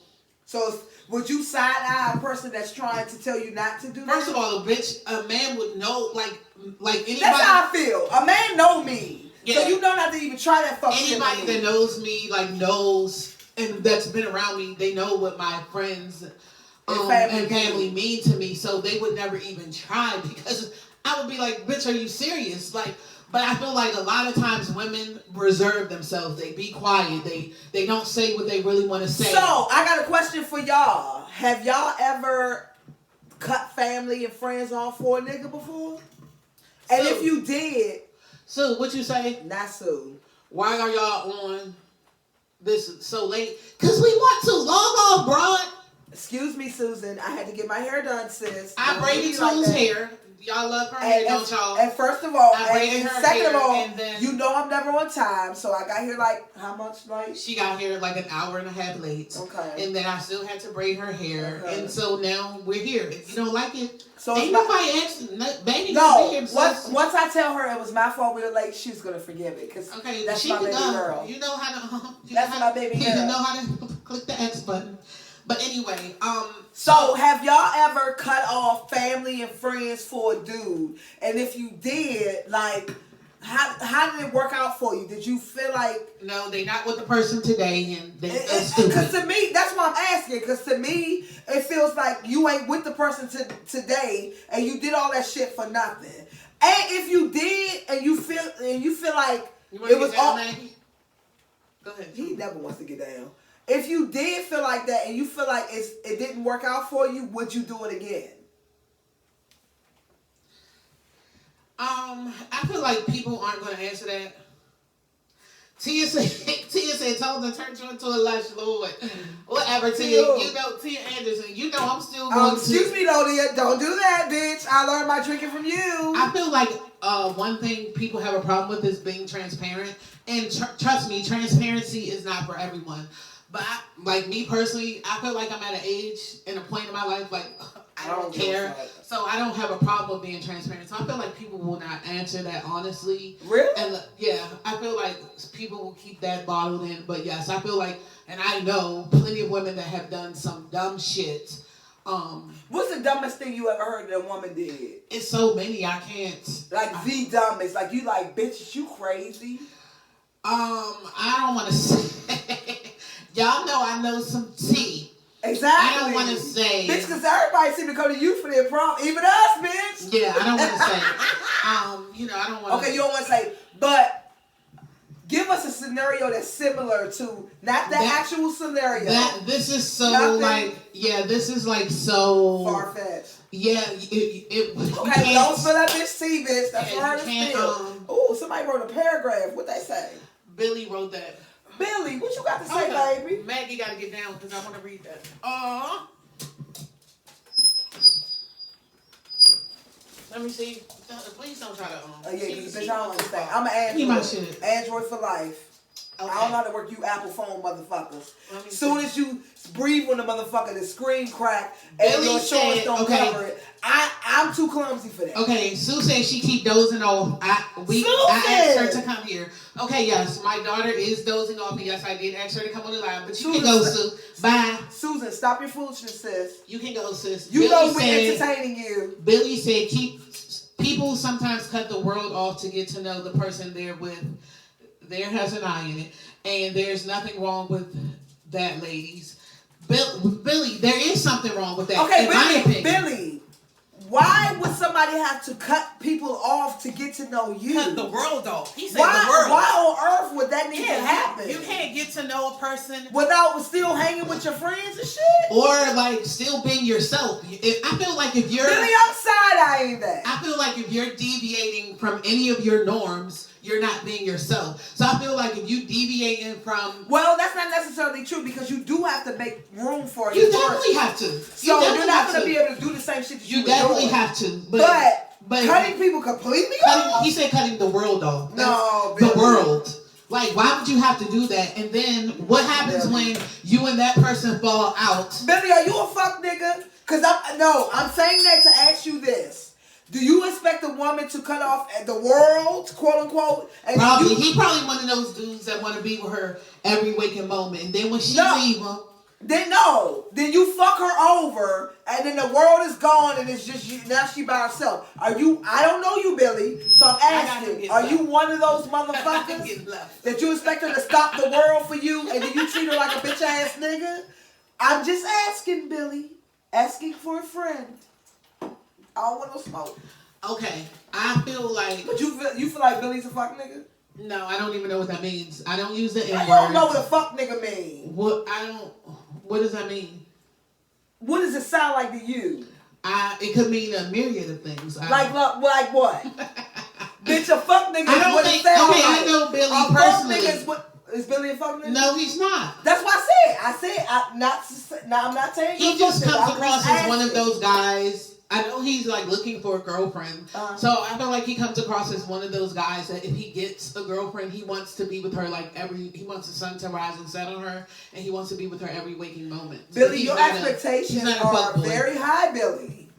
[SPEAKER 2] would you side-eye a person that's trying to tell you not to do that?
[SPEAKER 1] First of all, a man would know, like anybody.
[SPEAKER 2] That's how I feel. A man know me. Yeah. So you don't have to even try that fucking shit.
[SPEAKER 1] Anybody that knows me, knows, and that's been around me, they know what my friends and family mean to me. So they would never even try, because I would be like, bitch, are you serious? But I feel like a lot of times women reserve themselves. They be quiet. They don't say what they really want to say.
[SPEAKER 2] So, I got a question for y'all. Have y'all ever cut family and friends off for a nigga before? And if you did...
[SPEAKER 1] Sue, what you say?
[SPEAKER 2] Not Sue.
[SPEAKER 1] Why are y'all on this so late? Because we want to. Log off, broad.
[SPEAKER 2] Excuse me, Susan. I had to get my hair done, sis.
[SPEAKER 1] I braided Tune's hair. Y'all love her hair, don't y'all?
[SPEAKER 2] And first of all,
[SPEAKER 1] and
[SPEAKER 2] second of all, you know I'm never on time, so I got here how much late?
[SPEAKER 1] She got here an hour and a half late.
[SPEAKER 2] Okay.
[SPEAKER 1] And then I still had to braid her hair. Okay. And so now we're here. If you don't like it,
[SPEAKER 2] so
[SPEAKER 1] ain't nobody asking. Baby,
[SPEAKER 2] no. Once I tell her it was my fault we were late, she's gonna forgive it. Okay, that's my baby girl.
[SPEAKER 1] You know how to.
[SPEAKER 2] That's my baby girl.
[SPEAKER 1] You know how to click the X button. But anyway,
[SPEAKER 2] So have y'all ever cut off family and friends for a dude? And if you did, how did it work out for you? Did you feel like...
[SPEAKER 1] No, they not with the person today, and they
[SPEAKER 2] because to me, that's why I'm asking. Because to me, it feels like you ain't with the person today, and you did all that shit for nothing. And if you did, and you feel like
[SPEAKER 1] it was all... Go ahead.
[SPEAKER 2] He never wants to get down. If you did feel like that and you feel like it didn't work out for you, would you do it again?
[SPEAKER 1] I feel like people aren't going to answer that. Tia said, told them to turn you into a lush lord. Whatever, Tia. Tia Anderson, I'm still going to...
[SPEAKER 2] Excuse me, though, Tia. Don't do that, bitch. I learned my drinking from you.
[SPEAKER 1] I feel like one thing people have a problem with is being transparent. And trust me, transparency is not for everyone. But me personally, I feel like I'm at an age and a point in my life, I don't care. So I don't have a problem with being transparent. So I feel like people will not answer that honestly.
[SPEAKER 2] Really?
[SPEAKER 1] And yeah, I feel like people will keep that bottled in. But yes, I feel like, and I know plenty of women that have done some dumb shit.
[SPEAKER 2] What's the dumbest thing you ever heard that a woman did?
[SPEAKER 1] It's so many I can't.
[SPEAKER 2] Like the dumbest. Like you like, bitch, is you crazy?
[SPEAKER 1] I don't want to say. Y'all know I know some tea.
[SPEAKER 2] Exactly.
[SPEAKER 1] I don't want to say.
[SPEAKER 2] Bitch, because everybody seem to come to you for their problem. Even us, bitch.
[SPEAKER 1] Yeah, I don't want to say. You know, I don't want to.
[SPEAKER 2] Okay, you don't want to say, but give us a scenario that's similar to, not the actual scenario.
[SPEAKER 1] This is so
[SPEAKER 2] Nothing.
[SPEAKER 1] like, yeah, this is like so.
[SPEAKER 2] Far-fetched.
[SPEAKER 1] Yeah,
[SPEAKER 2] okay, don't spill that bitch tea, bitch. That's
[SPEAKER 1] yeah,
[SPEAKER 2] hard to spill. Ooh, somebody wrote a paragraph. What they say?
[SPEAKER 1] Billy wrote that.
[SPEAKER 2] Billy, what you got to say, baby?
[SPEAKER 1] Maggie got to get down because I want to read that. Let me see. Please don't try to.
[SPEAKER 2] Yeah, bitch, I don't understand. I'm an Android. Android for life. Okay. I don't know how to work you Apple phone motherfuckers. Soon as you breathe on the motherfucker, the screen crack and
[SPEAKER 1] Billy
[SPEAKER 2] your shorts don't cover it. I'm too clumsy for that.
[SPEAKER 1] Okay, Sue says she keep dozing off. I asked her to come here. Okay, yes, my daughter is dozing off, and yes, I did ask her to come on the live, but you can go, Sue. Bye.
[SPEAKER 2] Susan, stop your foolishness, sis.
[SPEAKER 1] You can go, sis.
[SPEAKER 2] You know we're entertaining you.
[SPEAKER 1] Billy said people sometimes cut the world off to get to know the person they're with. There has an eye in it, and there's nothing wrong with that, ladies. Billy, there is something wrong with that.
[SPEAKER 2] Okay,
[SPEAKER 1] in my opinion.
[SPEAKER 2] Billy, why would somebody have to cut people off to get to know you?
[SPEAKER 3] Cut the world off. He said
[SPEAKER 2] the world. Why on earth would that need to happen?
[SPEAKER 3] You can't get to know a person
[SPEAKER 2] without still hanging with your friends and shit?
[SPEAKER 1] Or like still being yourself. I feel like if you're
[SPEAKER 2] Billy, I'm side-eyeing that.
[SPEAKER 1] I feel like if you're deviating from any of your norms, you're not being yourself. So I feel like if you deviating from...
[SPEAKER 2] Well, that's not necessarily true because you do have to make room for it.
[SPEAKER 1] You definitely have to.
[SPEAKER 2] So you're not going to be able to do the same shit that you
[SPEAKER 1] definitely have to. But
[SPEAKER 2] cutting people completely off?
[SPEAKER 1] He said cutting the world off.
[SPEAKER 2] No,
[SPEAKER 1] the world. Like, why would you have to do that? And then what happens when you and that person fall out?
[SPEAKER 2] Billy, are you a fuck nigga? Because I'm saying that to ask you this. Do you expect a woman to cut off the world, quote unquote? And
[SPEAKER 1] probably. He probably one of those dudes that want to be with her every waking moment. And then when she leave him,
[SPEAKER 2] then you fuck her over, and then the world is gone, and it's just you. Now she by herself. Are you? I don't know you, Billy. So I'm asking: are you one of those motherfuckers that you expect her to stop the world for you, and then you treat her like a bitch ass nigga? I'm just asking, Billy. Asking for a friend. I don't want no smoke.
[SPEAKER 1] Okay, I feel like...
[SPEAKER 2] But you feel like Billy's a fuck nigga?
[SPEAKER 1] No, I don't even know what that means. I don't use the N-word.
[SPEAKER 2] I don't know what a fuck nigga means.
[SPEAKER 1] What does that mean?
[SPEAKER 2] What does it sound like to you?
[SPEAKER 1] It could mean a myriad of things.
[SPEAKER 2] Like what? Bitch, a fuck nigga is what it sounds like.
[SPEAKER 1] I know Billy personally.
[SPEAKER 2] Is Billy a fuck nigga?
[SPEAKER 1] No, he's not.
[SPEAKER 2] That's what I said. I'm not saying
[SPEAKER 1] he just comes across as one of those guys. I know he's like looking for a girlfriend. So I feel like he comes across as one of those guys that if he gets a girlfriend, he wants to be with her he wants the sun to rise and set on her, and he wants to be with her every waking moment.
[SPEAKER 2] Billy, your expectations are very high, Billy.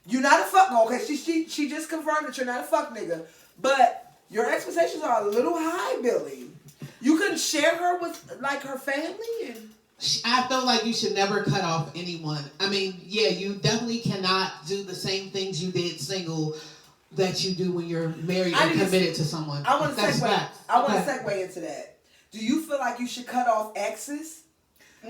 [SPEAKER 2] You're not a fuck nigga. Okay, she just confirmed that you're not a fuck nigga. But your expectations are a little high, Billy. You couldn't share her with like her family and...
[SPEAKER 1] I feel like you should never cut off anyone. I mean, yeah, you definitely cannot do the same things you did single that you do when you're married and committed to someone.
[SPEAKER 2] I want to segue into that. Do you feel like you should cut off exes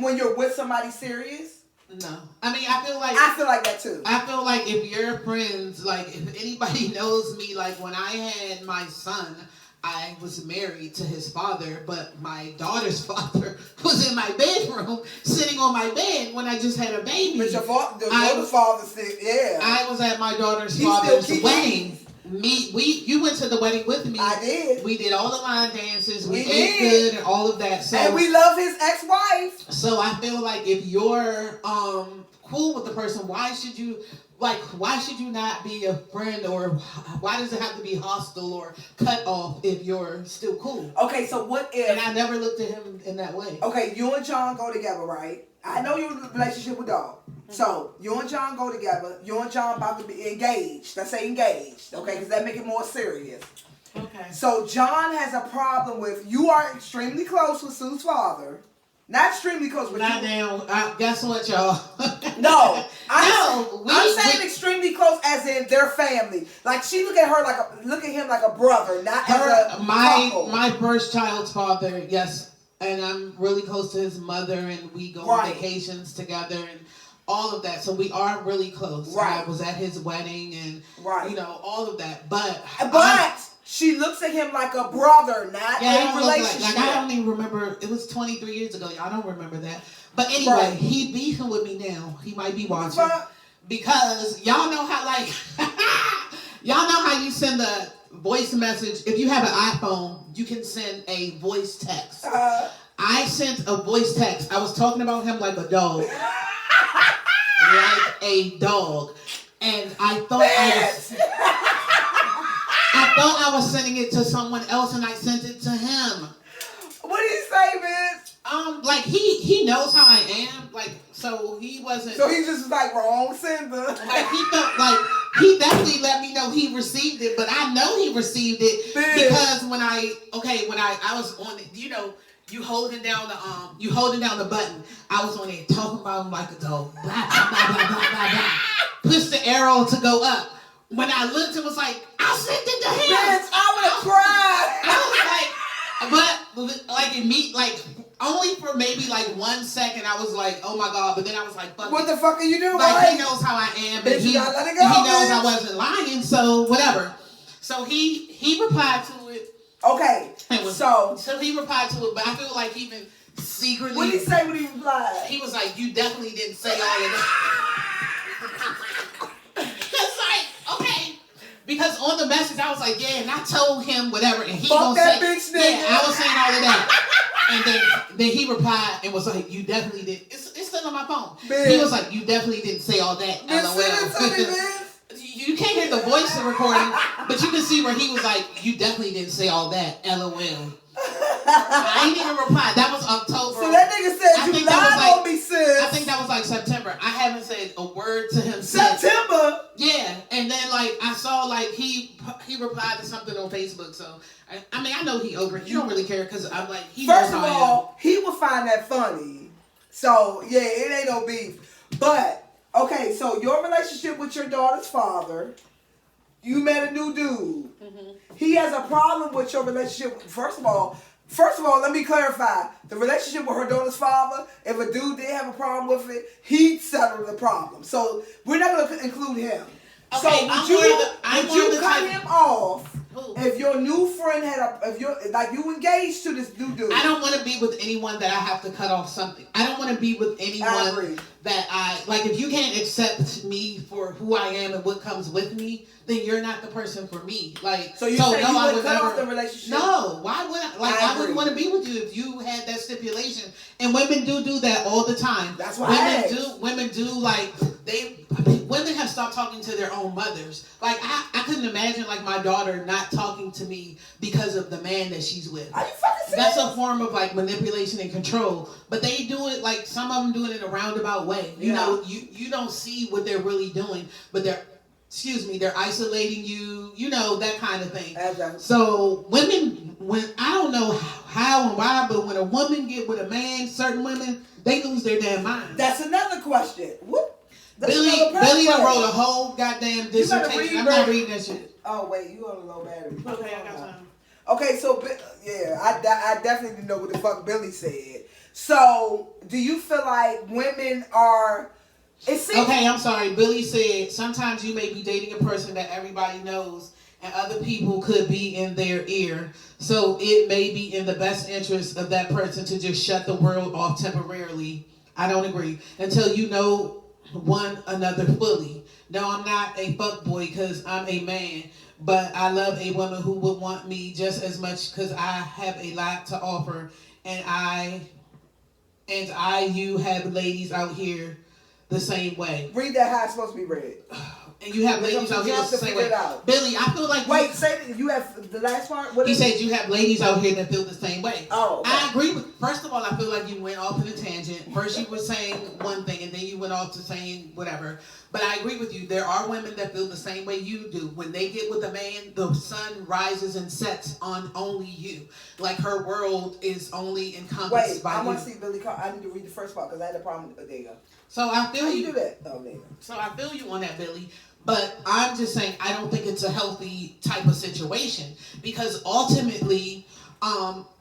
[SPEAKER 2] when you're with somebody serious?
[SPEAKER 1] No. I mean, I feel like
[SPEAKER 2] that too.
[SPEAKER 1] I feel like if you're friends, like if anybody knows me, like when I had my son, I was married to his father, but my daughter's father was in my bedroom, sitting on my bed when I just had a baby.
[SPEAKER 2] But your father said, yeah.
[SPEAKER 1] I was at my daughter's father's wedding. You went to the wedding with me.
[SPEAKER 2] I did.
[SPEAKER 1] We did all the line dances. We ate good and all of that. So,
[SPEAKER 2] and we love his ex-wife.
[SPEAKER 1] So I feel like if you're cool with the person, why should you not be a friend, or why does it have to be hostile or cut off if you're still cool?
[SPEAKER 2] Okay, so what if...
[SPEAKER 1] And I never looked at him in that way.
[SPEAKER 2] Okay, you and John go together, right? I know you're in a relationship with Dog. So you and John go together. You and John about to be engaged. Let's say engaged, okay? Because that make it more serious.
[SPEAKER 1] Okay.
[SPEAKER 2] So John has a problem with you are extremely close with Sue's father. Not extremely close with
[SPEAKER 1] Not
[SPEAKER 2] you.
[SPEAKER 1] now. Guess what, y'all?
[SPEAKER 2] No,
[SPEAKER 1] I'm
[SPEAKER 2] saying extremely close, as in their family. Like she look at him like a brother, not as a couple.
[SPEAKER 1] My first child's father. Yes, and I'm really close to his mother, and we go on vacations together, and all of that. So we are really close.
[SPEAKER 2] Right.
[SPEAKER 1] I was at his wedding, and all of that. But
[SPEAKER 2] she looks at him like a brother, not a relationship.
[SPEAKER 1] Like I don't even remember. It was 23 years ago. Y'all don't remember that. But anyway, he beefing with me now. He might be watching. Because y'all know how y'all know how you send a voice message. If you have an iPhone, you can send a voice text. I sent a voice text. I was talking about him like a dog. Like a dog. And I thought I was sending it to someone else, and I sent it to him.
[SPEAKER 2] What did he say, bitch?
[SPEAKER 1] Like he knows how I am. Like, so he wasn't.
[SPEAKER 2] So he just was like wrong sender.
[SPEAKER 1] Like he felt like he definitely let me know he received it, but I know he received it because when I was on it, you holding down the button. I was on it talking about him like a dog. Blah blah blah blah blah blah blah. Push the arrow to go up. When I looked, it was like, I sent it to him.
[SPEAKER 2] Bitch, I would have cried.
[SPEAKER 1] I was like, only for maybe like 1 second, I was like, oh my God. But then I was like, fuck
[SPEAKER 2] what the fuck are you doing?
[SPEAKER 1] Like, he knows how I am.
[SPEAKER 2] Bitch,
[SPEAKER 1] he
[SPEAKER 2] gotta let it go,
[SPEAKER 1] he knows
[SPEAKER 2] bitch.
[SPEAKER 1] I wasn't lying, so whatever. So he replied to it.
[SPEAKER 2] Okay.
[SPEAKER 1] So he replied to it, but I feel like even secretly.
[SPEAKER 2] What did he say when he replied?
[SPEAKER 1] He was like, you definitely didn't say all of that. Because on the message, I was like, yeah, and I told him whatever, and he
[SPEAKER 2] fuck
[SPEAKER 1] gonna
[SPEAKER 2] that
[SPEAKER 1] say,
[SPEAKER 2] bitch nigga.
[SPEAKER 1] yeah, I was saying all of that. And then he replied and was like, you definitely did. It's still on my phone.
[SPEAKER 2] Bitch.
[SPEAKER 1] He was like, you definitely didn't say all that, LOL. You can't hear the voice recording, but you can see where he was like, you definitely didn't say all that, LOL. I ain't even replied. That was October.
[SPEAKER 2] So that nigga said you lied on me, sis.
[SPEAKER 1] I think that was like September. I haven't said a word to him since.
[SPEAKER 2] September?
[SPEAKER 1] Yeah. And then I saw he replied to something on Facebook. So I know he over it. He don't really care because I'm like, he
[SPEAKER 2] First
[SPEAKER 1] knows
[SPEAKER 2] of
[SPEAKER 1] how
[SPEAKER 2] all, he would find that funny. So yeah, it ain't no beef. But okay, so your relationship with your daughter's father, you met a new dude. Mm-hmm. He has a problem with your relationship. First of all, let me clarify. The relationship with her daughter's father, if a dude did have a problem with it, he'd settle the problem. So we're not going to include him.
[SPEAKER 1] Okay,
[SPEAKER 2] so would you cut him off if your new friend if you engaged to this new dude?
[SPEAKER 1] I don't want to be with anyone that I have to cut off something. I don't want to be with anyone that if you can't accept me for who I am and what comes with me, then you're not the person for me.
[SPEAKER 2] So you would cut off the relationship?
[SPEAKER 1] No, why would I? I wouldn't want to be with you if you had that stipulation. And women do that all the time.
[SPEAKER 2] That's why
[SPEAKER 1] women do women have stopped talking to their own mothers. Like I couldn't imagine my daughter not talking to me because of the man that she's with.
[SPEAKER 2] Are you fucking serious?
[SPEAKER 1] That's a form of manipulation and control. But they do it some of them do it in a roundabout way. You know, you don't see what they're really doing, but they're isolating you, that kind of thing.
[SPEAKER 2] Exactly.
[SPEAKER 1] So women, I don't know how and why, but when a woman get with a man, certain women, they lose their damn mind.
[SPEAKER 2] That's another question.
[SPEAKER 1] Billy done wrote a whole goddamn dissertation. I'm not reading that shit.
[SPEAKER 2] Oh wait, you on a low battery.
[SPEAKER 1] Okay, I got time.
[SPEAKER 2] Okay, so I definitely didn't know what the fuck Billy said. So do you feel like women are? Okay,
[SPEAKER 1] I'm sorry. Billy said sometimes you may be dating a person that everybody knows and other people could be in their ear. So it may be in the best interest of that person to just shut the world off temporarily. I don't agree. Until you know one another fully. No, I'm not a fuckboy because I'm a man. But I love a woman who would want me just as much because I have a lot to offer. And you have ladies out here the same way.
[SPEAKER 2] Read that how it's supposed to be read.
[SPEAKER 1] And you have
[SPEAKER 2] There's
[SPEAKER 1] ladies
[SPEAKER 2] some
[SPEAKER 1] out here
[SPEAKER 2] jump
[SPEAKER 1] the
[SPEAKER 2] to
[SPEAKER 1] same
[SPEAKER 2] figure
[SPEAKER 1] way.
[SPEAKER 2] it out.
[SPEAKER 1] Billy, I feel like
[SPEAKER 2] Wait, say that you have the last part. What
[SPEAKER 1] he
[SPEAKER 2] is it?
[SPEAKER 1] said you have ladies out here that feel the same way.
[SPEAKER 2] Oh, okay.
[SPEAKER 1] I agree with. First of all, I feel like you went off in a tangent. First, you were saying one thing, and then you went off to saying whatever. But I agree with you. There are women that feel the same way you do. When they get with a man, the sun rises and sets on only you. Like her world is only encompassed
[SPEAKER 2] Wait,
[SPEAKER 1] by
[SPEAKER 2] I
[SPEAKER 1] you.
[SPEAKER 2] want to see Billy. I need to read the first part because I had a problem. There you go.
[SPEAKER 1] So I feel
[SPEAKER 2] How
[SPEAKER 1] you.
[SPEAKER 2] you do that? Oh, there you go.
[SPEAKER 1] So I feel you on that, Billy. But I'm just saying I don't think it's a healthy type of situation because ultimately,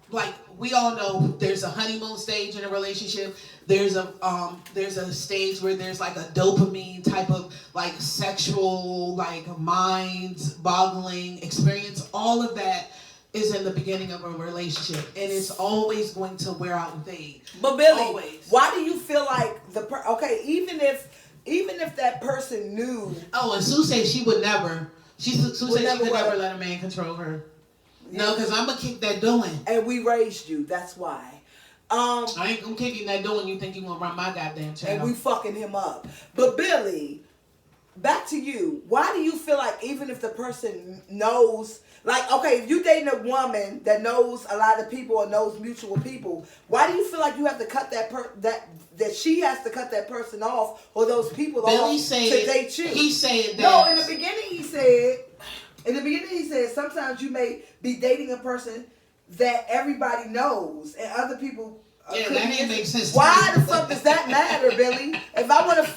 [SPEAKER 1] like we all know, there's a honeymoon stage in a relationship. There's a stage where there's like a dopamine type of like sexual like mind-boggling experience. All of that is in the beginning of a relationship, and it's always going to wear out and fade.
[SPEAKER 2] But Billy,
[SPEAKER 1] Always.
[SPEAKER 2] why do you feel like okay? Even if that person knew.
[SPEAKER 1] Oh, and Sue said she would never. Sue said she could
[SPEAKER 2] never
[SPEAKER 1] never
[SPEAKER 2] what?
[SPEAKER 1] let a man control her. No, because I'm gonna kick that door in.
[SPEAKER 2] And we raised you. That's why.
[SPEAKER 1] I ain't gonna kick in that door and you think you gonna run my goddamn channel.
[SPEAKER 2] And we fucking him up. But Billy, back to you. Why do you feel like even if the person knows, like, okay, if you dating a woman that knows a lot of people or knows mutual people, why do you feel like you have to cut that she has to cut that person off or those people
[SPEAKER 1] Billy
[SPEAKER 2] off
[SPEAKER 1] said,
[SPEAKER 2] to date you?
[SPEAKER 1] He said that.
[SPEAKER 2] No, in the beginning he said sometimes you may be dating a person that everybody knows and other people.
[SPEAKER 1] Yeah, that ain't make sense.
[SPEAKER 2] Why the fuck does that matter, Billy? If I want to,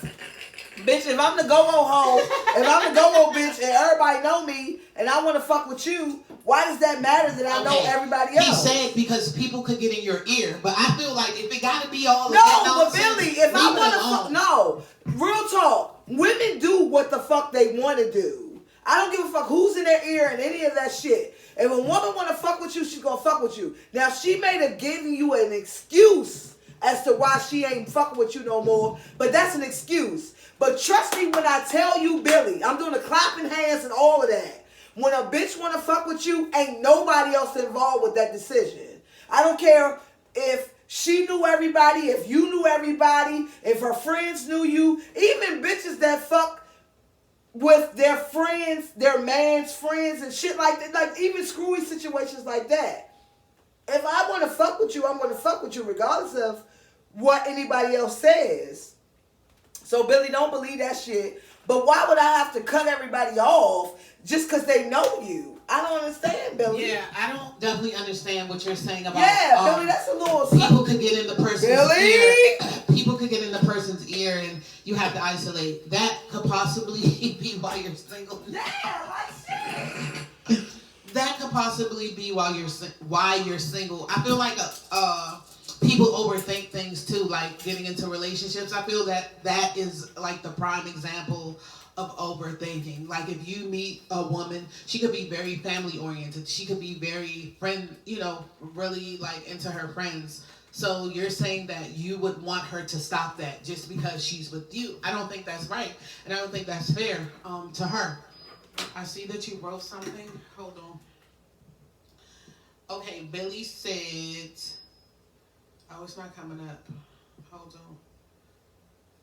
[SPEAKER 2] bitch, if I'm the go-go hoe, if I'm the go-go bitch and everybody know me and I want to fuck with you, why does that matter that I know everybody else?
[SPEAKER 1] He said because people could get in your ear, but I feel like if it got to be all of
[SPEAKER 2] no,
[SPEAKER 1] that
[SPEAKER 2] but
[SPEAKER 1] nonsense,
[SPEAKER 2] Billy, if I
[SPEAKER 1] leave it
[SPEAKER 2] want to
[SPEAKER 1] alone.
[SPEAKER 2] fuck, no, real talk, women do what the fuck they want to do. I don't give a fuck who's in their ear and any of that shit. If a woman want to fuck with you, she's going to fuck with you. Now, she may have given you an excuse as to why she ain't fucking with you no more, but that's an excuse. But trust me when I tell you, Billy, I'm doing the clapping hands and all of that. When a bitch want to fuck with you, ain't nobody else involved with that decision. I don't care if she knew everybody, if you knew everybody, if her friends knew you, even bitches that fuck with their friends, their man's friends and shit like that, like even screwy situations like that. If I want to fuck with you, I'm going to fuck with you regardless of what anybody else says. So Billy, don't believe that shit. But why would I have to cut everybody off just because they know you? I don't understand, Billy.
[SPEAKER 1] Yeah, I don't definitely understand what you're saying about.
[SPEAKER 2] Billy, that's a little.
[SPEAKER 1] People could get in the person's
[SPEAKER 2] Billy?
[SPEAKER 1] ear. People could get in the person's ear, and you have to isolate. That could possibly be why you're single.
[SPEAKER 2] Yeah, like shit.
[SPEAKER 1] That could possibly be why you're single. I feel like people overthink things too, like getting into relationships. I feel that is like the prime example of overthinking. Like if you meet a woman, she could be very family oriented. She could be very really like into her friends. So you're saying that you would want her to stop that just because she's with you. I don't think that's right. And I don't think that's fair to her. I see that you wrote something. Hold on. Okay, Billy said, oh, it's not coming up. Hold on.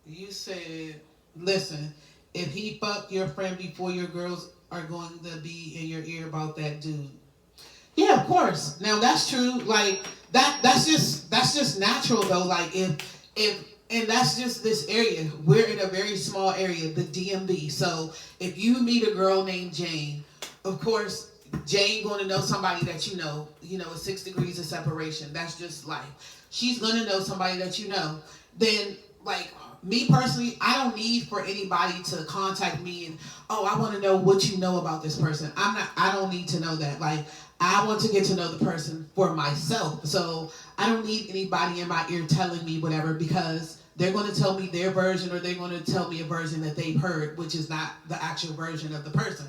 [SPEAKER 1] You said, listen, if he fucked your friend before your girls are going to be in your ear about that dude. Yeah, of course. Now that's true. Like that's just natural though. Like if and that's just this area. We're in a very small area, the DMV. So if you meet a girl named Jane, of course Jane going to know somebody that you know. You know, 6 degrees of separation. That's just life. She's going to know somebody that you know. Then like me personally, I don't need for anybody to contact me and, oh, I want to know what you know about this person. I don't need to know that. Like, I want to get to know the person for myself. So I don't need anybody in my ear telling me whatever because they're going to tell me their version or they're going to tell me a version that they've heard, which is not the actual version of the person.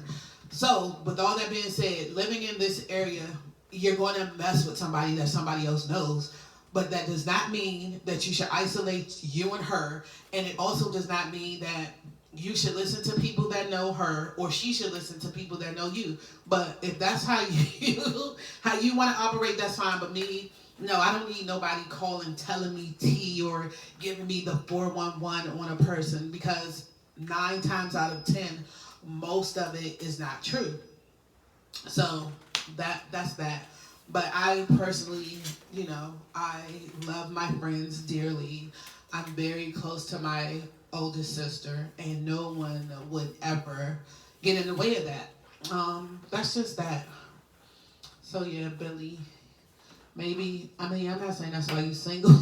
[SPEAKER 1] So with all that being said, living in this area, you're going to mess with somebody that somebody else knows. But that does not mean that you should isolate you and her. And it also does not mean that you should listen to people that know her or she should listen to people that know you. But if that's how you want to operate, that's fine. But me, no, I don't need nobody calling, telling me tea or giving me the 411 on a person because 9 times out of 10, most of it is not true. So that's that. But I personally, I love my friends dearly. I'm very close to my oldest sister, and no one would ever get in the way of that. That's just that. So yeah, Billy. Maybe I'm not saying that's why you single.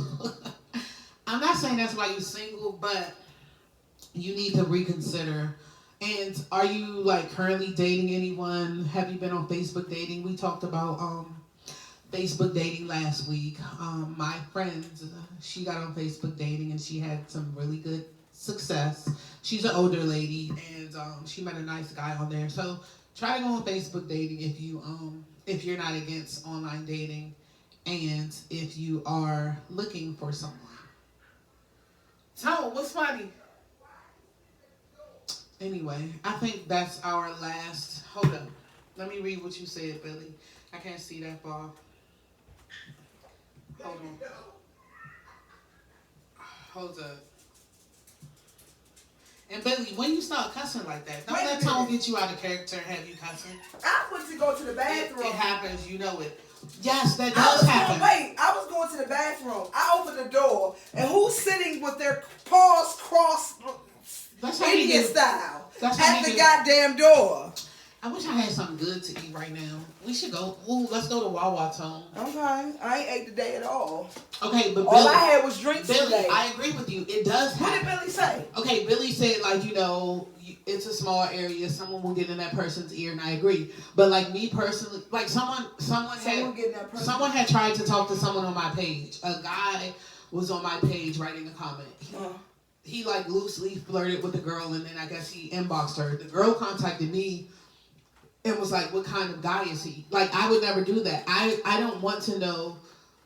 [SPEAKER 1] I'm not saying that's why you single, but you need to reconsider. And are you like currently dating anyone? Have you been on Facebook dating? We talked about Facebook dating last week. My friend, she got on Facebook dating and she had some really good success. She's an older lady and she met a nice guy on there. So try to go on Facebook dating if you're not against online dating and if you are looking for someone.
[SPEAKER 3] Tone, what's funny?
[SPEAKER 1] Anyway, I think that's our last. Hold up. Let me read what you said, Billy. I can't see that far. Hold on. Hold up. And Billy, when you start cussing like that, don't let Tone get you out of character and have you cussing.
[SPEAKER 2] I went to go to the bathroom.
[SPEAKER 1] It happens, you know it. Yes, that does happen.
[SPEAKER 2] I was going to the bathroom. I opened the door, and who's sitting with their paws crossed, Indian style, at the goddamn door?
[SPEAKER 1] I wish I had something good to eat right now. We should go. Ooh, let's go to Wawa, Tone.
[SPEAKER 2] Okay, I ain't ate today at all.
[SPEAKER 1] Okay, but
[SPEAKER 2] all
[SPEAKER 1] Billy,
[SPEAKER 2] I had was drinks today.
[SPEAKER 1] I agree with you. It does happen.
[SPEAKER 2] What did Billy say?
[SPEAKER 1] Okay, Billy said it's a small area. Someone will get in that person's ear, and I agree. But like me personally, like someone had tried to talk to someone on my page. A guy was on my page writing a comment. He like loosely flirted with the girl, and then I guess he inboxed her. The girl contacted me and was like, "What kind of guy is he?" Like I would never do that. I don't want to know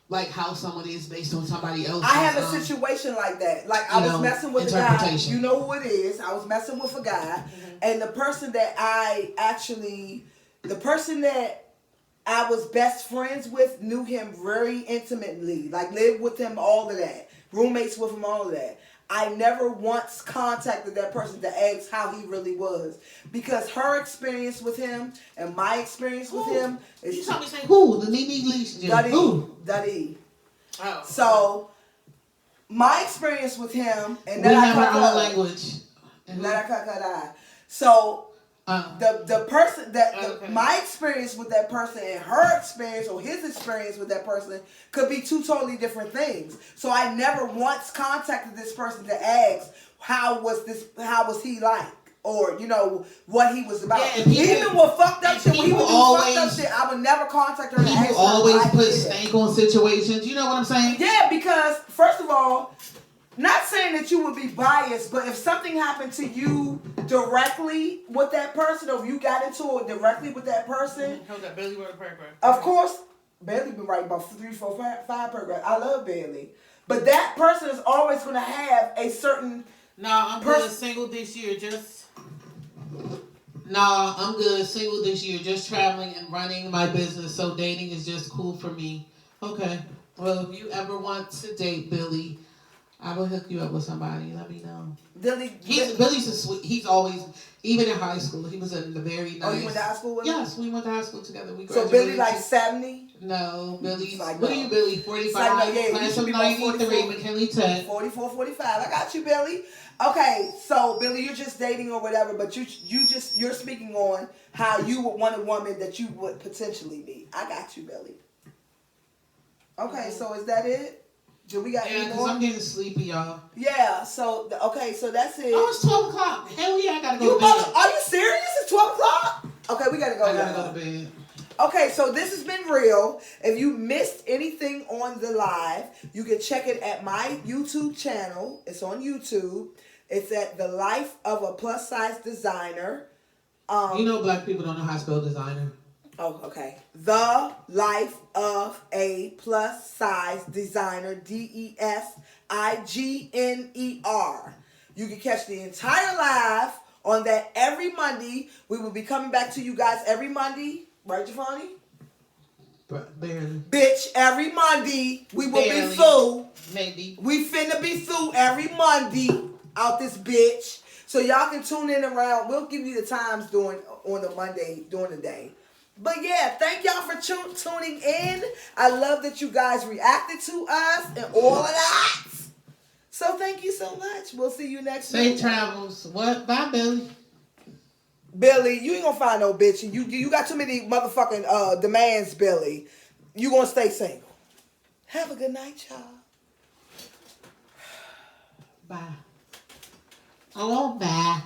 [SPEAKER 1] like how someone is based on somebody else.
[SPEAKER 2] I have a situation like that. Like I was messing with a guy. You know who it is. I was messing with a guy, and the person that I was best friends with knew him very intimately. Like lived with him, all of that. Roommates with him, all of that. I never once contacted that person to ask how he really was. Because her experience with him and my experience with him is...
[SPEAKER 1] You told me say who? The Nene Leash?
[SPEAKER 2] Duddy. Oh. So, my experience with him... and
[SPEAKER 1] we have our own language.
[SPEAKER 2] So... the person my experience with that person and her experience or his experience with that person could be two totally different things. So I never once contacted this person to ask how was he like, or what he was about. Yeah, even with fucked up shit, when he would do fucked up shit, I would never contact her.
[SPEAKER 1] People always put stank on situations. You know what I'm saying?
[SPEAKER 2] Yeah, because first of all, not saying that you would be biased, but if something happened to you directly with that person, or if you got into it directly with that person,
[SPEAKER 3] Hold up, Bailey wrote a paragraph.
[SPEAKER 2] Of course, Bailey been writing about 3, 4, 5 paragraphs. I love Bailey, but that person is always going to have a certain.
[SPEAKER 3] I'm good single this year.
[SPEAKER 1] I'm good single this year. Just traveling and running my business. So dating is just cool for me. Okay. Well, if you ever want to date Billy, I will hook you up with somebody. Let me know. Billy's a sweet. He's always, even in high school, he was in the very nice.
[SPEAKER 2] Oh, you went to high school with him?
[SPEAKER 1] Yes, we went to high school together. We
[SPEAKER 2] so Billy like 70?
[SPEAKER 1] No, Billy's
[SPEAKER 2] like,
[SPEAKER 1] what are you, Billy? 45. Class of 93, McKinley Tech.
[SPEAKER 2] 44, 45. I got you, Billy. Okay, so Billy, you're just dating or whatever, but you're speaking on how you would want a woman that you would potentially be. I got you, Billy. Okay, so is that it? Do we got any more?
[SPEAKER 1] Yeah, because I'm getting sleepy, y'all.
[SPEAKER 2] Yeah, so that's it.
[SPEAKER 1] Oh, it's 12 o'clock. Hell yeah, I gotta go to bed.
[SPEAKER 2] Are you serious? It's 12 o'clock? Okay, we gotta go.
[SPEAKER 1] I gotta go to bed.
[SPEAKER 2] Okay, so this has been real. If you missed anything on the live, you can check it at my YouTube channel. It's on YouTube. It's at The Life of a Plus Size Designer.
[SPEAKER 1] Black people don't know how to spell designer.
[SPEAKER 2] Oh, okay. The Life of a Plus Size Designer. DESIGNER. You can catch the entire live on that every Monday. We will be coming back to you guys every Monday. Right, Giovanni?
[SPEAKER 1] Barely.
[SPEAKER 2] Bitch, every Monday we will
[SPEAKER 1] Barely.
[SPEAKER 2] be through.
[SPEAKER 1] Maybe.
[SPEAKER 2] We finna be through every Monday out this bitch. So y'all can tune in around. We'll give you the times on the Monday during the day. But yeah, thank y'all for tuning in. I love that you guys reacted to us and all of that. So thank you so much. We'll see you next week.
[SPEAKER 1] Safe travels. What? Bye, Billy.
[SPEAKER 2] Billy, you ain't gonna find no bitch. You got too many motherfucking demands, Billy. You gonna stay single. Have a good night, y'all.
[SPEAKER 1] Bye. Oh, bye.